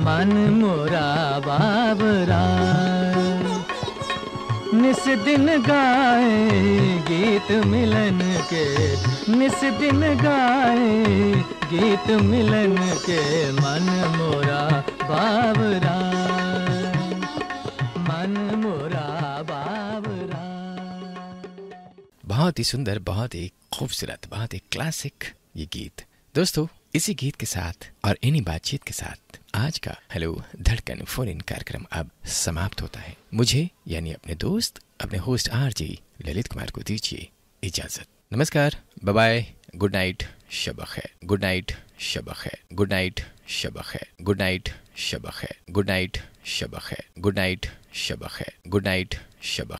मन मोरा बाबरा। निस दिन गाए गीत गीत मिलन के निस दिन गाए, गीत मिलन के मन मोरा बावरा, मन मोरा बावरा। बहुत ही सुंदर, बहुत ही खूबसूरत, बहुत ही क्लासिक ये गीत। दोस्तों, इसी गीत के साथ और इन्हीं बातचीत के साथ आज का हेलो धड़कन फोन इन कार्यक्रम अब समाप्त होता है। मुझे यानी अपने दोस्त, अपने होस्ट आरजे ललित कुमार को दीजिए इजाजत। नमस्कार, बाय बाय, गुड नाइट, शब खैर, गुड नाइट, शब खैर, गुड नाइट, शब खैर, गुड नाइट, शब खैर, गुड नाइट, शब खैर, गुड नाइट, शब खैर, गुड नाइट, शब